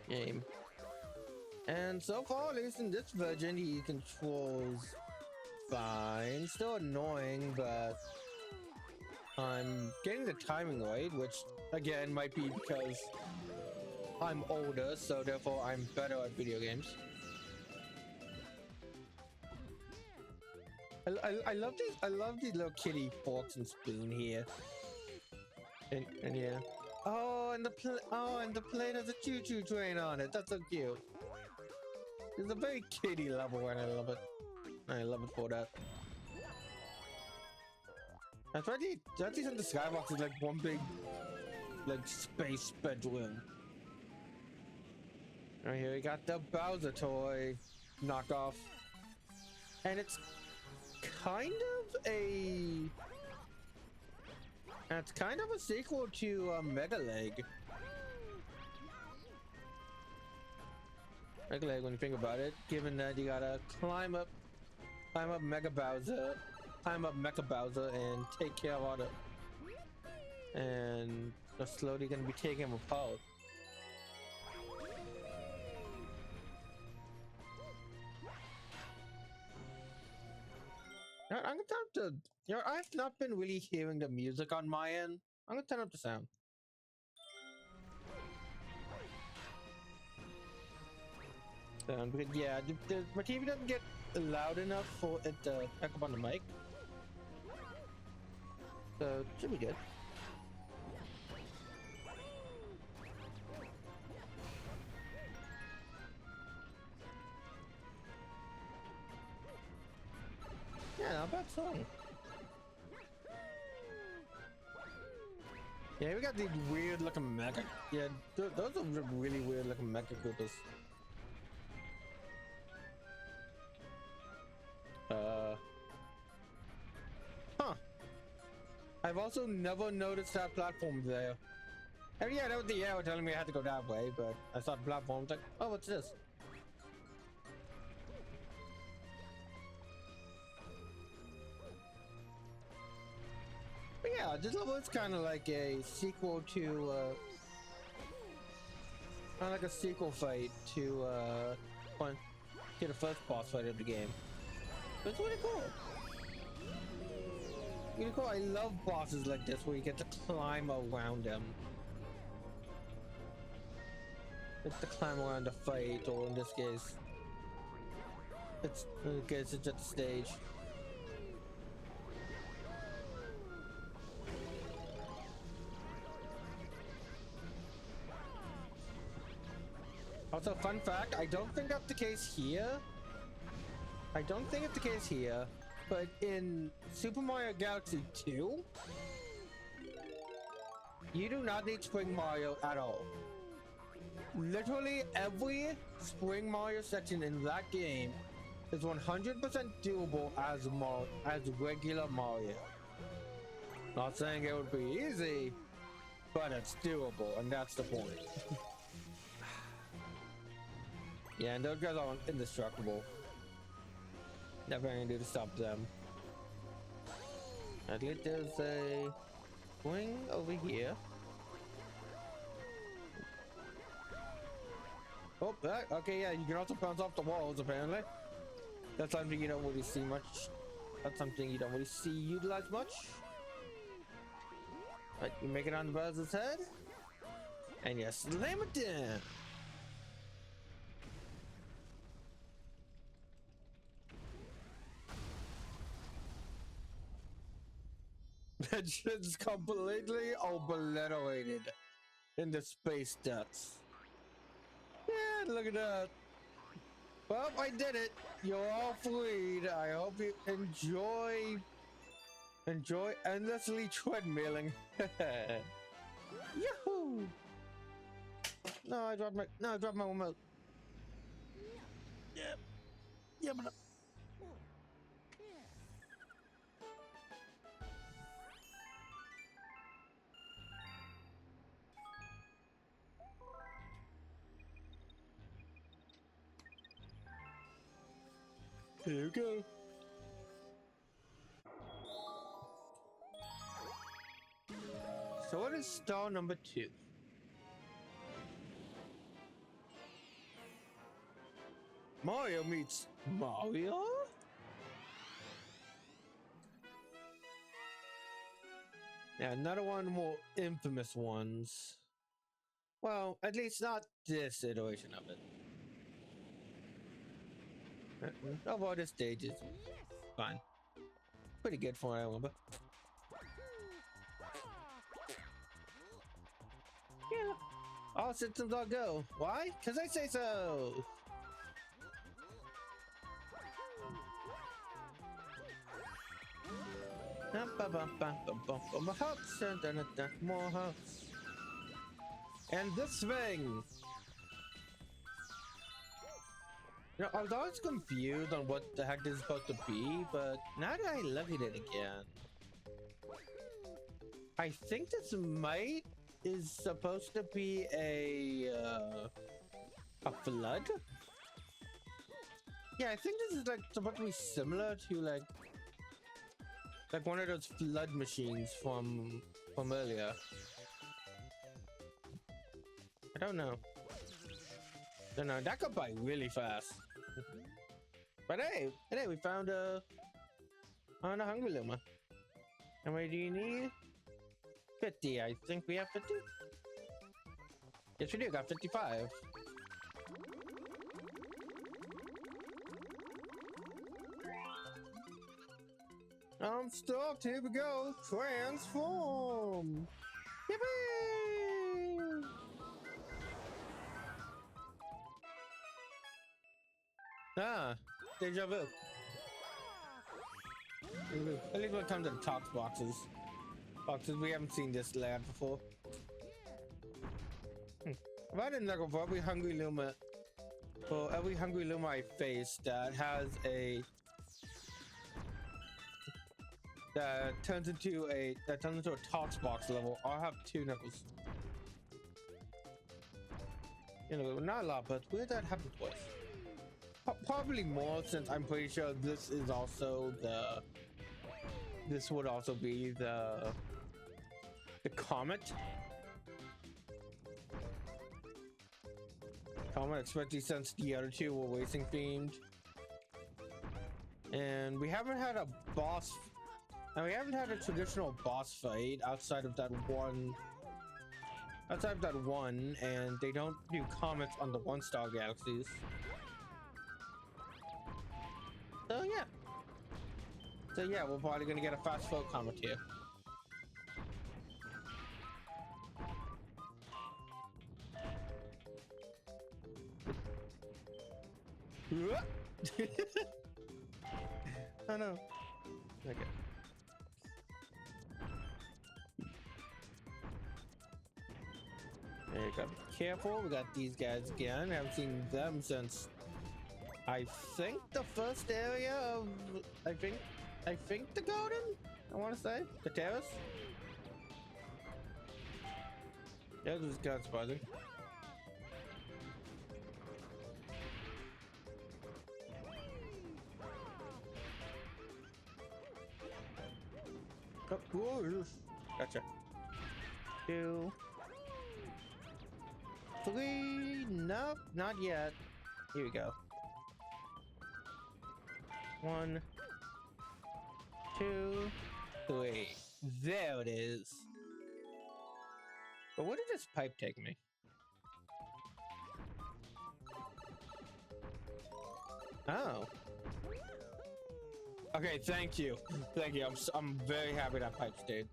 game. And so far, at least in this version, he controls fine. Still annoying, but I'm getting the timing right, which again might be because I'm older, so therefore I'm better at video games. I love these little kitty forks and spoon here. And yeah. Oh, and the plate has a choo-choo train on it. That's so cute. It's a very kitty level and I love it. I love it for that. I thought these in the skybox is like one big like space bedroom. Right here we got the Bowser toy knockoff. And it's kind of a sequel to Mega Leg. Mega Leg, when you think about it, given that you gotta climb up Mega Bowser, climb up Mecha Bowser, and take care of all the, and you're slowly gonna be taking him apart. I'm gonna turn up the, I've not been really hearing the music on my end. I'm gonna turn up the sound. Because yeah, my TV doesn't get loud enough for it to pick up on the mic. So it should be good. Yeah, not a bad song. Yeah, we got these weird looking mecha. Yeah, those are really weird looking mecha Koopas. Huh. I've also never noticed that platform there. And yeah, that was the arrow telling me I had to go that way, but I saw the platform, I was like, oh, what's this? yeah, this level is kind of like a sequel to, kind of like a sequel fight to the first boss fight of the game. It's really cool. Really cool. I love bosses like this where you get to climb around them. It's to climb around the fight, or in this case, it's just the stage. Also, fun fact, I don't think that's the case here. I don't think it's the case here, but in Super Mario Galaxy 2, you do not need Spring Mario at all. Literally every Spring Mario section in that game is 100% doable as regular Mario. Not saying it would be easy, but it's doable, and that's the point. Yeah, and those guys are indestructible. Nothing I can do to stop them. At least there's a swing over here. Oh, okay, yeah, you can also bounce off the walls, apparently. That's something you don't really see much. That's something you don't really see utilized much. But you make it on Bowser's head, and you slam it down. That shit's completely obliterated in the space depths. Yeah, look at that. Well, I did it. You're all freed. I hope you enjoy endlessly treadmilling. Yahoo! No, I dropped my remote. Yep. Yeah, but here you go. So what is star number 2? Mario meets Mario? Yeah, another one of the more infamous ones. Well, at least not this iteration of it. Overall, this stage is fine. Pretty good for what I remember. Yeah. All systems all go. Why? Because I say so. More hearts. And this thing. You know, I was always confused on what the heck this is supposed to be, but now that I look at it again, I think this is supposed to be a flood. Yeah, I think this is like supposed to be similar to like one of those flood machines from earlier. I don't know. That got by really fast. But hey, we found a Hungry Luma. How many do you need? 50. I think we have 50. Yes, we do. Got 55. I'm stuck. Here we go. Transform. Yippee! Ah, deja vu. At least when it comes to the tox boxes. We haven't seen this lab before. If I didn't know for every Hungry Luma, I face that has that turns into a tox box level, I'll have 2 knuckles. You know, not a lot, but where did that happen twice? Probably more, since I'm pretty sure this would also be the The Comet. Comet, especially since the other two were racing themed. And we haven't had a boss, and we haven't had a traditional boss fight outside of that one. And they don't do comets on the 1-star galaxies. So yeah, we're probably gonna get a fast flow comet here. Oh no. Okay. There you go. Be careful. We got these guys again. I haven't seen them since I think the first area of I think the garden. I want to say the terrace. Yeah, this is kind of surprising. Oh, gotcha. 2, 3. Nope, not yet. Here we go. 1, 2, 3. There it is. But where did this pipe take me? Oh. Okay, thank you. Thank you. I'm very happy that pipe stayed.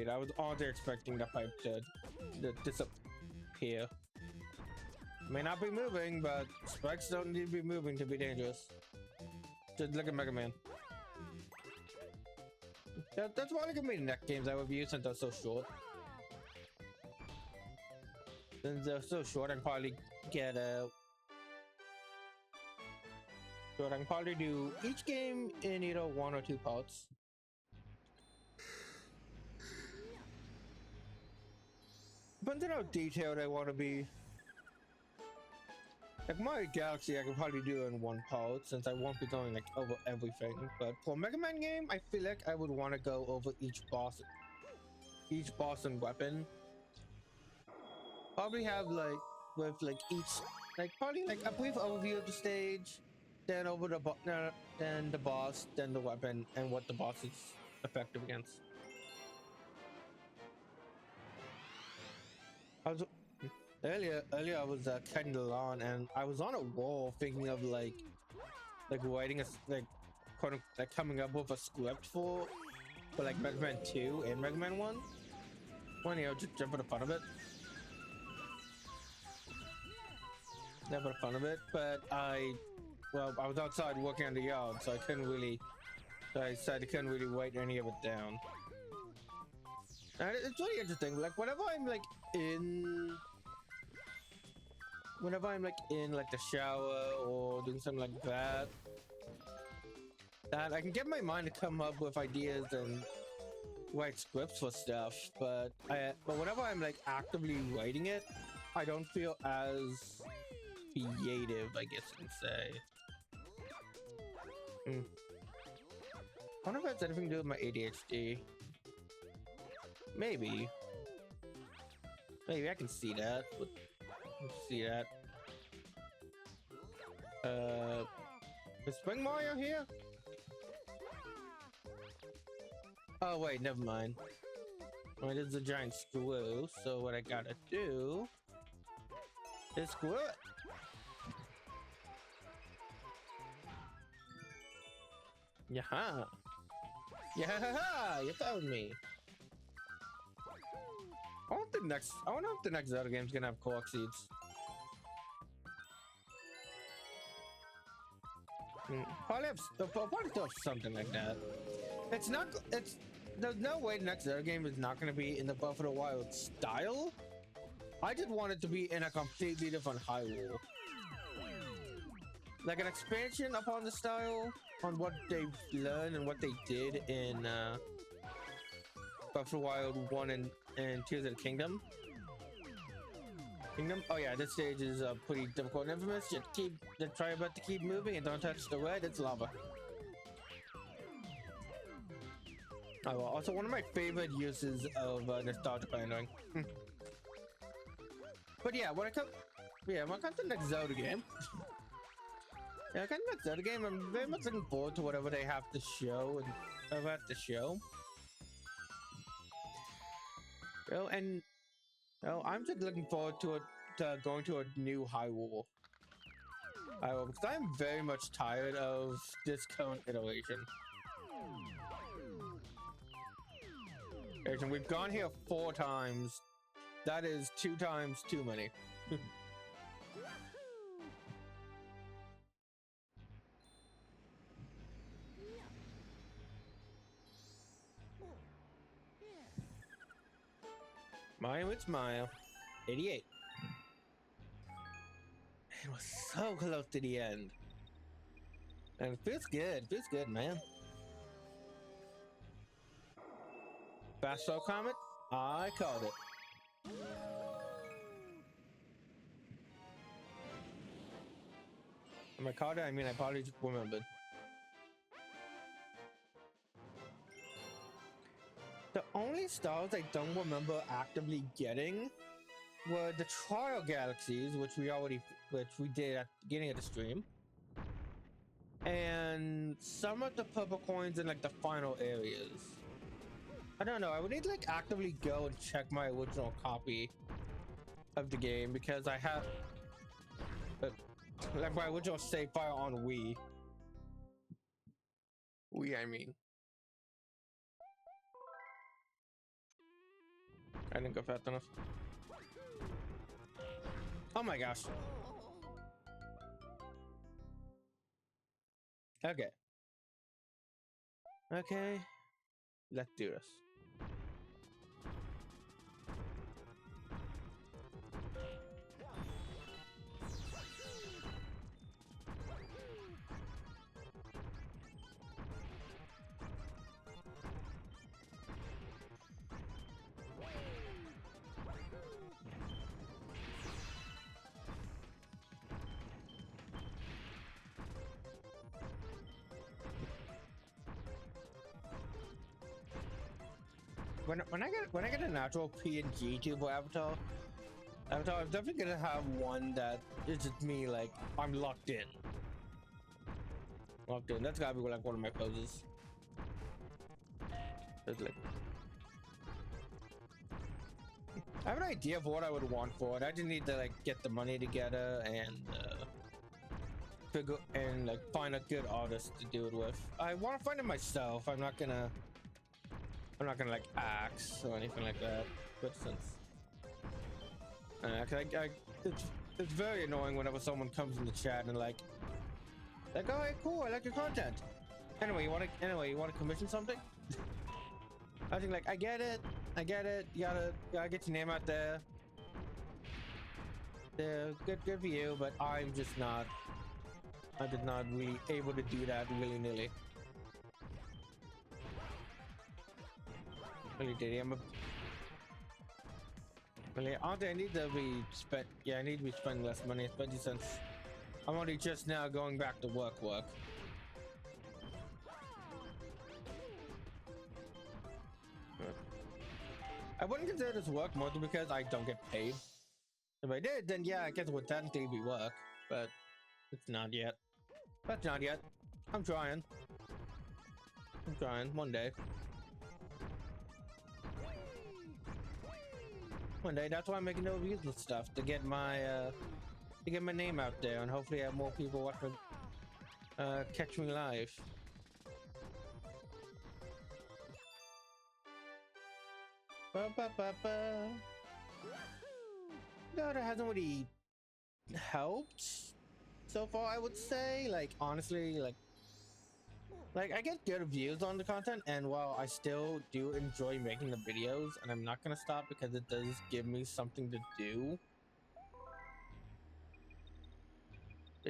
I was already expecting that pipe to disappear. May not be moving, but spikes don't need to be moving to be dangerous. Just look at Mega Man. That's why I look at me neck games I review since they're so short. Since they're so short, I can probably get a. So I can probably do each game in either 1 or 2 parts. Depends on how detailed I want to be. Like Mario Galaxy, I could probably do in 1 part since I won't be going like over everything. But for a Mega Man game, I feel like I would want to go over each boss and weapon. Probably have like with like each probably like a brief overview of the stage. Then over the then the boss, then the weapon, and what the boss is effective against. Earlier I was cutting the lawn, and I was on a wall thinking of like writing coming up with a script for like Mega Man 2 and Mega Man 1. When just jump for the fun of it. Never fun of it, but I was outside working on the yard, so I couldn't really. So I decided I couldn't really write any of it down. And it's really interesting. Like whenever I'm like in the shower or doing something like that, I can get my mind to come up with ideas and write scripts for stuff. But whenever I'm like actively writing it, I don't feel as creative, I guess you can say. I wonder if it has anything to do with my ADHD. Maybe I can see that. Is Spring Mario here? Oh wait, never mind. Well, it is a giant screw, so what I gotta do is screw it. Yaha! Yaha! You found me. I wonder if the next Zelda game's gonna have Korok seeds. Probably still have something like that. There's no way the next Zelda game is not gonna be in the Breath of the Wild style. I just want it to be in a completely different Hyrule. Like an expansion upon the style, on what they've learned and what they did in Breath of the Wild 1 and Tears of the Kingdom. Oh yeah, this stage is pretty difficult and infamous. Just try about to keep moving and don't touch the red, it's lava. Oh, also one of my favorite uses of nostalgia planning. But yeah, when it comes to the next Zelda game, yeah, kind of next Zelda game, I'm very much looking forward to whatever they have to show and about the show. I'm just looking forward to going to a new Hyrule. Because I'm very much tired of this current iteration. And we've gone here 4 times. That is 2 times too many. Smile with smile. 88. It was so close to the end. And it feels good. It feels good, man. Fast Flow Comet? I called it. When I called it, I mean I probably just remembered. The only stars I don't remember actively getting were the trial galaxies, which we did at the beginning of the stream, and some of the purple coins in like the final areas. I don't know. I would need to like actively go and check my original copy of the game because I have like my original save file on Wii. I mean. I didn't go fast enough. Oh my gosh. Okay. Okay. Let's do this. When I get a natural PNG tuber avatar, I'm definitely gonna have one that is just me, like I'm locked in. Locked in. That's gotta be like one of my poses. Like, I have an idea of what I would want for it. I just need to like get the money together and figure and like find a good artist to do it with. I want to find it myself. I'm not gonna like axe or anything like that. But since it's very annoying whenever someone comes in the chat and like, oh, hey, cool, I like your content. Anyway, you want to commission something? I think like I get it. You gotta get your name out there. Good for you, but I'm just not really able to do that willy-nilly. Really did. I need to be spending less money, especially since I'm only just now going back to work. I wouldn't consider this work mostly because I don't get paid. If I did, then yeah, I guess it would technically be work, but it's not yet. That's not yet. I'm trying. One day. One day. That's why I'm making no reviews and stuff, to get my name out there, and hopefully have more people watch me, catch me live. No, that hasn't really helped so far, I would say. Like, honestly, like I get good views on the content, and while I still do enjoy making the videos, and I'm not gonna stop because it does give me something to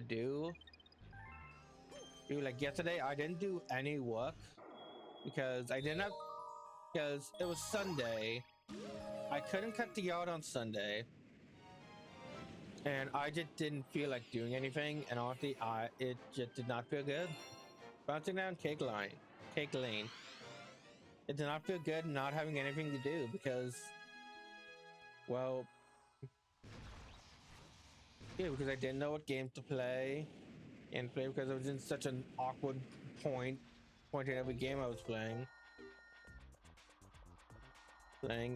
do. Like yesterday, I didn't do any work because because it was Sunday. I couldn't cut the yard on Sunday, and I just didn't feel like doing anything. And honestly, it just did not feel good. Bouncing down Cake Lane. it did not feel good not having anything to do because, well, yeah, because I didn't know what game to play and play because I was in such an awkward point in every game I was playing,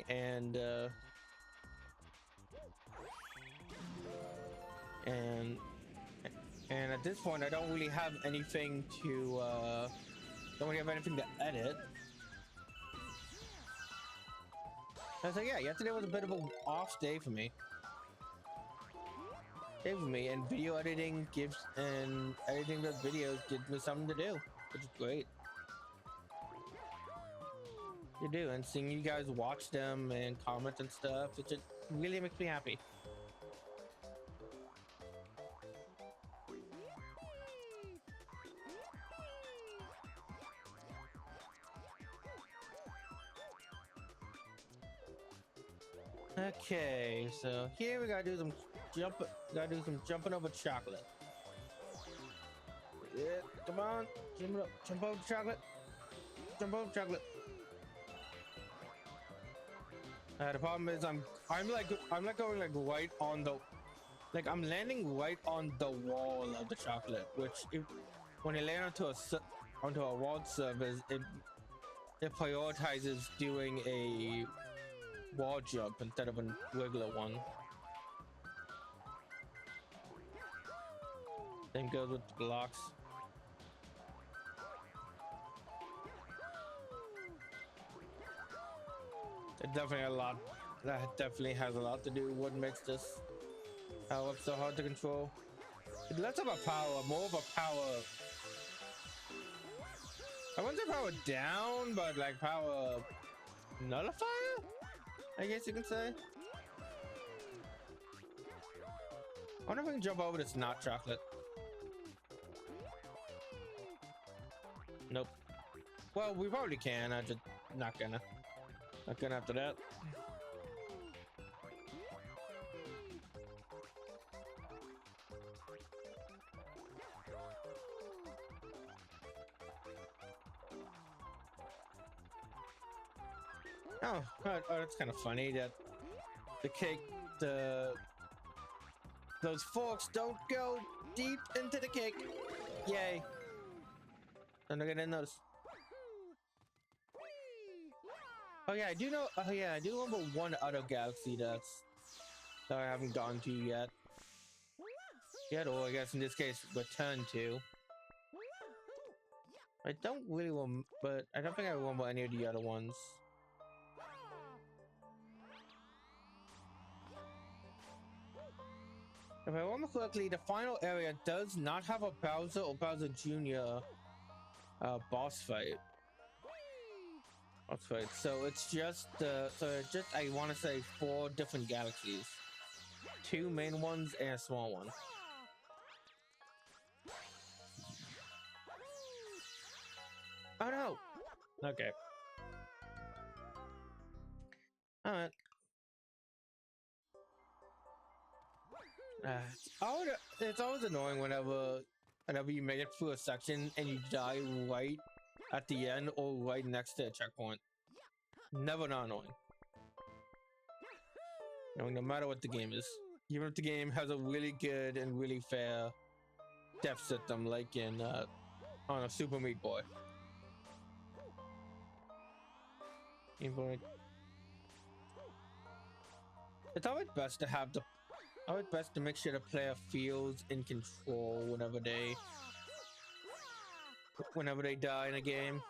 and and at this point I don't really have anything to edit. I was like, yeah, yesterday was a bit of an off day for me. And video editing editing those videos gives me something to do, which is great. You do, and seeing you guys watch them and comment and stuff, it just really makes me happy. Okay, so here we gotta do some jumping over chocolate. Yeah, come on, jump over chocolate. Jump over chocolate. The problem is I'm going like right on the, like I'm landing right on the wall of the chocolate, which when you land onto a walled surface, it prioritizes doing a wall jump instead of a regular one. Same goes with the blocks. It definitely has a lot to do with what makes this power up so hard to control. It's less of a power, more of a power. I wouldn't say power down, but like power nullifier, I guess you can say. I wonder if I can jump over this not chocolate. Nope. Well, we probably can. I just not gonna after that. Oh, that's kind of funny that the cake, those forks don't go deep into the cake. Yay. I'm not gonna notice. Oh yeah, I do know. Oh yeah, I do remember one other galaxy that I haven't gone to yet. Or I guess in this case, return to. I don't really remember, but I don't think I remember any of the other ones. If I remember correctly, the final area does not have a Bowser or Bowser Jr. Boss fight. So it's just I want to say 4 different galaxies, 2 main ones and a small one. Oh no! Okay. All right. It's always annoying whenever you make it through a section and you die right at the end or right next to a checkpoint. Never not annoying. No matter what the game is. Even if the game has a really good and really fair death system, like in on a Super Meat Boy. It's always best to make sure the player feels in control whenever they die in a game.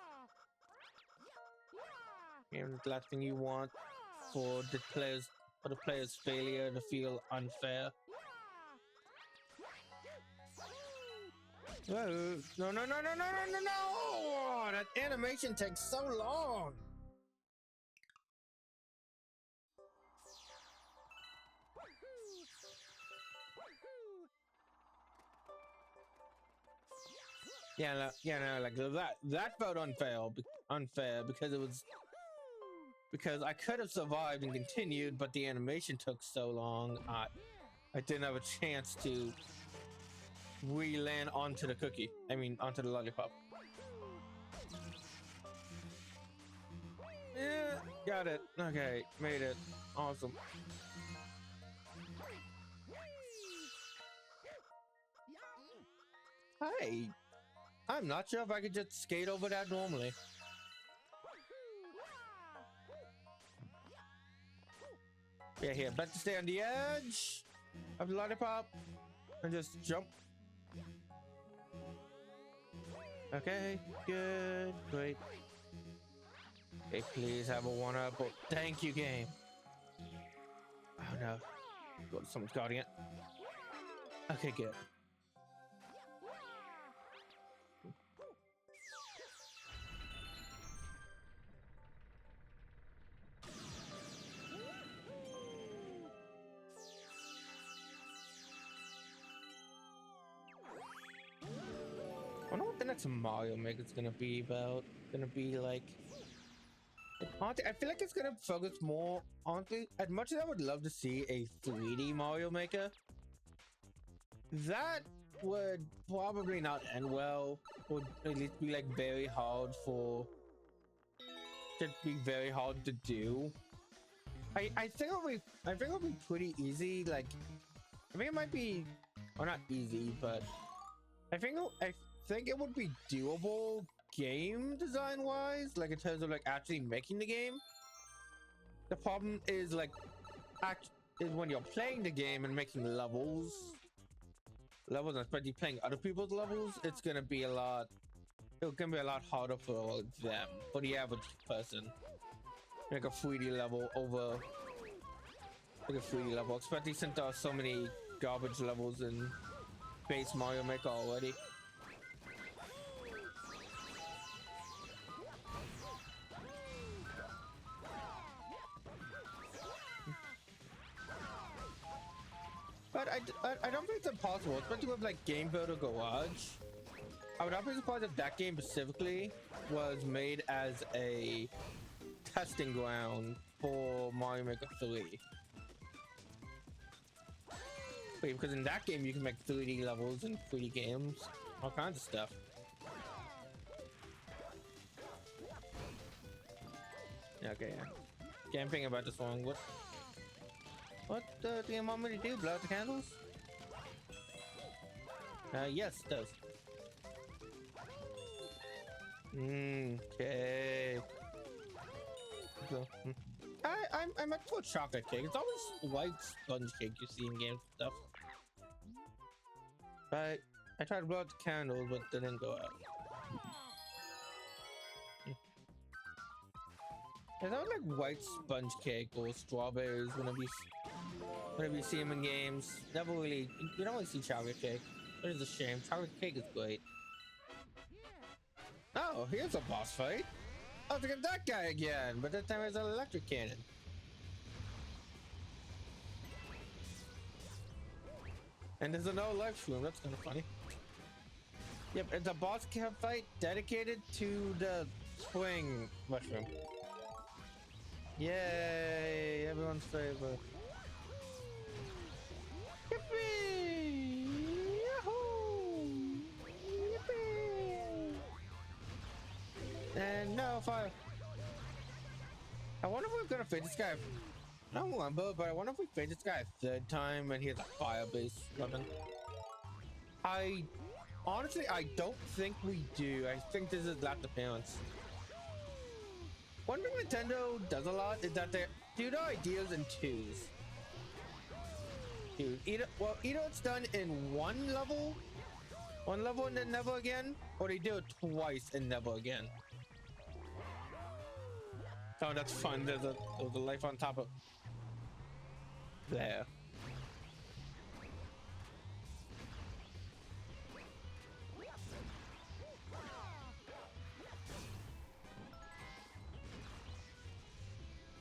And the last thing you want for the player's failure to feel unfair. Whoa. No! Oh, that animation takes so long. Like that felt unfair because I could have survived and continued, but the animation took so long. I didn't have a chance to re-land onto the lollipop. Yeah, got it. Okay, made it. Awesome. Hi. I'm not sure if I could just skate over that normally. Yeah, here. Better stay on the edge of the lollipop and just jump. Okay, good, great. Okay, please have a one-up. Oh, thank you, game. Oh no, someone's guarding it. Okay, good. I wonder what the next Mario Maker is gonna be about. Gonna be like, honestly, I feel like it's gonna focus more. Honestly, as much as I would love to see a 3D Mario Maker, that would probably not end well. Would at least be like very hard for. Should be very hard to do. I think it'll be pretty easy. Like, I think it might be, or not easy, but I think it would be doable game design wise, like in terms of like actually making the game. The problem is like is when you're playing the game and making levels, especially playing other people's levels, it's gonna be a lot harder for them, for the average person. Make a 3D level over like a 3D level, especially since there are so many garbage levels in base Mario Maker already. But I don't think it's impossible, especially with like Game Builder Garage. I would not be surprised if that game specifically was made as a testing ground for Mario Maker 3. Wait, because in that game you can make 3D levels and 3D games, all kinds of stuff. Okay, yeah. Camping about this one. What do you want me to do? Blow out the candles? Yes, it does. Okay. So, I'm meant for chocolate cake. It's always white sponge cake you see in games and stuff. But I tried to blow out the candles, but they didn't go out. Is that like white sponge cake or strawberries whenever you see them in games? Never really, you don't really see chocolate cake. It is a shame. Chocolate cake is great. Oh, here's a boss fight. Oh, look at that guy again, but this time it's an electric cannon. And there's another live stream. That's kind of funny. Yep, it's a boss fight dedicated to the swing mushroom. Yay! Everyone's favorite. Yippee! Yahoo! Yippee! And no fire. I wonder if we're gonna fade this guy. I don't remember, but I wonder if we fade this guy a third time and he has a fire-based weapon. I honestly, I don't think we do. I think this is last appearance. One thing Nintendo does a lot is that they do the ideas in twos. Either it's done in one level and then never again, or they do it twice and never again. Oh, that's fun. There's a life on top of there.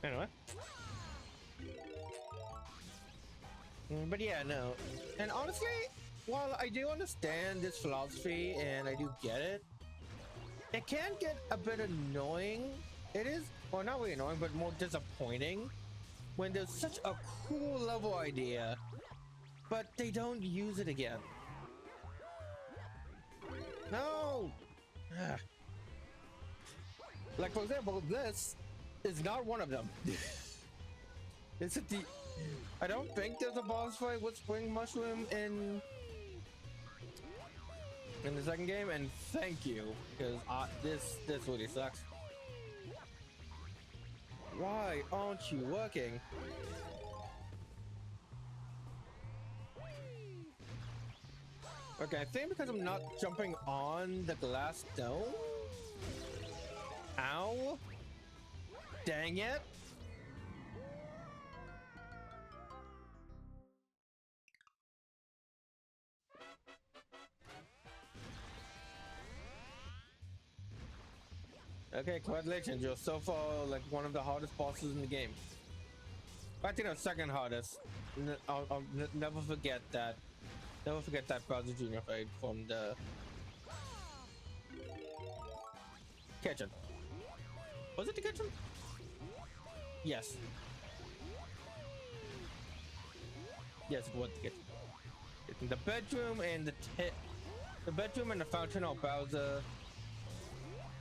Anyway. But yeah, no. And honestly, while I do understand this philosophy and I do get it, it can get a bit annoying. It is, well, not really annoying, but more disappointing when there's such a cool level idea, but they don't use it again. No! Like, for example, this is not one of them. Is it the? I don't think there's a boss fight with Spring Mushroom in the second game, and thank you, because this really sucks. Why aren't you working? Okay, I think because I'm not jumping on the glass dome. Ow! Dang it! Okay, congratulations, you're so far like one of the hardest bosses in the game. I think the second hardest. I'll never forget that. Never forget that Bowser Jr. fight from the kitchen. Was it the kitchen? Yes. Yes, it was the kitchen. The bedroom and the bedroom and the fountain of Bowser.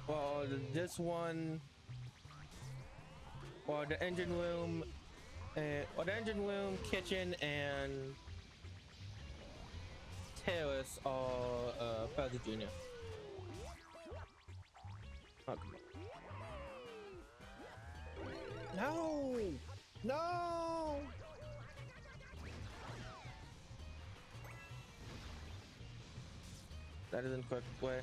Well, this one, or the engine room, kitchen, and terrace are Bowser Jr. Oh, come on. No! No! That isn't quick way.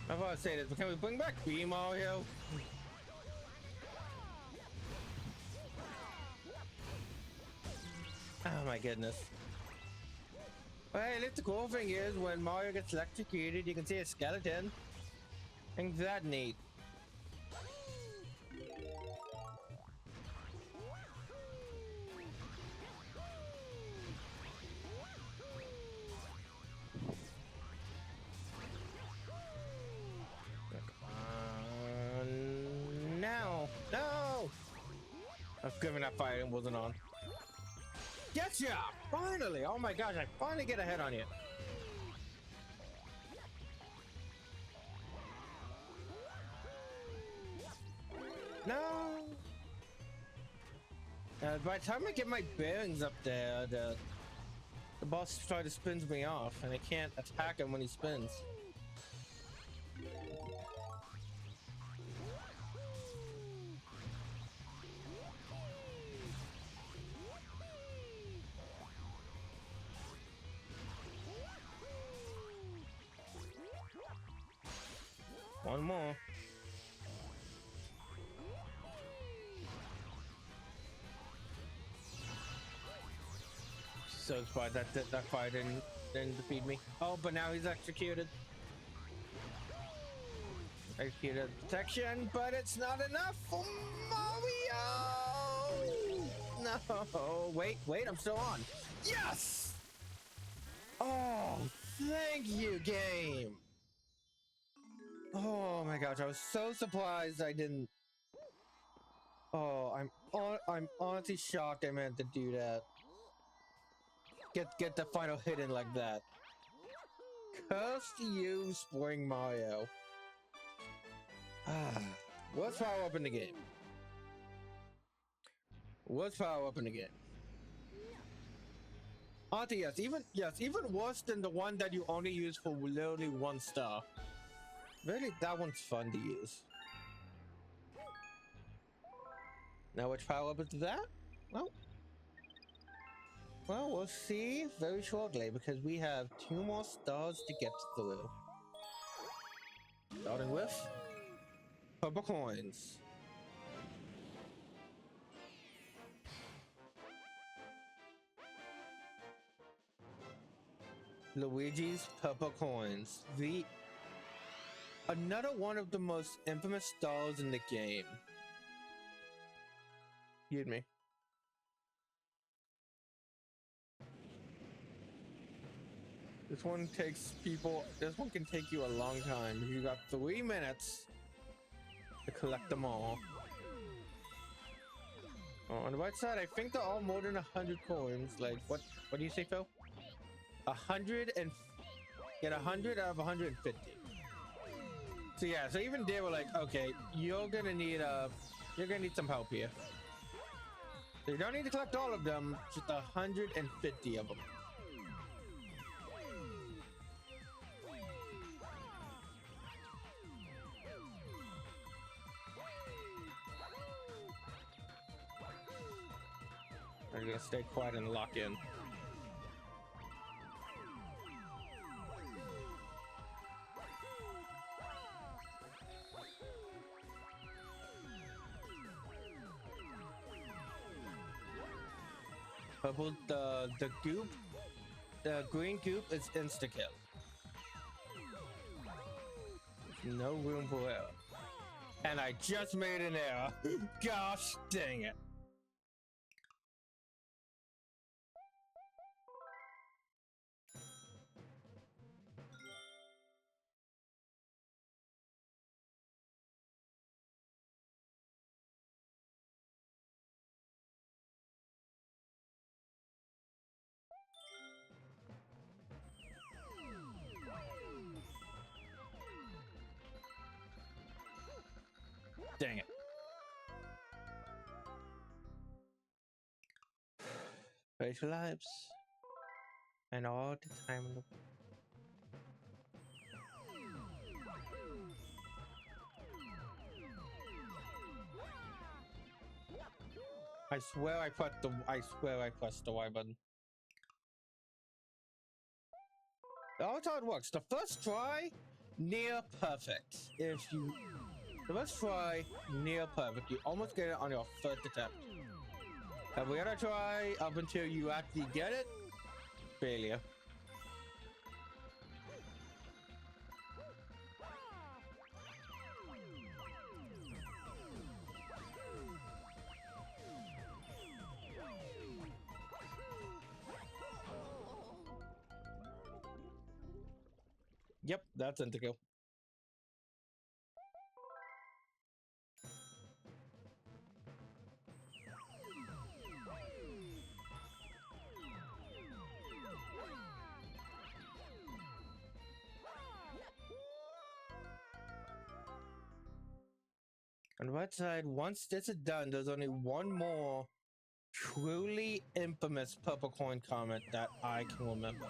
I thought I'd say this, but can we bring back B Mario? Oh my goodness. Well, hey, at least the cool thing is when Mario gets electrocuted, you can see a skeleton. I think that's neat. No! I've given that fight and wasn't on. Getcha! Finally! Oh my gosh, I finally get a hit on you. No! By the time I get my bearings up there, the boss tries to spins me off, and I can't attack him when he spins. One more. So surprised that fight didn't defeat me. Oh, but now he's executed. Executed protection, but it's not enough for Mario! No, wait, I'm still on. Yes! Oh, thank you, game. Oh my gosh, I was so surprised I didn't. Oh, I'm honestly shocked I meant to do that. Get the final hit in like that. Curse you, Spring Mario. What's power up in the game? What's power up in the game? Auntie, yes, even worse than the one that you only use for literally 1 star. Really, that one's fun to use. Now, which power up is that? Well, we'll see very shortly because we have 2 more stars to get through. Starting with purple coins. Luigi's purple coins. Another one of the most infamous stars in the game. Excuse me. This one can take you a long time. You got 3 minutes to collect them all. Oh, on the right side, I think they're all more than 100 coins. Like, what do you say, Phil? 100 and get 100 out of 150. So yeah, so even they were like, okay, you're gonna need some help here. So you don't need to collect all of them, just 150 of them. I'm gonna stay quiet and lock in. Purple, the goop, the green goop is insta kill. No room for error. And I just made an error. Gosh dang it. Dang it. Racial lives. And all the time in the I swear I pressed the Y button. That's how it works. The first try, near perfect. The first try, near perfect. You almost get it on your first attempt. Every other try, up until you actually get it, failure. Yep, that's Intigo. On the right side, once this is done, there's only one more truly infamous purple coin comment that I can remember.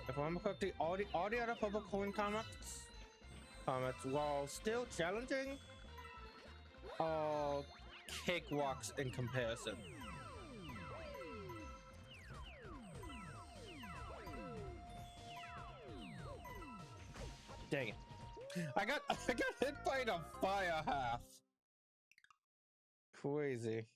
If I remember correctly, all the other purple coin comments, while still challenging, are cakewalks in comparison. Dang it. I got hit by the fire half. Crazy.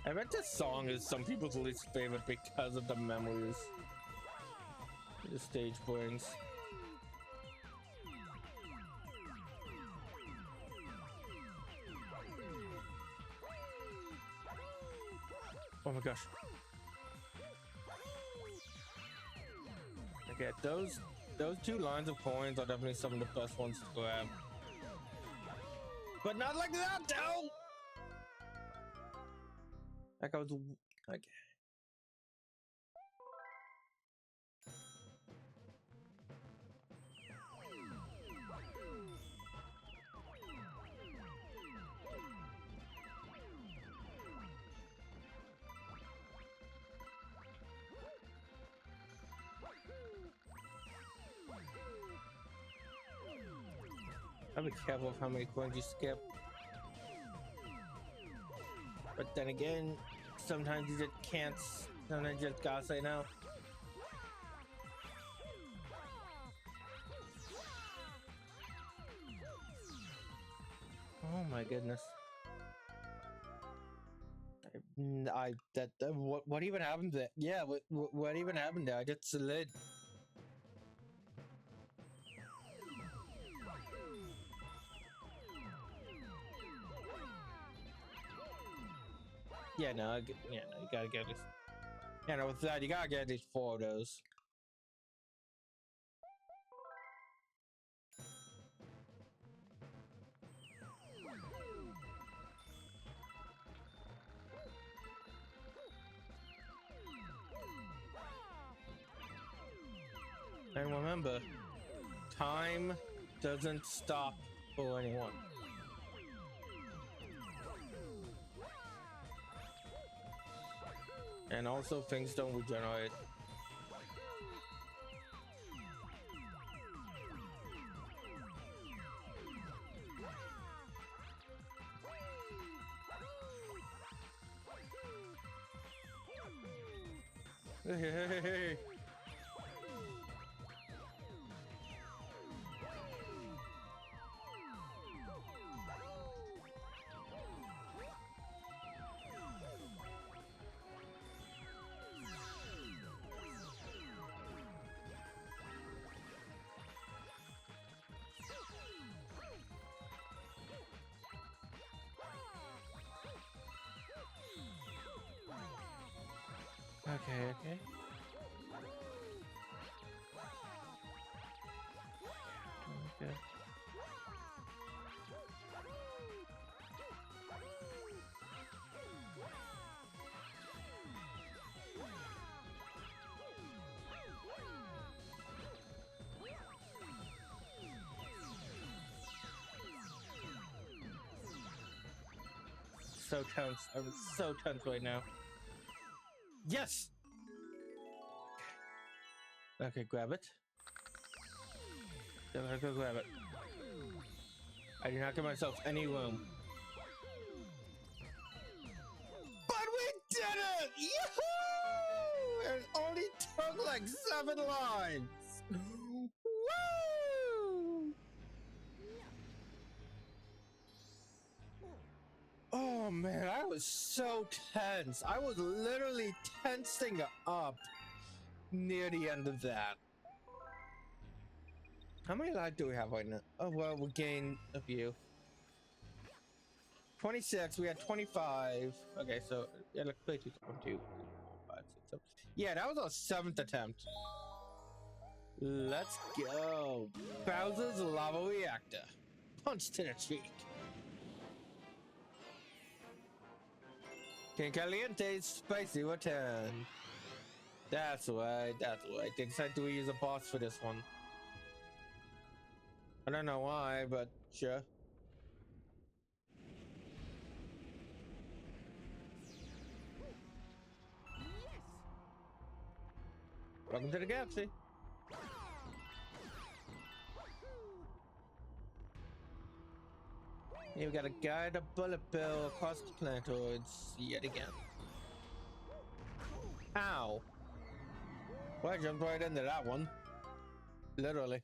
I bet this song is some people's least favorite because of the memories the stage brings. Oh my gosh. Okay, those two lines of coins are definitely some of the best ones to grab. But not like that, though! Like I was... Okay. I'll be careful of how many coins you skip. But then again, sometimes you just can't. Sometimes you just gotta say no. Oh my goodness. What even happened there? Yeah, what even happened there? I just slid. Yeah, no, yeah, no, you gotta get this. Yeah, no, with that, you gotta get at least 4 of those. And remember, time doesn't stop for anyone. And also, things don't regenerate. Hey. Okay. Okay. So tense. I'm so tense right now. Yes! Okay, grab it. Let's go grab it. I did not give myself any room. But we did it! Yahoo! It only took like 7 lines. Woo! Oh man, I was so tense. I was literally tensing up near the end of that. How many lives do we have right now? Oh well, we gained a few. 26. We had 25. Okay, so yeah, let's play 2, 1, 2, 3, 4, 5, 6, 7. Yeah, that was our 7th attempt. Let's go. Bowser's lava reactor. Punch to the cheek. King Caliente's spicy return. That's right. They decided to use a boss for this one. I don't know why, but sure. Welcome to the galaxy. Here we got a guide a bullet bill across the planetoids yet again. Ow. Well, I jumped right into that one. Literally.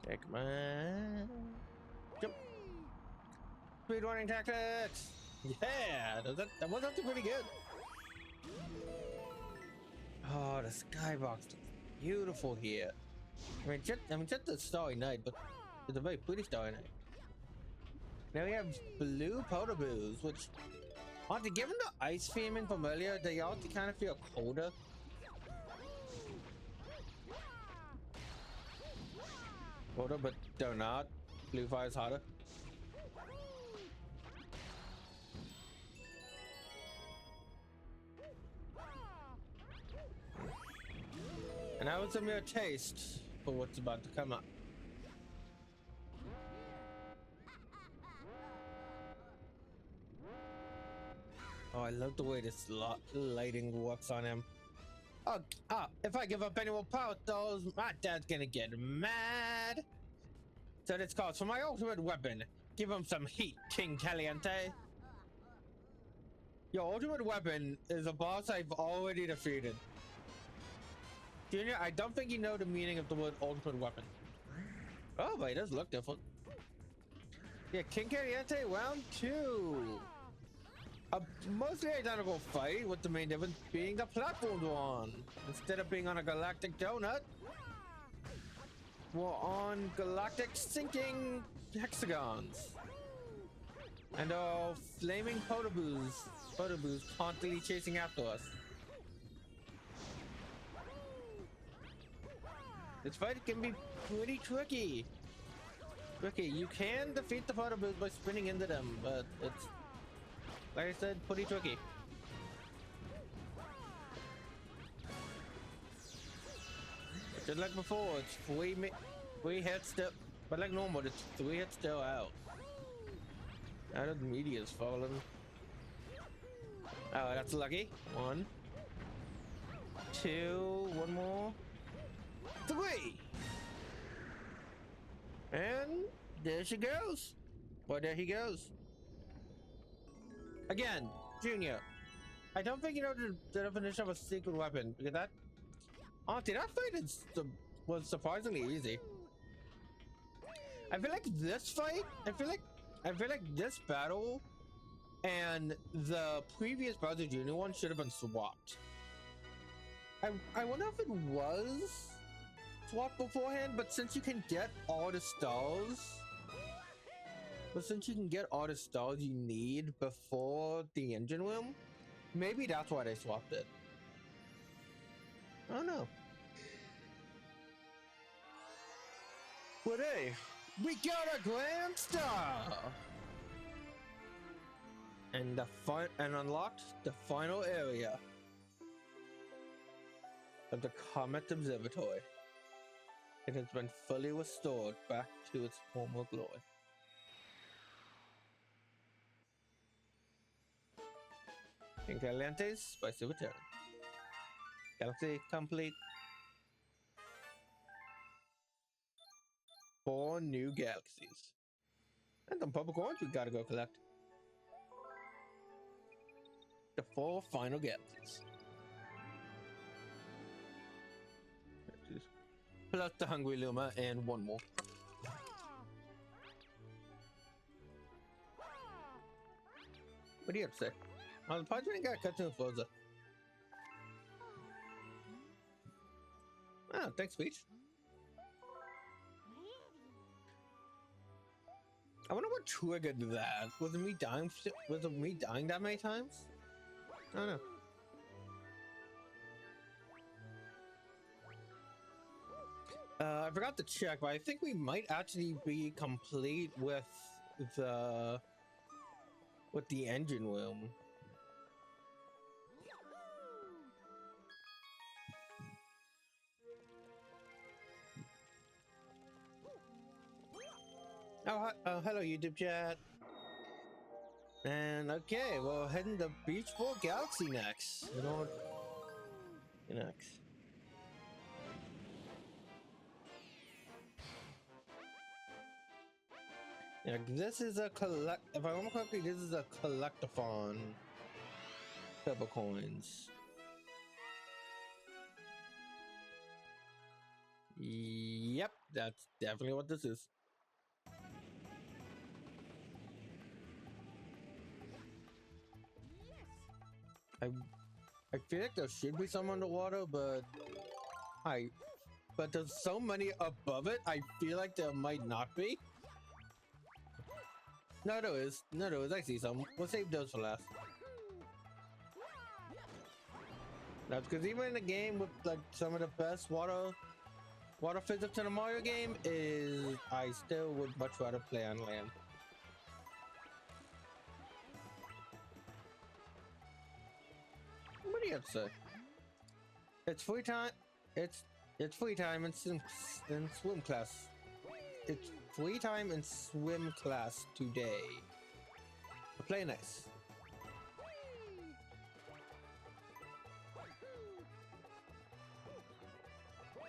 Okay, come on. Jump. Speedrunning tactics. Yeah, that was actually pretty good. Oh, the skybox looks beautiful here. I mean, just the Starry Night, but it's a very pretty Starry Night. Now we have blue Podoboos, which, honestly, given the ice theming from earlier, they ought to kind of feel colder. Colder, but they're not. Blue fire's hotter. And that was a mere taste for what's about to come up. Oh, I love the way this lighting works on him. Oh, if I give up any more power those, my dad's gonna get mad. So this calls for my ultimate weapon. Give him some heat, King Caliente. Your ultimate weapon is a boss I've already defeated. Junior, I don't think you know the meaning of the word ultimate weapon. Oh, but it does look different. Yeah, King Caliente round 2. A mostly identical fight, with the main difference being the platforms we're on. Instead of being on a galactic donut, we're on galactic sinking hexagons. And flaming photoboos constantly chasing after us. This fight can be pretty tricky. You can defeat the photoboos by spinning into them, but it's, like I said, pretty tricky. Just like before, it's three hits still, but like normal, it's 3 hits still out. Out of the media's fallen. Oh, that's lucky. 1, 2, 1 more. 3! And there she goes. Well, there he goes. Again, Junior. I don't think you know the definition of a secret weapon, because that... Honestly, that fight was surprisingly easy. I feel like this fight, I feel like this battle and the previous Bowser Jr. one should have been swapped. I wonder if it was swapped beforehand, but since you can get all the stars, you need before the engine room, maybe that's why they swapped it. I don't know. But hey, we got a Grand Star! And unlocked the final area of the Comet Observatory. It has been fully restored back to its former glory. King Caliente's Spicy Return. Galaxy complete. 4 new galaxies. And some public coins we gotta go collect. The 4 final galaxies. Plus the Hungry Luma and 1 more. What do you have to say? The Padre ain't got cut to Forza. Ah, thanks, Peach. I wonder what triggered that. Was it me dying? Was it me dying that many times? I don't know. I forgot to check, but I think we might actually be complete with the engine room. Oh, hello YouTube chat. And okay, we're heading to Beach Ball Galaxy next. You know what? Next. Yeah, this is a if I remember correctly, this is a collectathon. Pepper coins. Yep, that's definitely what this is. I feel like there should be some underwater, but there's so many above it, I feel like there might not be. No, there is. I see some. We'll save those for last. That's because even in a game with like some of the best water physics in a Mario game, I still would much rather play on land. What do you have to say? It's free time. It's free time in swim class. It's free time in swim class today. Play nice.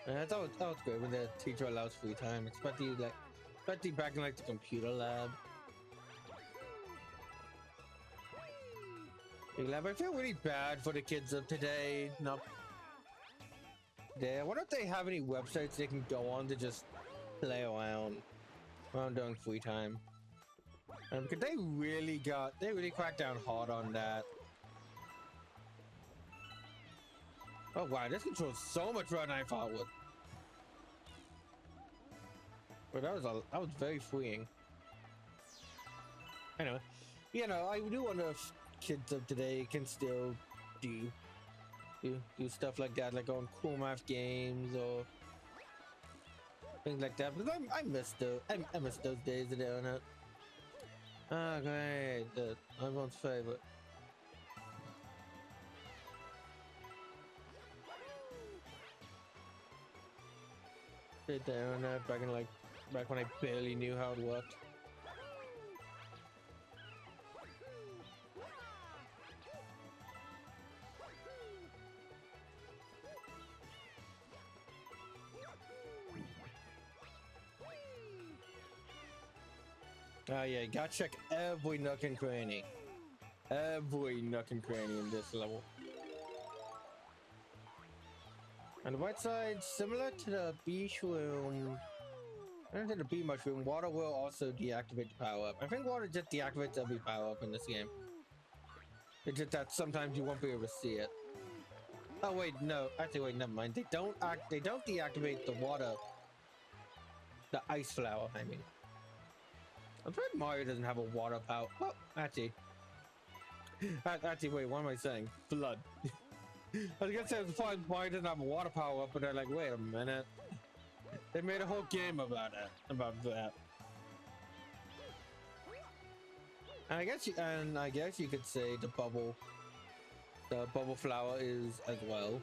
And that's always great when the teacher allows free time, especially back in like the computer lab. I feel really bad for the kids of today. No. I wonder if they have any websites they can go on to just play around during free time. Because they really cracked down hard on that. Oh wow, this controls so much better than I thought it would. But that was very freeing. Anyway, you know, I do wonder if kids of today can still do stuff like that, like on Cool Math games or things like that. Because I miss those days of the internet. Ah, great, everyone's favorite. The internet back when I barely knew how it worked. Oh yeah, gotta check every nook and cranny. Every nook and cranny in this level. On the right side, similar to the beach room, and to the bee mushroom, water will also deactivate the power-up. I think water just deactivates every power-up in this game. It's just that sometimes you won't be able to see it. Oh wait, no. Actually, wait, never mind. They don't deactivate the water. The ice flower, I mean. I'm afraid Mario doesn't have a water power. Well, actually, wait, what am I saying? Flood. I was gonna say Mario doesn't have a water power up, but they're like, wait a minute. They made a whole game about that. And I guess you could say the bubble flower is as well.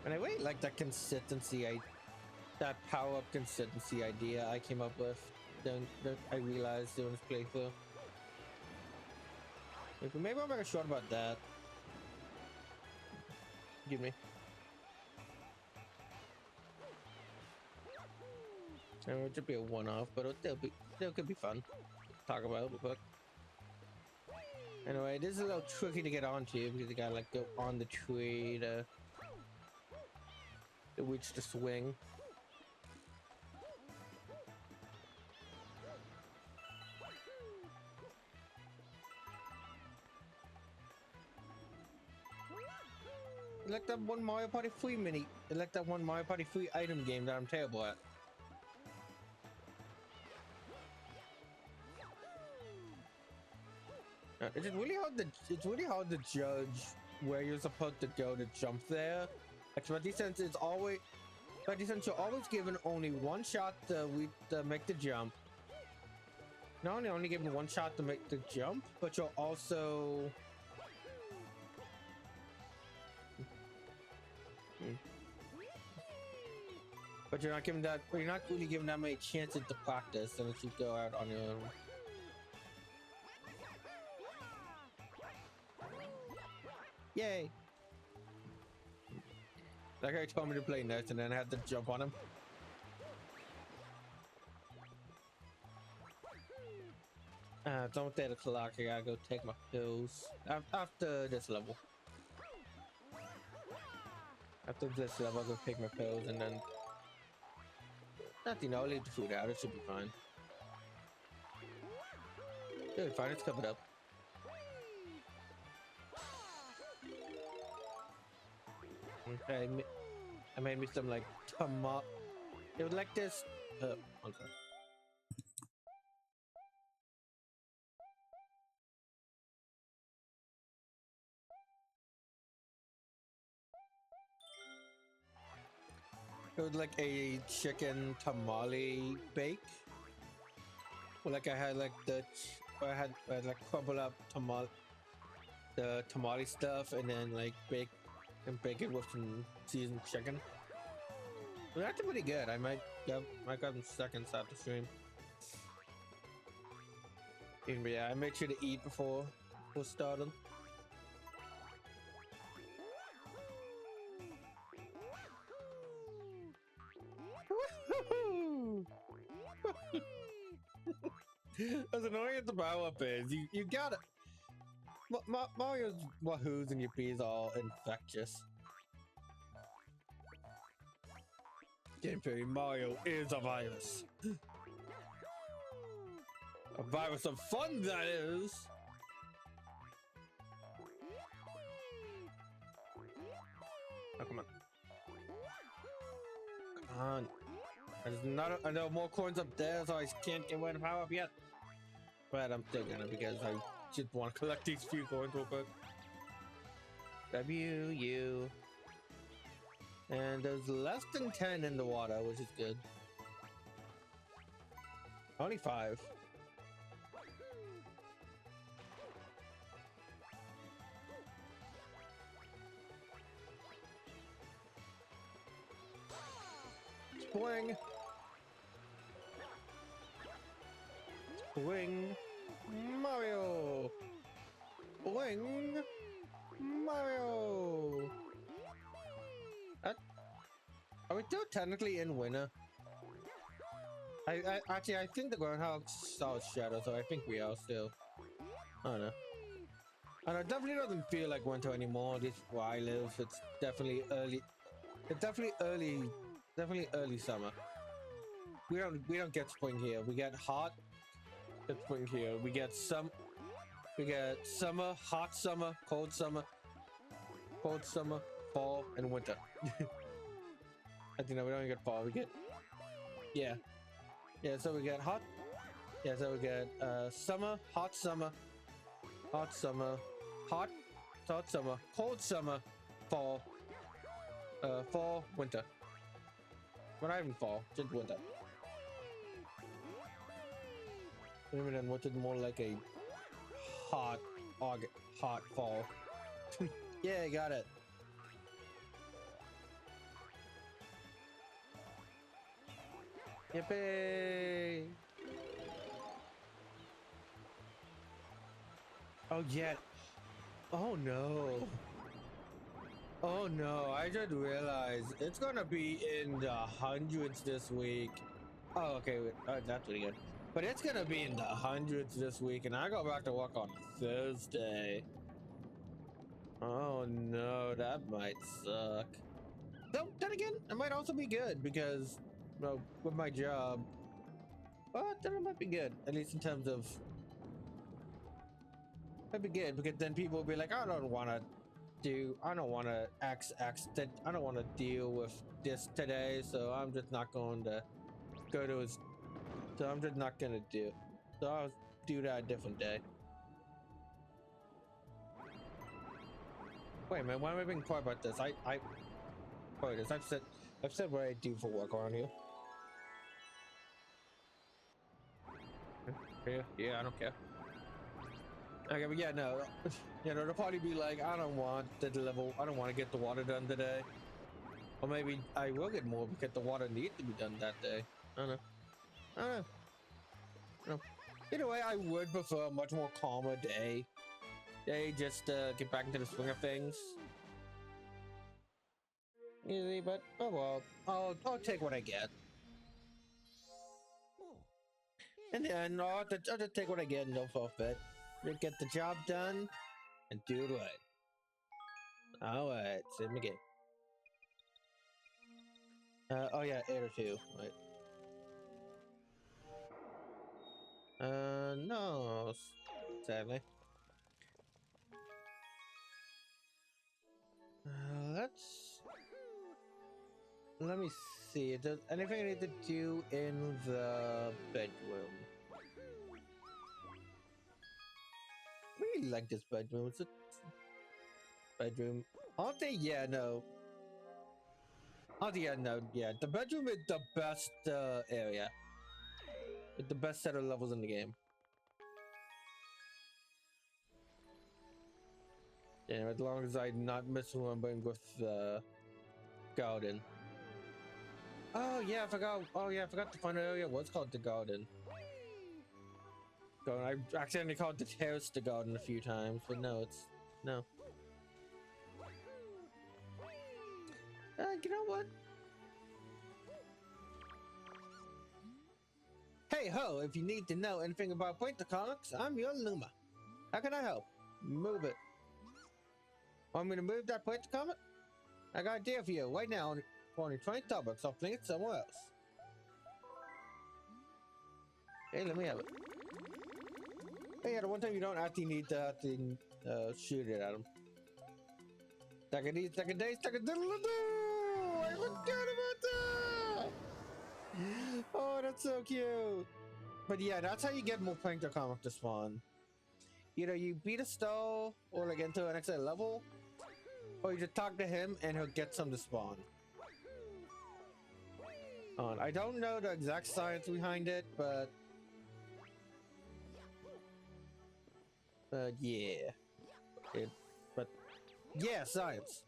And I really like that consistency. That power-up consistency idea I came up with. I realized doing this playthrough. Maybe I'll make a short about that. Give me. It should be a one-off, but it could be fun. Talk about it, but anyway, this is a little tricky to get onto because you gotta like go on the tree to reach the swing. Like that one Mario Party 3 like that one Mario Party 3 item game that I'm terrible at. It's really hard to judge where you're supposed to go to jump there. Especially since you're always given only one shot to make the jump. Not only given one shot to make the jump, but you're also but you're not really given that many chances to practice unless you go out on your own. Yay! That guy told me to play next and then I had to jump on him. It's almost 8 o'clock. I gotta go take my pills after this level. After this level, I'll go take my pills and then nothing. I'll leave the food out. It should be fine. It'll be fine. It's covered up. Okay, I made me some like tomato. It was like this. One second. It was like a chicken tamale bake. Well, like I had like I had like crumble up the tamale stuff and then like bake it with some seasoned chicken. Well, that's pretty good. I might grab some seconds after stream. Yeah, I made sure to eat before starting. As annoying as the power up is, you got it. Mario's wahoos and yippies are infectious. Game Theory, Mario is a virus. A virus of fun, that is. Oh, come on. Come on. There's not I know more coins up there, so I can't get one power up yet. But I'm still gonna because I just want to collect these few coins real quick. W. And there's less than 10 in the water, which is good. Only 5. Swing. Swing. Mario. Swing. Mario. Are we still technically in winter? I actually I think the groundhog saw shadow, so I think we are still. I don't know. And it definitely doesn't feel like winter anymore. This is where I live. It's definitely early. It's definitely early summer. We don't get spring here. We get hot. It's spring here. We get summer, hot summer, cold summer, fall, and winter. I think no, we don't get fall. We get yeah. So we get hot. Yeah, so we get summer, hot summer, hot summer, hot summer, cold summer, fall, fall, winter. We're not even fall, just winter. Maybe then winter more like a hot fall. Yeah, got it. Yippee! Oh yeah. Oh no. Oh no, I just realized it's gonna be in the hundreds this week. Oh, okay, that's pretty good. But it's gonna be in the hundreds this week, and I go back to work on Thursday. Oh no, that might suck. Though, then again, it might also be good because, well, with my job. But then it might be good, at least in terms of. That'd be good because then people will be like, I don't want to deal with this today, so I'm just not going to go to his. So I'm just not gonna do. So I'll do that a different day. Wait a minute, why am I being quiet about this? Wait, I've said what I do for work around here. Yeah, I don't care. Okay, but yeah, no, they'll probably be like, I don't want to get the water done today. Or maybe I will get more because the water needs to be done that day. I don't know. Either way, I would prefer a much more calmer day. Just get back into the swing of things. Easy, but oh well. I'll take what I get. And then I'll just take what I get and don't forfeit. Get the job done and do it right. Alright, save my game. Oh yeah, 8 or 2, right. No, sadly. Let me see. Is there anything I need to do in the bedroom? I really like this bedroom. It's a bedroom. Aren't they? Yeah, no. Oh, yeah, no, yeah. The bedroom is the best area. It's the best set of levels in the game. Yeah, as long as I'm not misremembering with the garden. Oh yeah, I forgot. Oh yeah, I forgot the final area was called the garden. I accidentally called the terrace the garden a few times, but no, it's no. You know what? Hey ho! If you need to know anything about Pointer Comics, I'm your Luma. How can I help? Move it. Want me to move that Pointer Comic? I got a deal for you right now. 20 bucks. I'll fling it somewhere else. Hey, let me have it. Hey, yeah, the one time you don't actually need to shoot it at him. Second day, second diddle-a-doo! I forgot about that! Oh, that's so cute. But yeah, that's how you get more Plankton comic to spawn. Either you beat a stall or like into an extra level, or you just talk to him and he'll get some to spawn. I don't know the exact science behind it, but yeah. But yeah, science.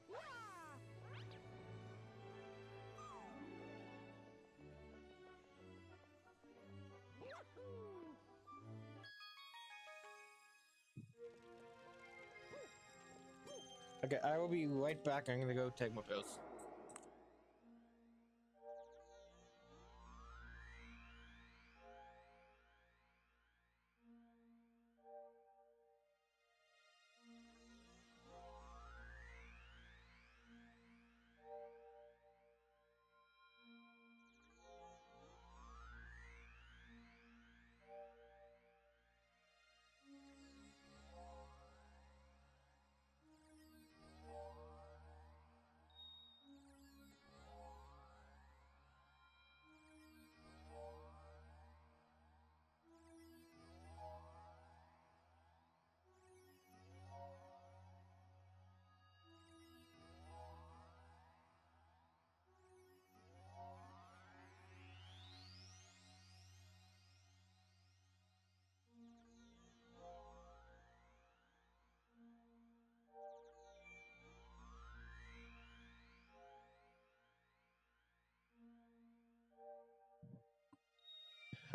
Okay, I will be right back. I'm gonna go take my pills.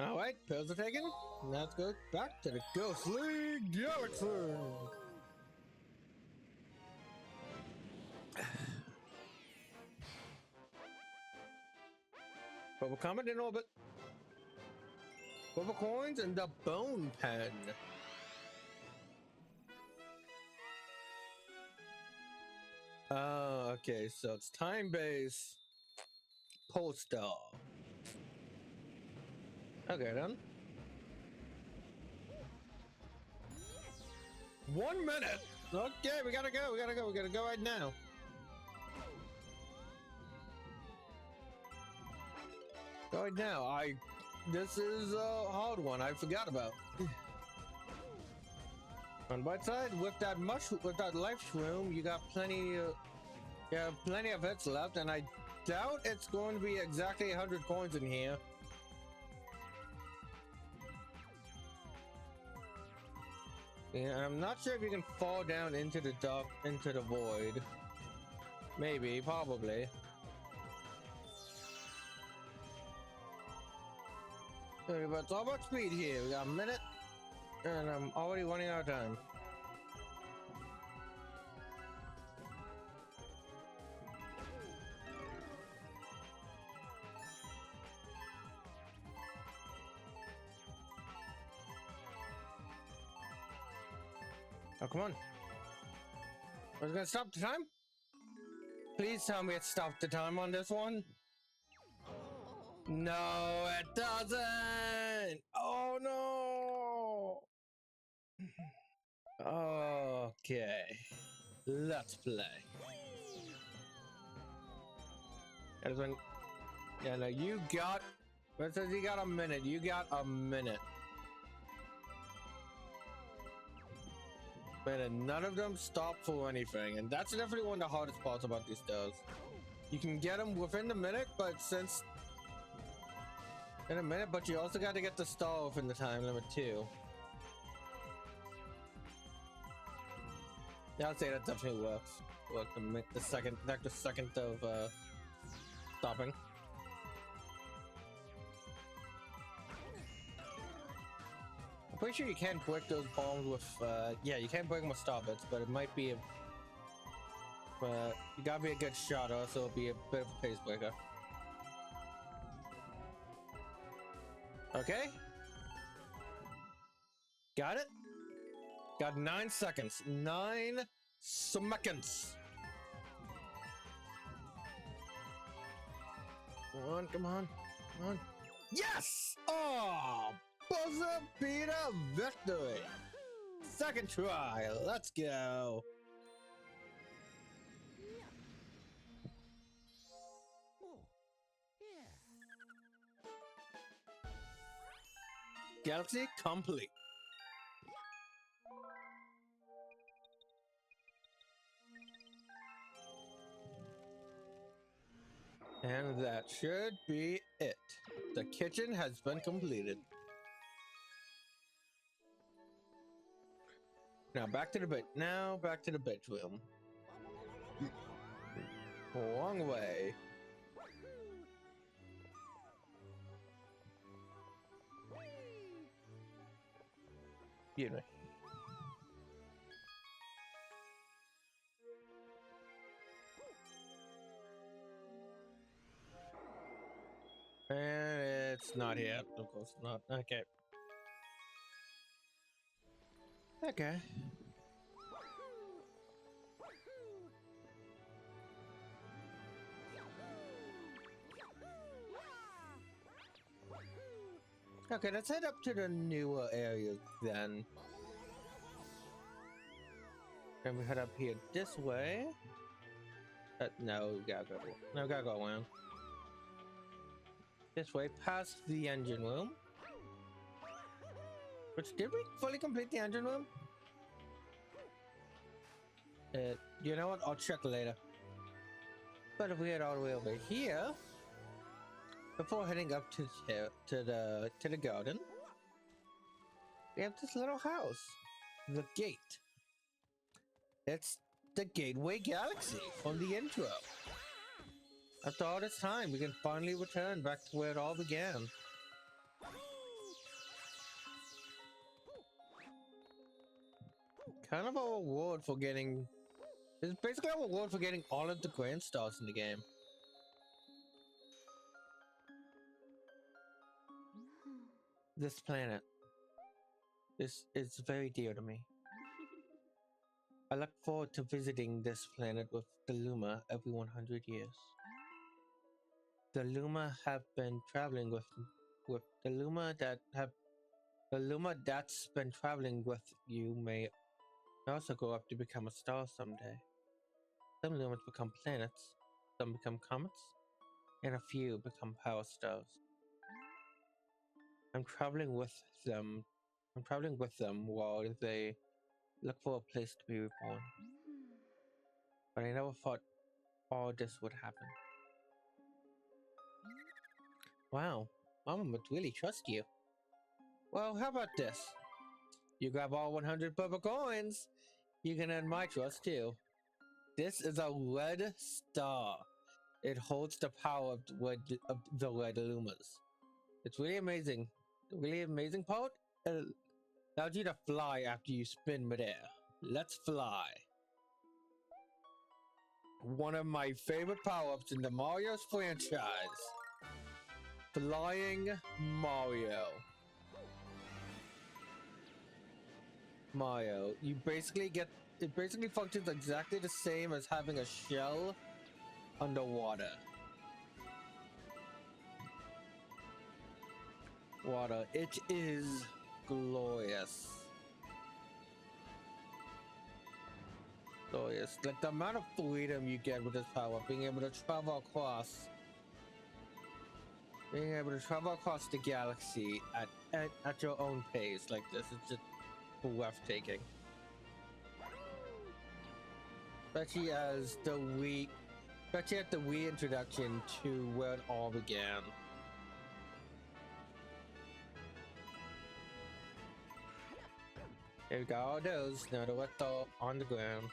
All right, pills are taken. Let's go back to the Ghostly Galaxy. Bubble Comet in orbit. Bubble coins and the Bone Pen. Okay, so it's time-based Polestar. Okay, then. 1 minute. Okay, we gotta go. We gotta go right now. Go right now. This is a hard one. I forgot about. On one side, with that life shroom, you got plenty of hits left, and I doubt it's going to be exactly 100 coins in here. Yeah, I'm not sure if you can fall down into the void. Maybe, probably. Okay, but it's all about speed here. We got a minute, and I'm already running out of time. Oh, come on. I was gonna stop the time? Please tell me it stopped the time on this one. No, it doesn't! Oh no! Okay. Let's play. And when, yeah, no, you got, it says you got a minute. You got a minute. And none of them stop for anything, and that's definitely one of the hardest parts about these stars. You can get them within the minute, but but you also got to get the star within the time limit too. Yeah, I'd say that definitely works. Work to make the second of stopping. I'm pretty sure you can break those bombs with, yeah, you can break them with star bits, but it might be you gotta be a good shot, or so it'll be a bit of a pace breaker. Okay. Got it? Got 9 seconds. 9 seconds. Come on, come on, come on. Yes! Oh! Buzzer beater victory! Second try, let's go! Galaxy complete. And that should be it. The kitchen has been completed. Now back to the bed. Now back to the bedroom. Wrong way. Excuse me. And it's not here. Of course not. Okay. Okay. Okay, let's head up to the newer area then. And we head up here this way. No, we gotta go. No, we gotta go around. This way, past the engine room. Which, did we fully complete the engine room? You know what? I'll check later. But if we head all the way over here, before heading up to the garden, we have this little house, the gate. It's the Gateway Galaxy from the intro. After all this time, we can finally return back to where it all began. Kind of a reward for getting... It's basically a reward for getting all of the Grand Stars in the game. This planet. This is very dear to me. I look forward to visiting this planet with the Luma every 100 years. The Luma have been traveling with the Luma that's been traveling with you may also grow up to become a star someday. Some Lumas become planets, some become comets, and a few become power stars. I'm traveling with them while they look for a place to be reborn. But I never thought all this would happen. Wow, Mama would really trust you. Well, how about this? You grab all 100 purple coins, you can earn my trust too. This is a red star. It holds the power of the red Lumas. It's really amazing. The really amazing part? It allows you to fly after you spin midair. Let's fly. One of my favorite power-ups in the Mario's franchise. Flying Mario. You basically get... It basically functions exactly the same as having a shell underwater. It is glorious. Glorious. Like the amount of freedom you get with this power, being able to travel across the galaxy at your own pace like this, it's just breathtaking. Especially at the Wii introduction to where it all began. There we go, all those. Now the left on the ground.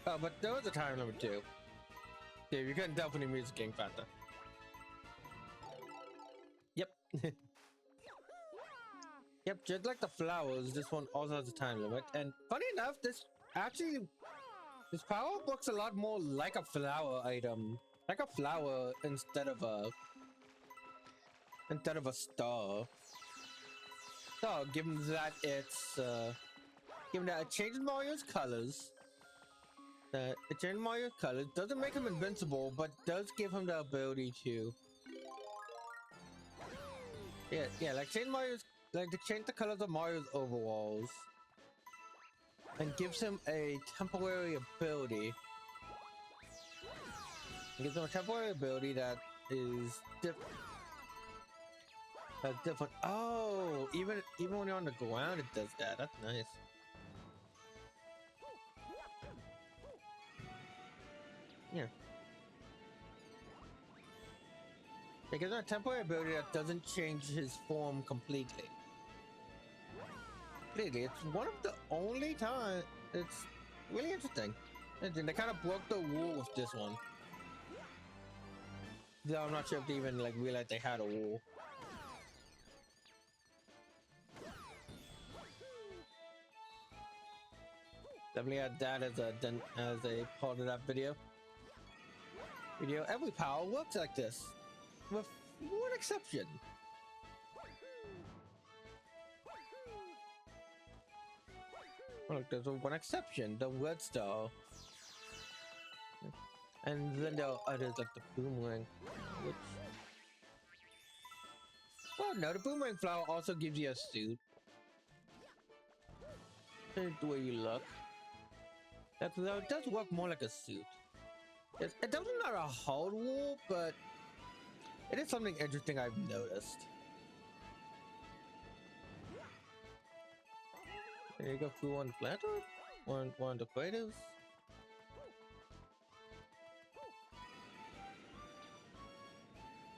Oh, but there was a time limit too. Yeah, you couldn't tell from the music getting faster. Yep. Yep, just like the flowers, this one also has a time limit. And funny enough, this power looks a lot more like a flower item. Like a flower instead of a star. So, given that it changes Mario's colors, The change Mario's colors doesn't make him invincible, but does give him the ability to. Yeah, like change Mario's, like to change the colors of Mario's overalls, and gives him a temporary ability. It gives him a temporary ability that is different. Oh, even when you're on the ground, it does that. That's nice. Yeah. It gives him a temporary ability that doesn't change his form completely. It's one of the only times. It's really interesting. And they kind of broke the rule with this one. Though I'm not sure if they even like realized they had a rule. Definitely had that as a part of that video. Every power works like this, with one exception. Look, there's one exception: the red star. And then there are others like the boomerang, which... Oh no, the boomerang flower also gives you a suit. The way you look. That it does work more like a suit. It doesn't not a hard rule, but it is something interesting I've noticed. There you go, through one planter, one of the creatives.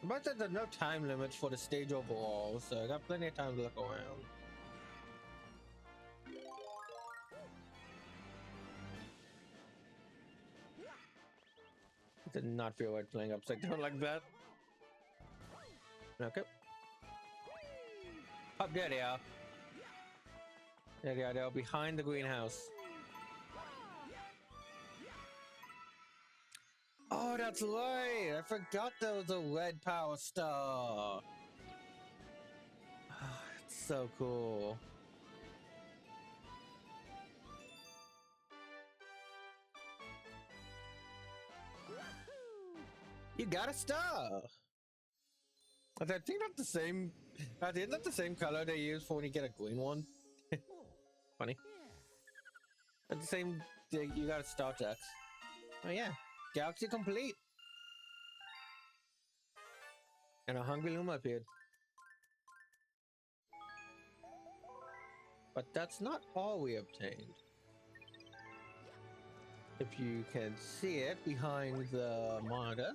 But there's no time limit for the stage overall, so I got plenty of time to look around. I did not feel like playing upside down like that. Okay. Oh, there they are. There they are. They're behind the greenhouse. Oh, that's right. I forgot there was a red power star. Oh, it's so cool. You got a star. I think that's the same. I think that's the same color they use for when you get a green one. Funny. At the same, you got a star text. Oh yeah, galaxy complete. And a hungry Luma appeared. But that's not all we obtained. If you can see it behind the monitor.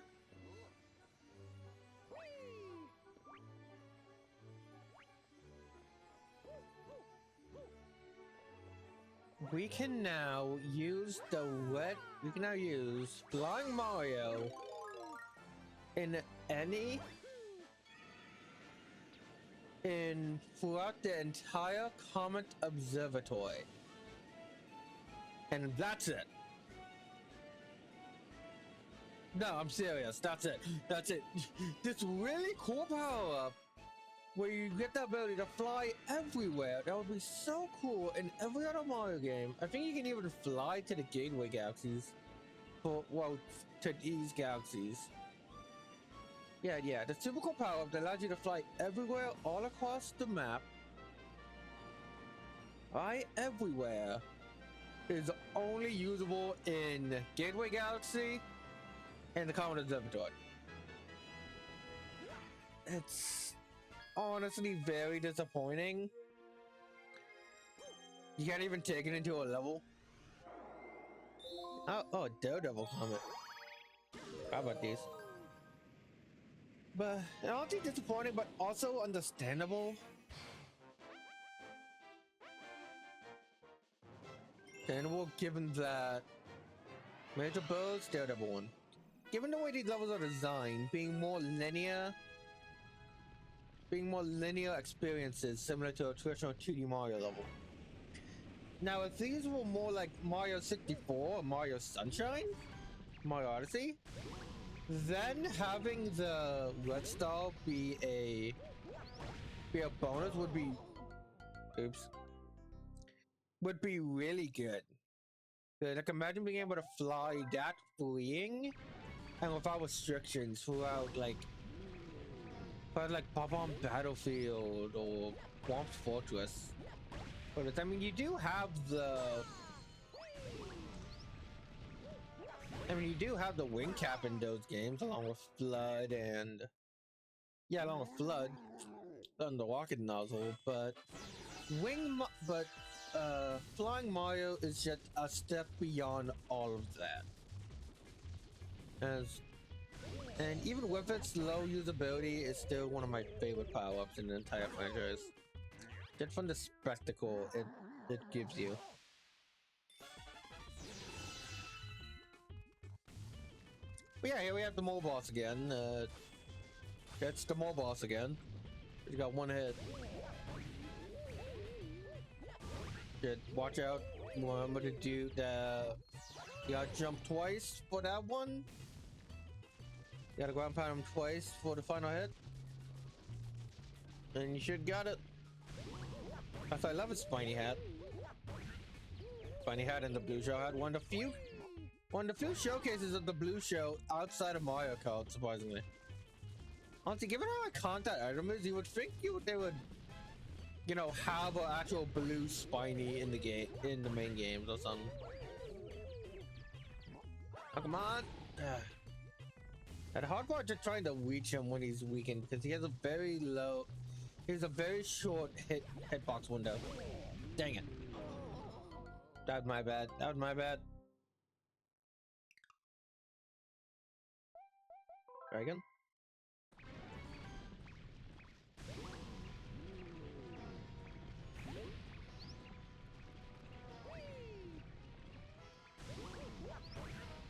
We can now use Flying Mario throughout the entire Comet Observatory. And that's it. No, I'm serious. That's it. That's it. This really cool power-up where you get the ability to fly everywhere. That would be so cool in every other Mario game. I think you can even fly to the Gateway Galaxies. To these galaxies. Yeah, the super cool power-up that allows you to fly everywhere, all across the map. Everywhere is only usable in Gateway Galaxy and the Comet Observatory. It's honestly very disappointing. You can't even take it into a level. Oh, Daredevil Comet. How about these? But honestly disappointing, but also understandable. Understandable given that Major Bow's Daredevil one. Given the way these levels are designed, being more linear experiences similar to a traditional 2D Mario level. Now, if these were more like Mario 64 or Mario Sunshine, Mario Odyssey, then having the red star be a bonus would be really good. Like imagine being able to fly that freeing and without restrictions throughout like Pop-On Battlefield or Swamp Fortress. But I mean, you do have the you do have the wing cap in those games, along with Flood and along with Flood on the rocket nozzle. But Flying Mario is just a step beyond all of that. And even with its low usability, it's still one of my favorite power-ups in the entire franchise. Just from the spectacle it gives you. But yeah, here we have the mole boss again. It's the mole boss again. You got one hit. Shit, watch out. Remember to do the... You gotta jump twice for that one. You gotta ground pound him twice for the final hit. And you should got it. I love his spiny hat. Spiny hat and the blue shell hat. One of the few showcases of the blue shell outside of Mario Kart, surprisingly. Honestly, given how iconic that item is, you would think they would, you know, have an actual blue spiny in the game, in the main games or something. Oh, come on! And hard part just trying to reach him when he's weakened because he has a very short hitbox window. Dang it! That was my bad. That was my bad. Try again.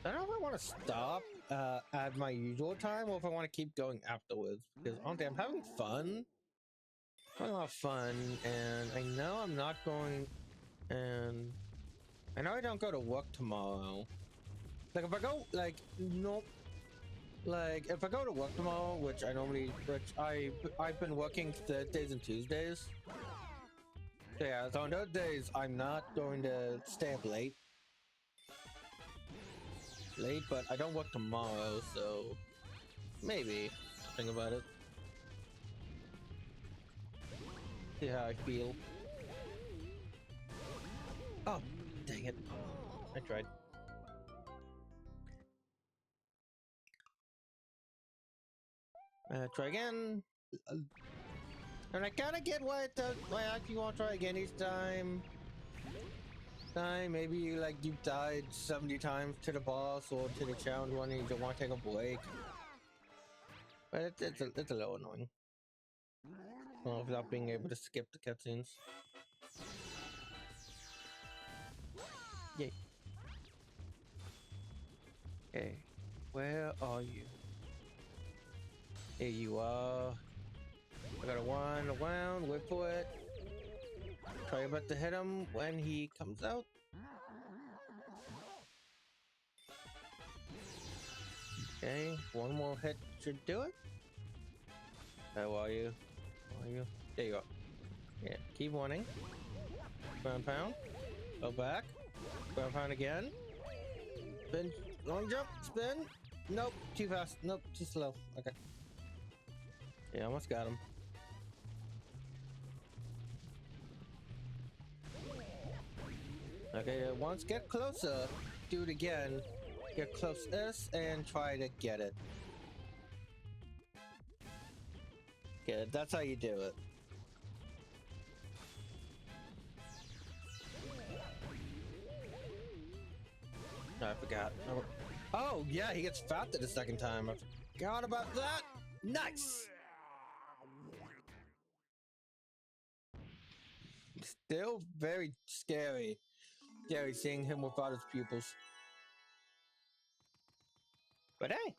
I don't know if I want to stop at my usual time or if I want to keep going afterwards, because honestly, I'm having fun. I'm having a lot of fun, and I know I'm not going, and I know I don't go to work tomorrow. Like, if I go, like, nope. Like, if I go to work tomorrow, which I've been working Thursdays and Tuesdays. So yeah, so on those days, I'm not going to stay up late, but I don't work tomorrow, so maybe think about it. See how I feel. Oh, dang it. I tried. Try again. And I kinda get why it does, why I actually want to try again each time. Maybe you died 70 times to the boss or to the challenge one and you don't want to take a break. But it's a little annoying. Without being able to skip the cutscenes. Yay. Okay, where are you? Here you are. I gotta wind around, wait for it. Try your best to hit him when he comes out. Okay, one more hit should do it. How are you? How are you? There you go. Yeah, keep wanting. Ground pound. Go back. Ground pound again. Spin. Long jump. Spin. Nope. Too fast. Nope. Too slow. Okay. Yeah, almost got him. Okay, once get closer. Do it again. Get close to this and try to get it. Okay, that's how you do it. Oh, I forgot. Oh, yeah, he gets faster the second time. I forgot about that. Nice! Still very scary. Scary seeing him without his pupils. But hey,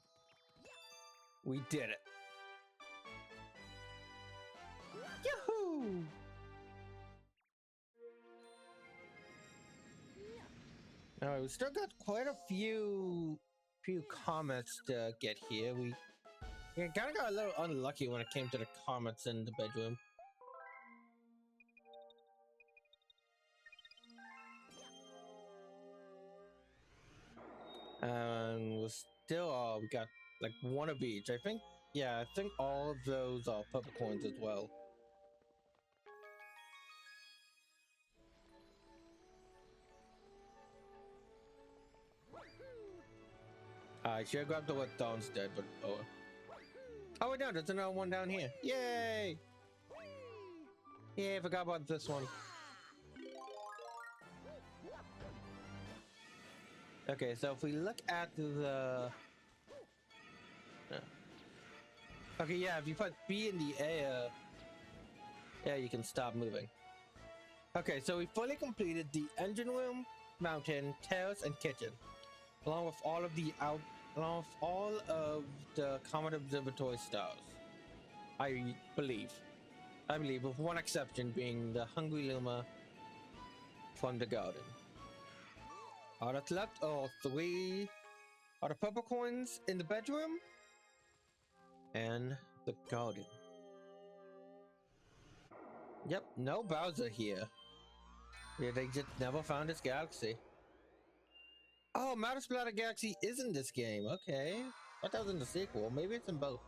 we did it. Yahoo! Alright, we still got quite a few comments to get here. We kind of got a little unlucky when it came to the comments in the bedroom. And we're still, we got like one of each. I think, yeah, I think all of those are purple coins as well. I should have grabbed the what Dawn's dead, but oh. Oh, wait, no, there's another one down here. Yay! Yeah, I forgot about this one. Okay, so if we look at the... Okay, yeah, if you put B in the air, yeah, you can stop moving. Okay, so we fully completed the engine room, mountain, terrace, and kitchen, along with all of the Comet Observatory stars. I believe, with one exception being the Hungry Luma from the garden. All that's left are the purple coins in the bedroom and the garden. Yep, no Bowser here. Yeah, they just never found this galaxy. Oh, Matter Splatter Galaxy is in this game. Okay. I thought that was in the sequel. Maybe it's in both.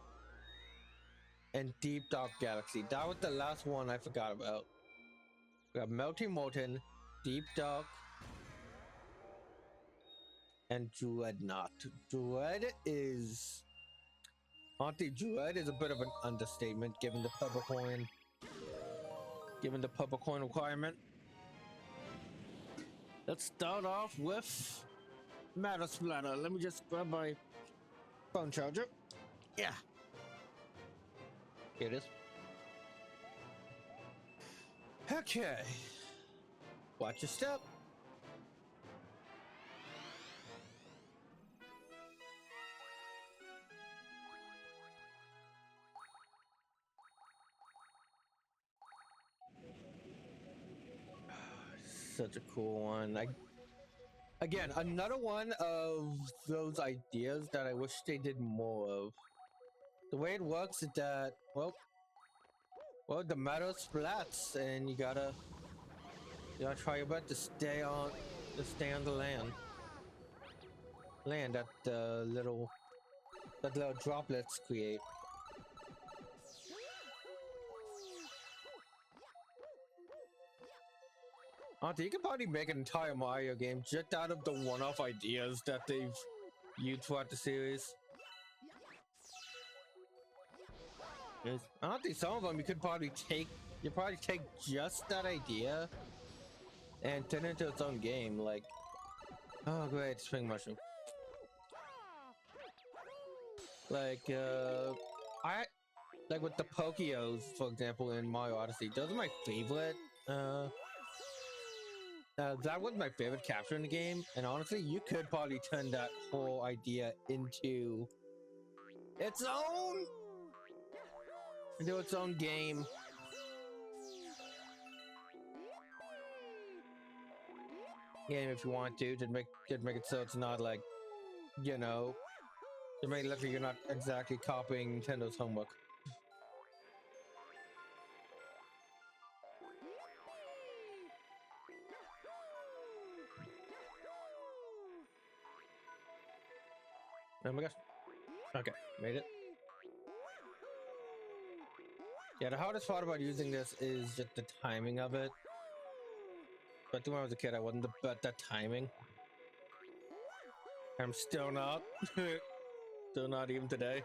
And Deep Dark Galaxy. That was the last one I forgot about. We have Melting Molten, Deep Dark, and Dreadnought. Dread is... Auntie Dread is a bit of an understatement given the purple coin. Given the purple coin requirement. Let's start off with Matter Splatter. Let me just grab my phone charger. Yeah. Here it is. Okay. Watch your step. Such a cool one. Again, another one of those ideas that I wish they did more of. The way it works is that, well, the meadow splats, and you gotta try your best to stay on the land that little droplets create. Auntie, you could probably make an entire Mario game just out of the one-off ideas that they've used throughout the series. Auntie, some of them you could probably take. You probably take just that idea and turn it into its own game. Like, oh great, Spring Mushroom. Like, like with the Pokeos, for example, in Mario Odyssey. Those are my favorite. That was my favorite capture in the game, and honestly, you could probably turn that whole idea into its own game. Game if you want to make it so it's not like, you know, to make it look like you're not exactly copying Nintendo's homework. Oh my gosh. Okay, made it. Yeah, the hardest part about using this is just the timing of it. But when I was a kid, I wasn't about that timing. I'm still not. Still not even today.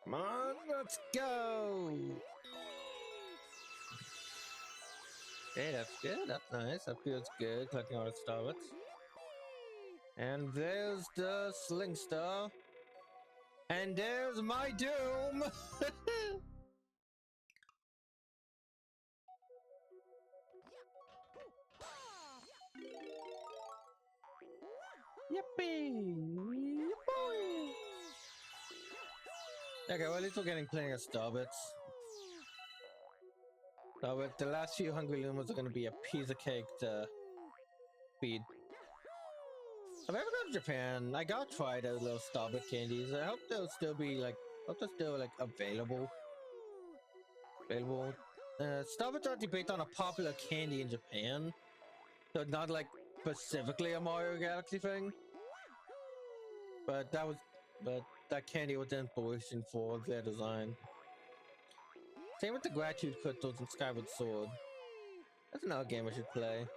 Come on, let's go! Okay, that's good. That's nice. That feels good. Collecting all the Starbits. And there's the Sling Star. And there's my doom! Yippee! Yippee! Okay, well, at least we're getting plenty of Starbits. But the last few Hungry Lumas are going to be a piece of cake to feed. If I ever go to Japan, I gotta try those little Starbit candies. I hope they'll still be like, available. Stuff is already based on a popular candy in Japan, so not like specifically a Mario Galaxy thing. But that candy was the inspiration for their design. Same with the gratitude crystals and Skyward Sword. That's another game I should play.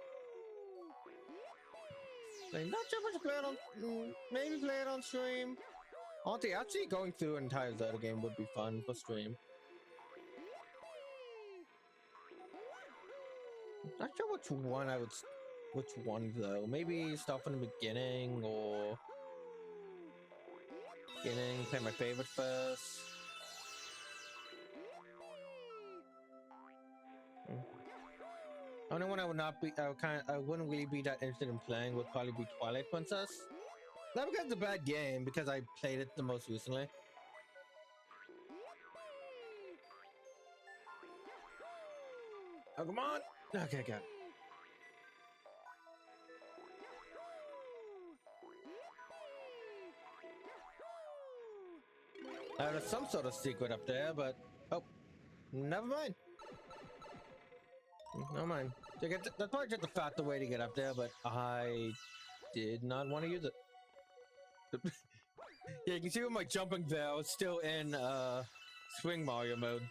Like, not sure if I should play it on, maybe play it on stream. Honestly, actually going through an entire Zelda game would be fun for stream. Not sure which one though. Maybe start from the beginning or play my favorite first. Only one I would not be, I wouldn't really be that interested in playing would probably be Twilight Princess. Not because it's a bad game, because I played it the most recently. Oh, come on! Okay, got it. There's some sort of secret up there, but oh, never mind. Never mind. That's probably just a faster way to get up there, but I did not want to use it. Yeah, you can see with my jumping there, I was still in Swing Mario mode.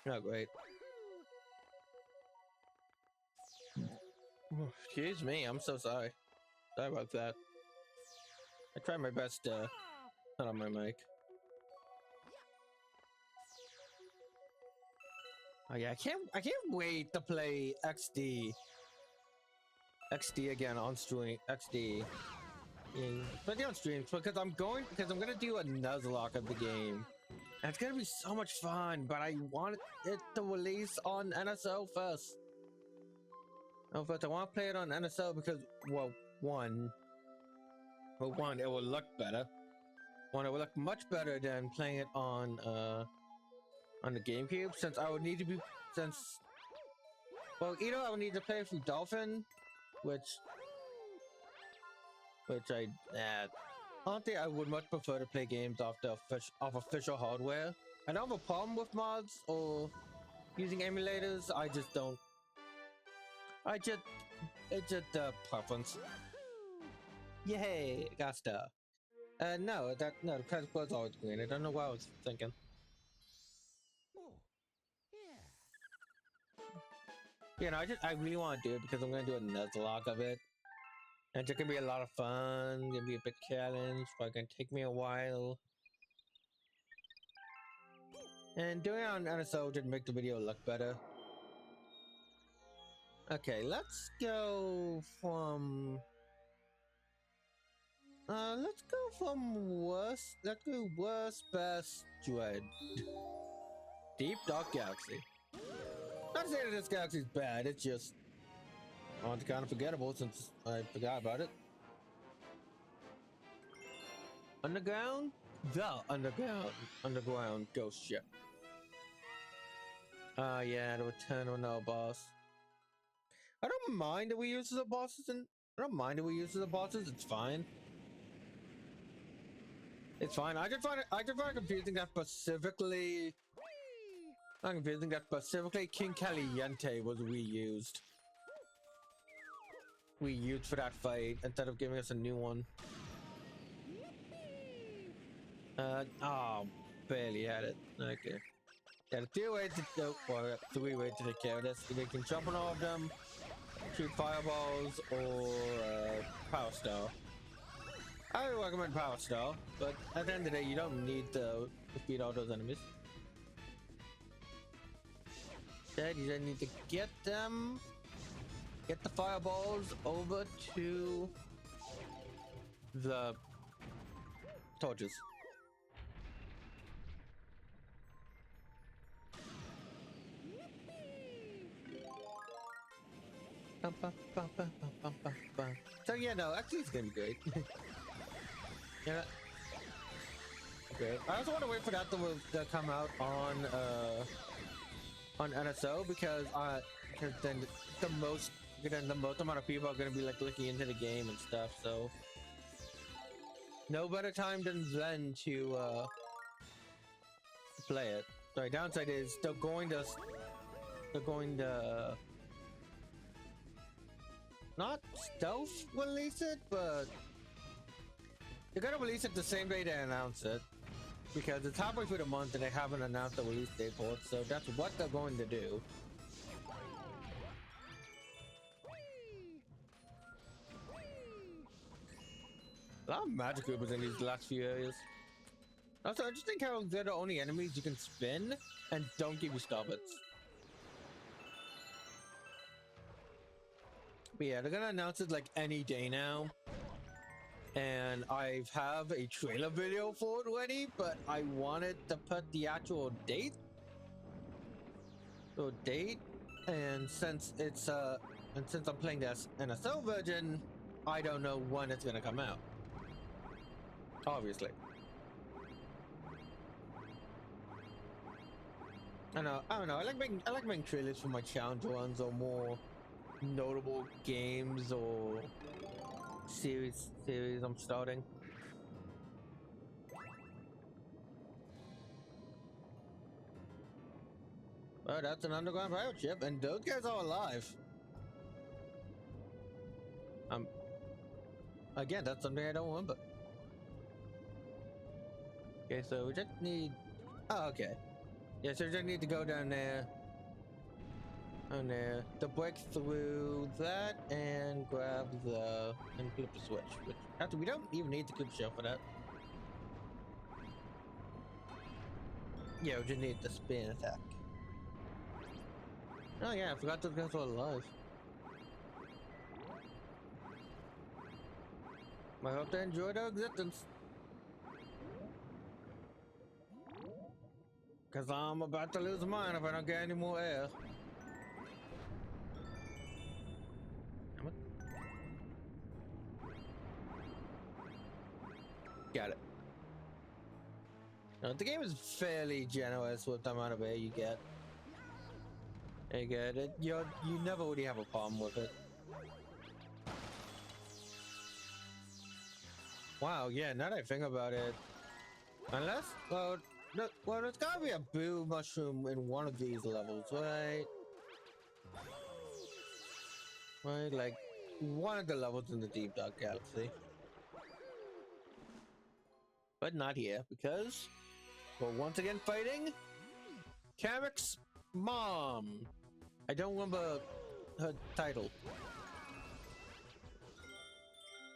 Oh, great. Excuse me, I'm so sorry. Sorry about that. I tried my best to turn on my mic. Oh yeah, I can't wait to play XD again on stream. XD. Especially on stream because I'm gonna do a Nuzlocke of the game. And it's gonna be so much fun, but I want it to release on NSO first. Oh, but I want to play it on NSO because, well, one, it will look better. One, it will look much better than playing it on the GameCube, since I would need to be, well, either I would need to play through Dolphin, which I, honestly, I would much prefer to play games off official hardware. I don't have a problem with mods or using emulators. I just don't. It's just preference. Yay, got stuff. No, the credit was always green. I don't know what I was thinking. You know, I really want to do it because I'm gonna do a Nuzlocke of it. And it's gonna be a lot of fun, gonna be a big challenge, but gonna take me a while. And doing it on NSO did make the video look better. Okay, let's go from worst. Let's go worst, best, dread. Deep Dark Galaxy. Not to say that this galaxy's bad, it's just kind of forgettable since I forgot about it. Underground? The underground ghost ship. Yeah, the return of no boss. I don't mind that we use the bosses it's fine. It's fine. I just find it confusing that specifically King Caliente was reused. Reused for that fight instead of giving us a new one. Barely had it. Okay. Yeah, three ways to take care of this. They can jump on all of them, shoot fireballs, or Power Star. I would recommend Power Star, but at the end of the day, you don't need to defeat all those enemies. Instead, you just need to get the fireballs over to the torches. So yeah, no, actually it's gonna be great. Yeah. Okay. I also want to wait for that to come out on NSO because then the most amount of people are gonna be like looking into the game and stuff. So no better time than then to play it. The downside is they're going to not stealth release it, but they're gonna release it the same day they announce it, because it's halfway through the month and they haven't announced the release date for it, so that's what they're going to do. A lot of magic Koopas in these last few areas. Also, I just think how they're the only enemies you can spin and don't give you stoppits. But yeah, they're gonna announce it like any day now. And I have a trailer video for it ready, but I wanted to put the actual date. So and since it's and since I'm playing this NSL version, I don't know when it's gonna come out. Obviously. I don't know. I like making trailers for my challenge runs or more notable games or series I'm starting. Oh, that's an underground pirate ship, and those guys are alive. Again, that's something I don't remember. Okay, so we just need. Oh, okay. Yeah, so we just need to go down there. On there to break through that and grab and flip the switch. Which after we don't even need the Koopa shell for that. Yeah, we just need the spin attack. Oh yeah, I forgot those guys were alive. I hope they enjoy their existence. Cause I'm about to lose mine if I don't get any more air. Got it. No, the game is fairly generous with the amount of air you get. You get it. You never really have a problem with it. Wow, yeah, now that I think about it. Unless, well, there's gotta be a blue mushroom in one of these levels, right? Right, like one of the levels in the Deep Dark Galaxy. But not here, because we're once again fighting Kamek's mom. I don't remember her title.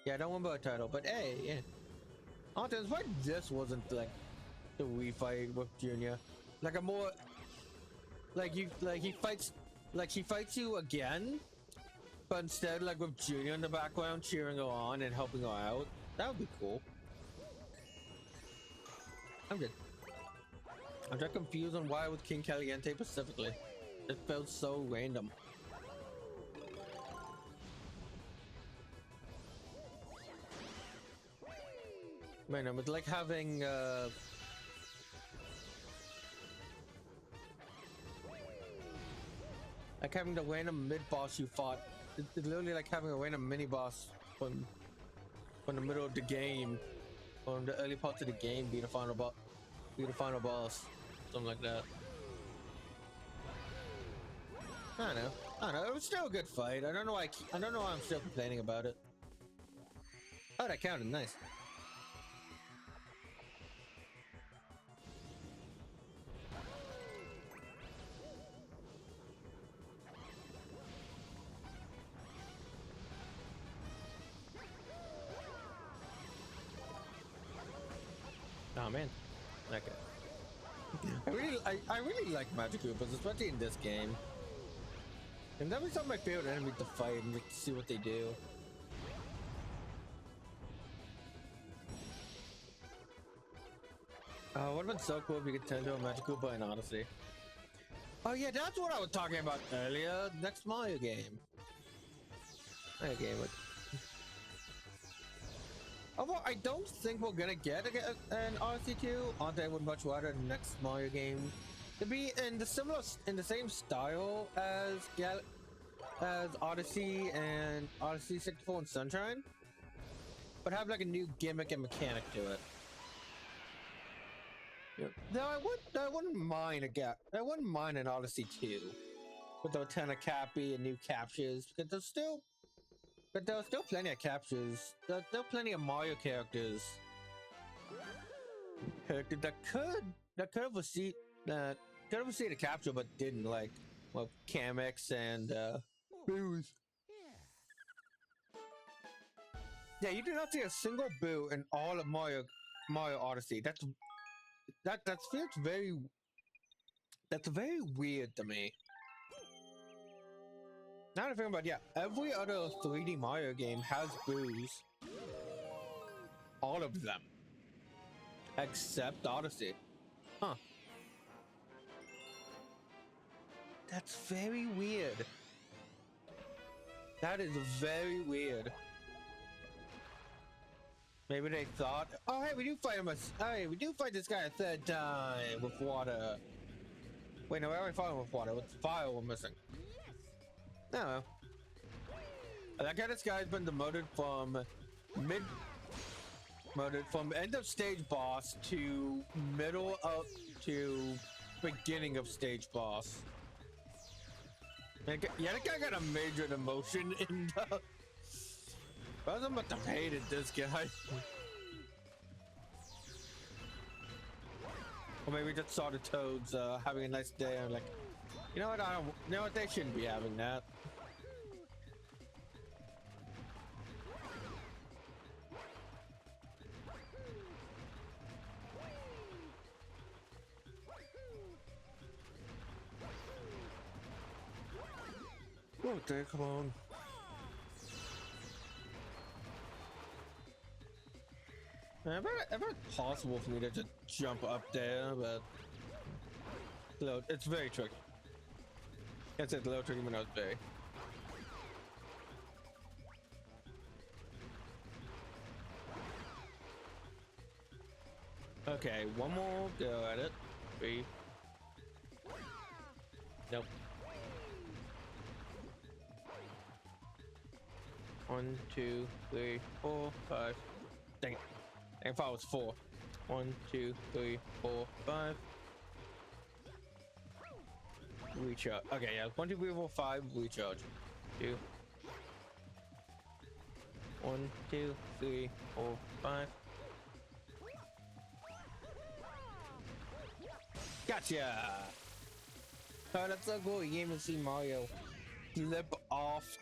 Yeah, I don't remember her title, but hey, yeah. Honestly, why this wasn't like the refight with Junior? Like a more he fights you again, but instead like with Junior in the background cheering her on and helping her out. That would be cool. I'm just confused on why with King Caliente specifically. It felt so random. Man, it's like having the random mid-boss you fought. It's literally like having a random mini-boss from the middle of the game, or in the early parts of the game, be the final boss, something like that. I don't know. It was still a good fight. I don't know why I'm still complaining about it. Oh, that counted. Nice. Oh man, okay. I really like Magic Koopas, especially in this game. And that was some of my favorite enemies to fight and to see what they do. What about so cool if you could turn into a Magic Koopa in Odyssey? Oh yeah, that's what I was talking about earlier. Next Mario game. Okay, but although I don't think we're gonna get an Odyssey 2, Odyssey would much rather the next Mario game to be in the same style as Odyssey and Odyssey 64 and Sunshine, but have like a new gimmick and mechanic to it. Yeah. No, I wouldn't mind a gap. I wouldn't mind an Odyssey 2 with the Lieutenant Cappy and new captures because there's still plenty of captures. There's still plenty of Mario characters that could have received a capture but didn't, like, well, Kamek and Boo's. Yeah, you do not see a single Boo in all of Mario Odyssey. That feels very, that's very weird to me. Now that I think about it, yeah, every other 3D Mario game has Boos. All of them. Except Odyssey. Huh. That's very weird. That is very weird. Maybe they thought, oh hey, we do fight him. Hey, we do fight this guy a third time with water. Wait, no, we already fought him with water. With fire, we're missing. No. That guy, this guy's been demoted from end of stage boss to middle up to beginning of stage boss. Yeah, that guy got a major demotion in the... I was about to hate this guy. Or maybe we just saw the Toads having a nice day and like, you know what, you know what, they shouldn't be having that. Oh, there, come on. I bet it's possible for me to just jump up there, but it's very tricky. It's a little tricky, but not very. Okay, one more go at it. 3. Nope. 1, 2, 3, 4, 5. Dang it. I thought it was 4. 1, 2, 3, 4, 5. Recharge. Okay, yeah. 1, 2, 3, 4, 5. Recharge. 2. 1, 2, 3, 4, 5. Gotcha! Oh, that's so cool. You can't even see Mario flip off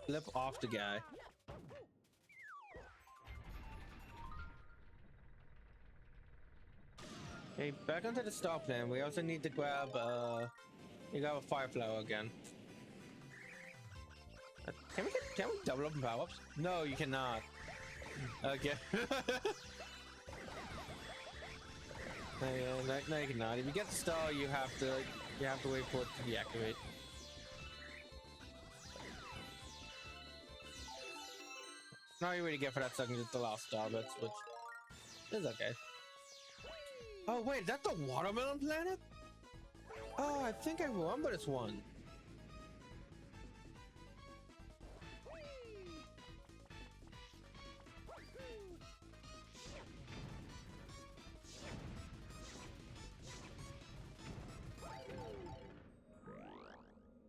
the guy. Okay, back onto the star plan. We also need to grab you got a fire flower again. Can we double up in power-ups? No, you cannot. Okay. No, you cannot. If you get the star, you have to wait for it to deactivate. Now you really get for that second just the last star bits, which is okay. Oh wait, that's the watermelon planet? Oh, I think I remember this one.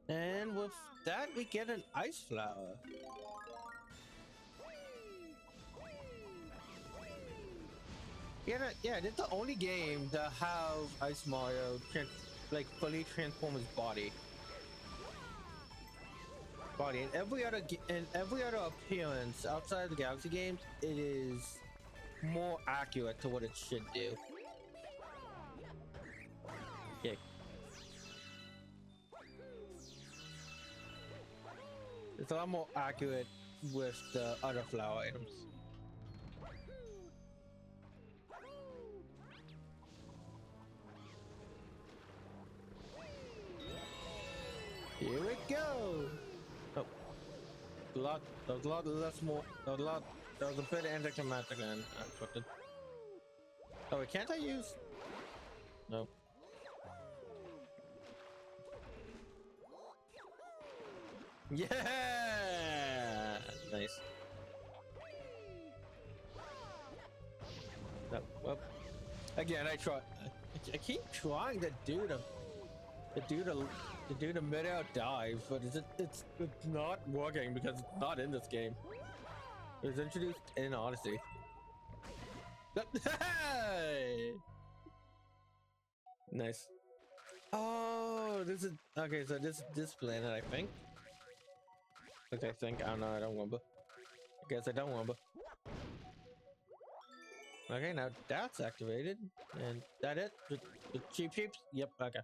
And with that, we get an ice flower. Yeah, this is the only game that have Ice Mario like fully transform his body. In every other appearance outside of the Galaxy games, it is more accurate to what it should do. Yeah. It's a lot more accurate with the other flower items. Here we go! Oh. There was a bit of anticlimactic than I expected. Oh, wait, can't I use? No. Yeah! Nice. No, well, again, I tried. I keep trying to do the mid-air dive, but it's not working because it's not in this game. It was introduced in Odyssey. Hey! Nice. Oh, this is okay. So this planet, I think. Okay, I think. I don't know. I don't remember. I guess I don't remember. Okay, now that's activated, and that it. The cheap sheeps. Yep. Okay.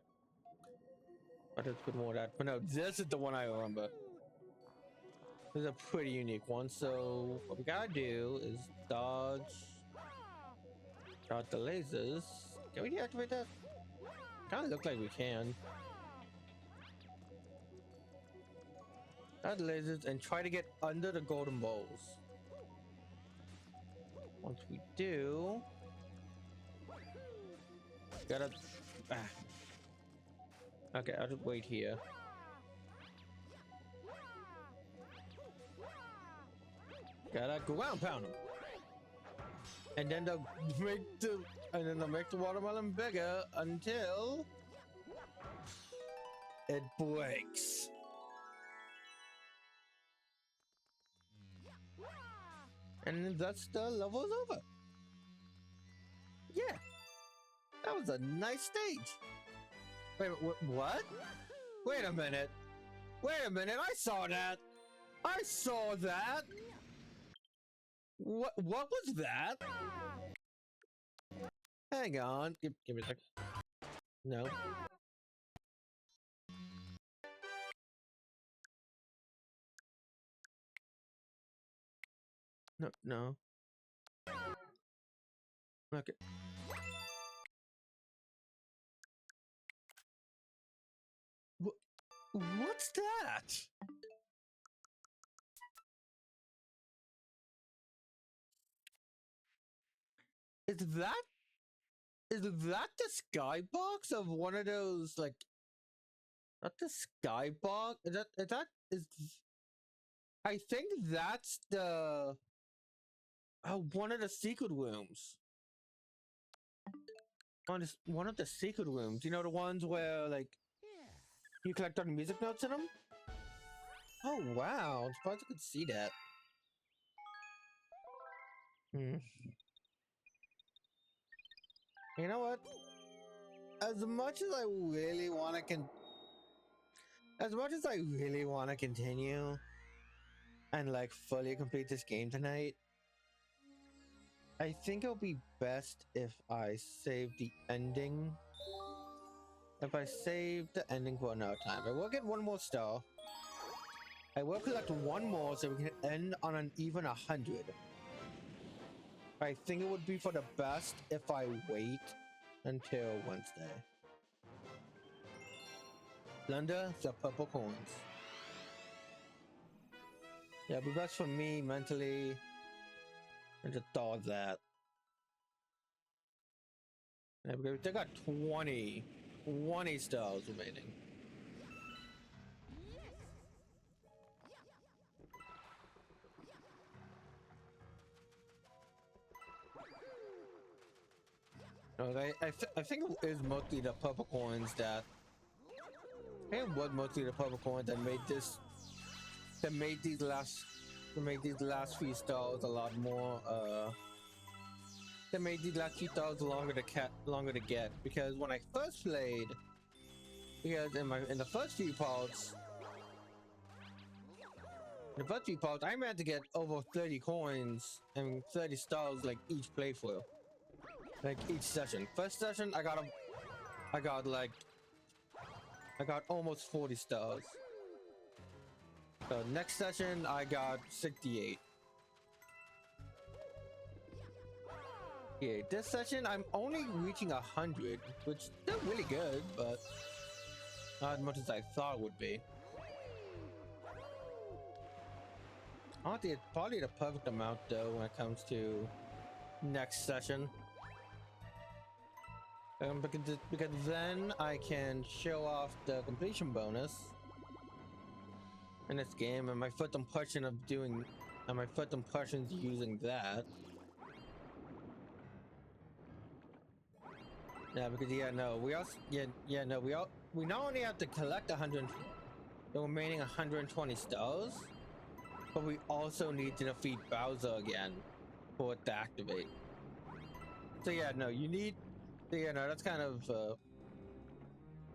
I just put more of that. But no, this is the one I remember. This is a pretty unique one. So what we gotta do is dodge the lasers. Can we deactivate that? Kind of look like we can. Dodge the lasers and try to get under the golden balls. Once we do, gotta. Okay, I'll just wait here. Gotta ground pound them, and then they'll make the watermelon bigger until it breaks. And that's the level's over. Yeah, that was a nice stage. Wait, what? Wait a minute. Wait a minute. I saw that. I saw that. What was that? Hang on. Give me a second. No. No. Okay. What's that? Is that the skybox of one of those, like, not the skybox? Is I think that's the one of the secret rooms. One of the secret rooms. You know, the ones where, like, you collect all the music notes in them? Oh wow, I'm surprised I could see that. You know what? As much as I really want to continue and like fully complete this game tonight, I think it'll be best if I save the ending. If I save the ending for another time. I will get one more star. I will collect one more so we can end on an even 100. I think it would be for the best if I wait until Wednesday. Plunder the purple coins. Yeah, it'd be best for me mentally. And just thought that. Yeah, they got 20 stars remaining. Okay, I think it is mostly the purple coins that. I think it was mostly the purple coins that made this. That made these last few stars a lot more. That made these last few stars longer to get, because when I first played, because in the first few parts. In the first few parts, I managed to get over 30 coins and 30 stars like each playthrough. Like each session. First session, I got almost 40 stars. So next session, I got 68. Yeah, this session, I'm only reaching 100, which is still really good, but not as much as I thought it would be. Honestly, it's probably the perfect amount though when it comes to next session. Because then I can show off the completion bonus in this game, and my first impressions using that. Yeah, because we also we not only have to collect the remaining 120 stars, but we also need to defeat Bowser again for it to activate. So you need. So that's kind of the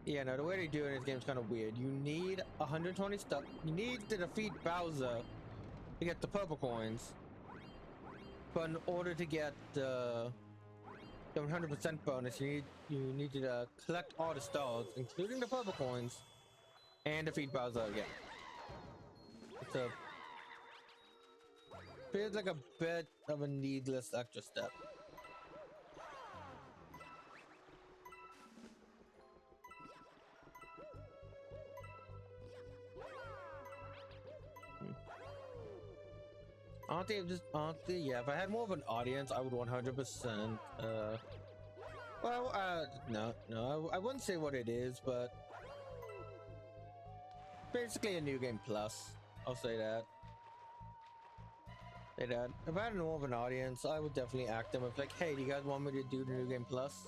way they do it in this game is kind of weird. You need 120 stuff. You need to defeat Bowser to get the purple coins, but in order to get the 100% bonus, you need to collect all the stars, including the purple coins, and defeat Bowser again. It's feels like a bit of a needless extra step. Honestly, yeah, if I had more of an audience, I would 100%. No, I wouldn't say what it is, but basically a New Game Plus. I'll say that. If I had more of an audience, I would definitely act them. If like, hey, do you guys want me to do the New Game Plus?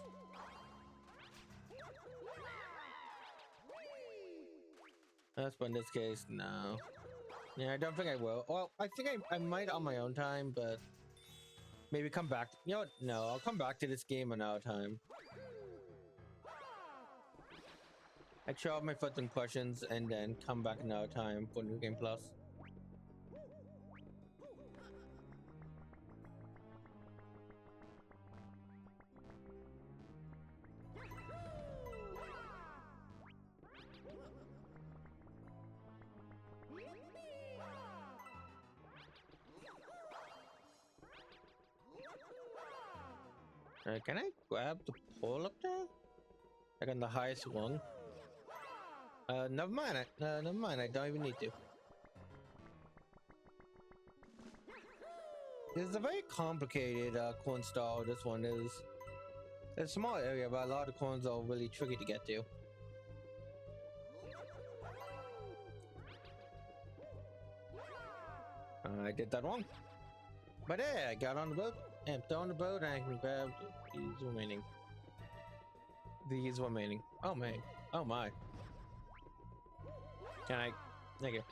But in this case, no. Yeah, I don't think I will. Well, I think I might on my own time, but maybe come back. You know what? No, I'll come back to this game another time. I show off my first questions and then come back another time for New Game Plus. Can I grab the pole up there? Like on the highest one? Never mind. Never mind. I don't even need to. This is a very complicated coin style. This one is. It's a small area, but a lot of coins are really tricky to get to. I did that wrong. But hey, I got on the boat. And on the boat, and I can grab these remaining. Oh man. Oh my. Can I? Thank you.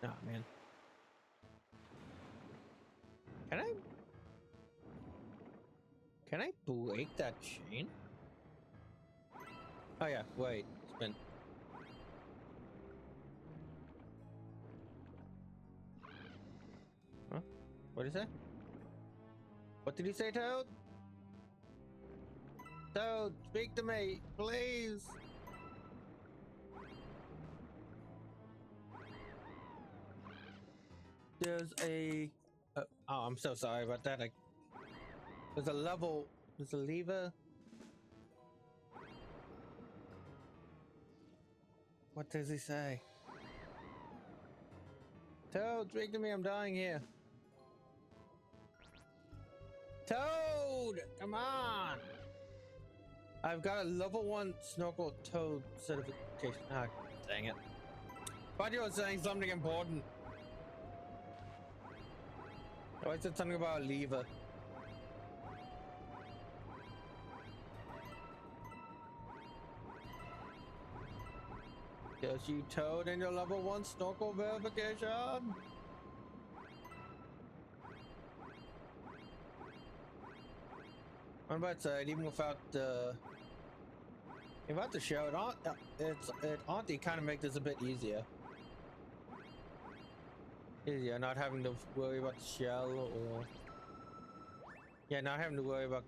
Oh man. Can I break that chain? Oh yeah, wait, spin. Huh? What did he say? What did he say, Toad? Toad, speak to me, please. There's a... oh, I'm so sorry about that. There's a level... There's a lever. What does he say? Toad, speak to me, I'm dying here. Toad! Come on! I've got a level 1 Snorkel Toad certification. Ah, dang it. Thought you were saying something important. Oh, I said something about a lever. Guess you Toad in your level 1 Snorkel verification? On that side, even without the shell, it kind of makes this a bit easier. Not having to worry about the shell or not having to worry about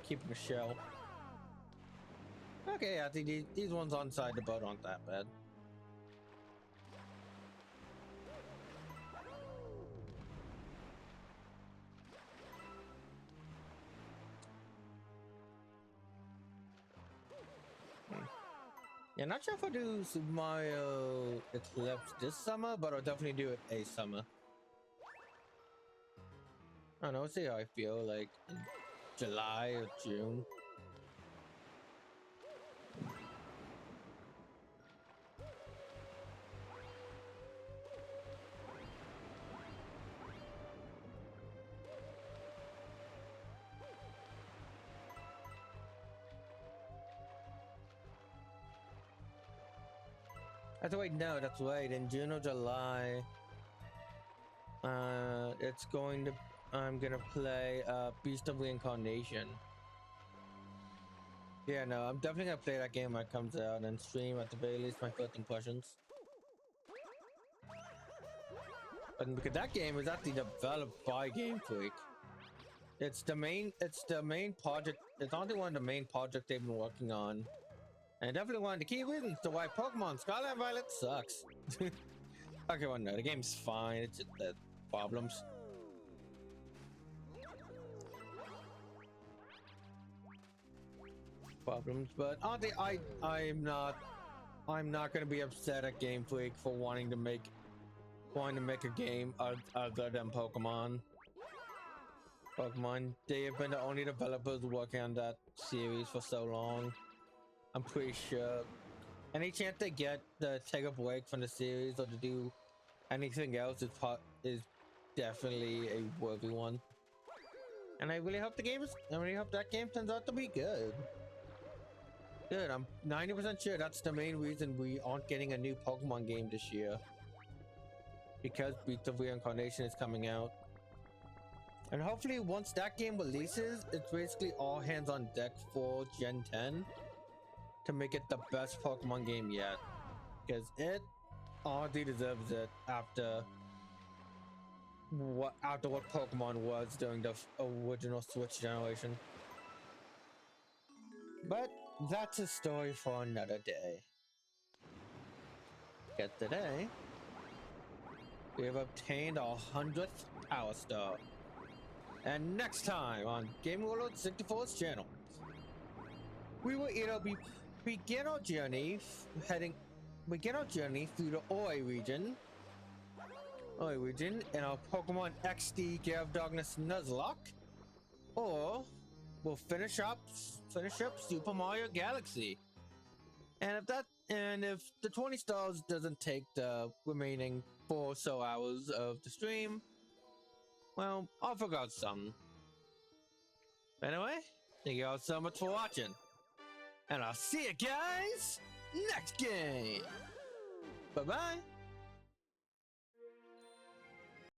keeping the shell. Okay, I think these ones on side the boat aren't that bad. Yeah, not sure if I'll do Super Mario Eclipse this summer, but I'll definitely do it a summer. I don't know, see how I feel like in July or June. That's wait, no, that's right. In June or July, it's going to. I'm gonna play Beast of Reincarnation. Yeah, no, I'm definitely gonna play that game when it comes out and stream at the very least my first impressions. And because that game is actually developed by Game Freak. It's the main project. It's only one of the main projects they've been working on. And definitely one of the key reasons to why Pokemon Scarlet and Violet sucks. Okay, well, no, the game's fine. It's just the problems. But honestly, I'm not gonna be upset at Game Freak for wanting to make a game other than Pokemon. They have been the only developers working on that series for so long. I'm pretty sure any chance they get to take a break from the series or to do anything else is definitely a worthy one. And I really hope that game turns out to be good. Good, I'm 90% sure that's the main reason we aren't getting a new Pokemon game this year. Because Beast of Reincarnation is coming out. And hopefully once that game releases, it's basically all hands on deck for Gen 10 to make it the best Pokemon game yet. Because it honestly deserves it after what Pokemon was during the original Switch generation. But that's a story for another day. Because today, we have obtained our 100th Power Star. And next time on Gaming Warlord 64's channel, we will begin our journey through the Oi region in our Pokemon XD Gale of Darkness Nuzlocke, or we'll finish up Super Mario Galaxy. And if the 20 stars doesn't take the remaining 4 or so hours of the stream, well, I forgot something. Anyway, thank you all so much for watching, and I'll see you guys next game. Bye bye.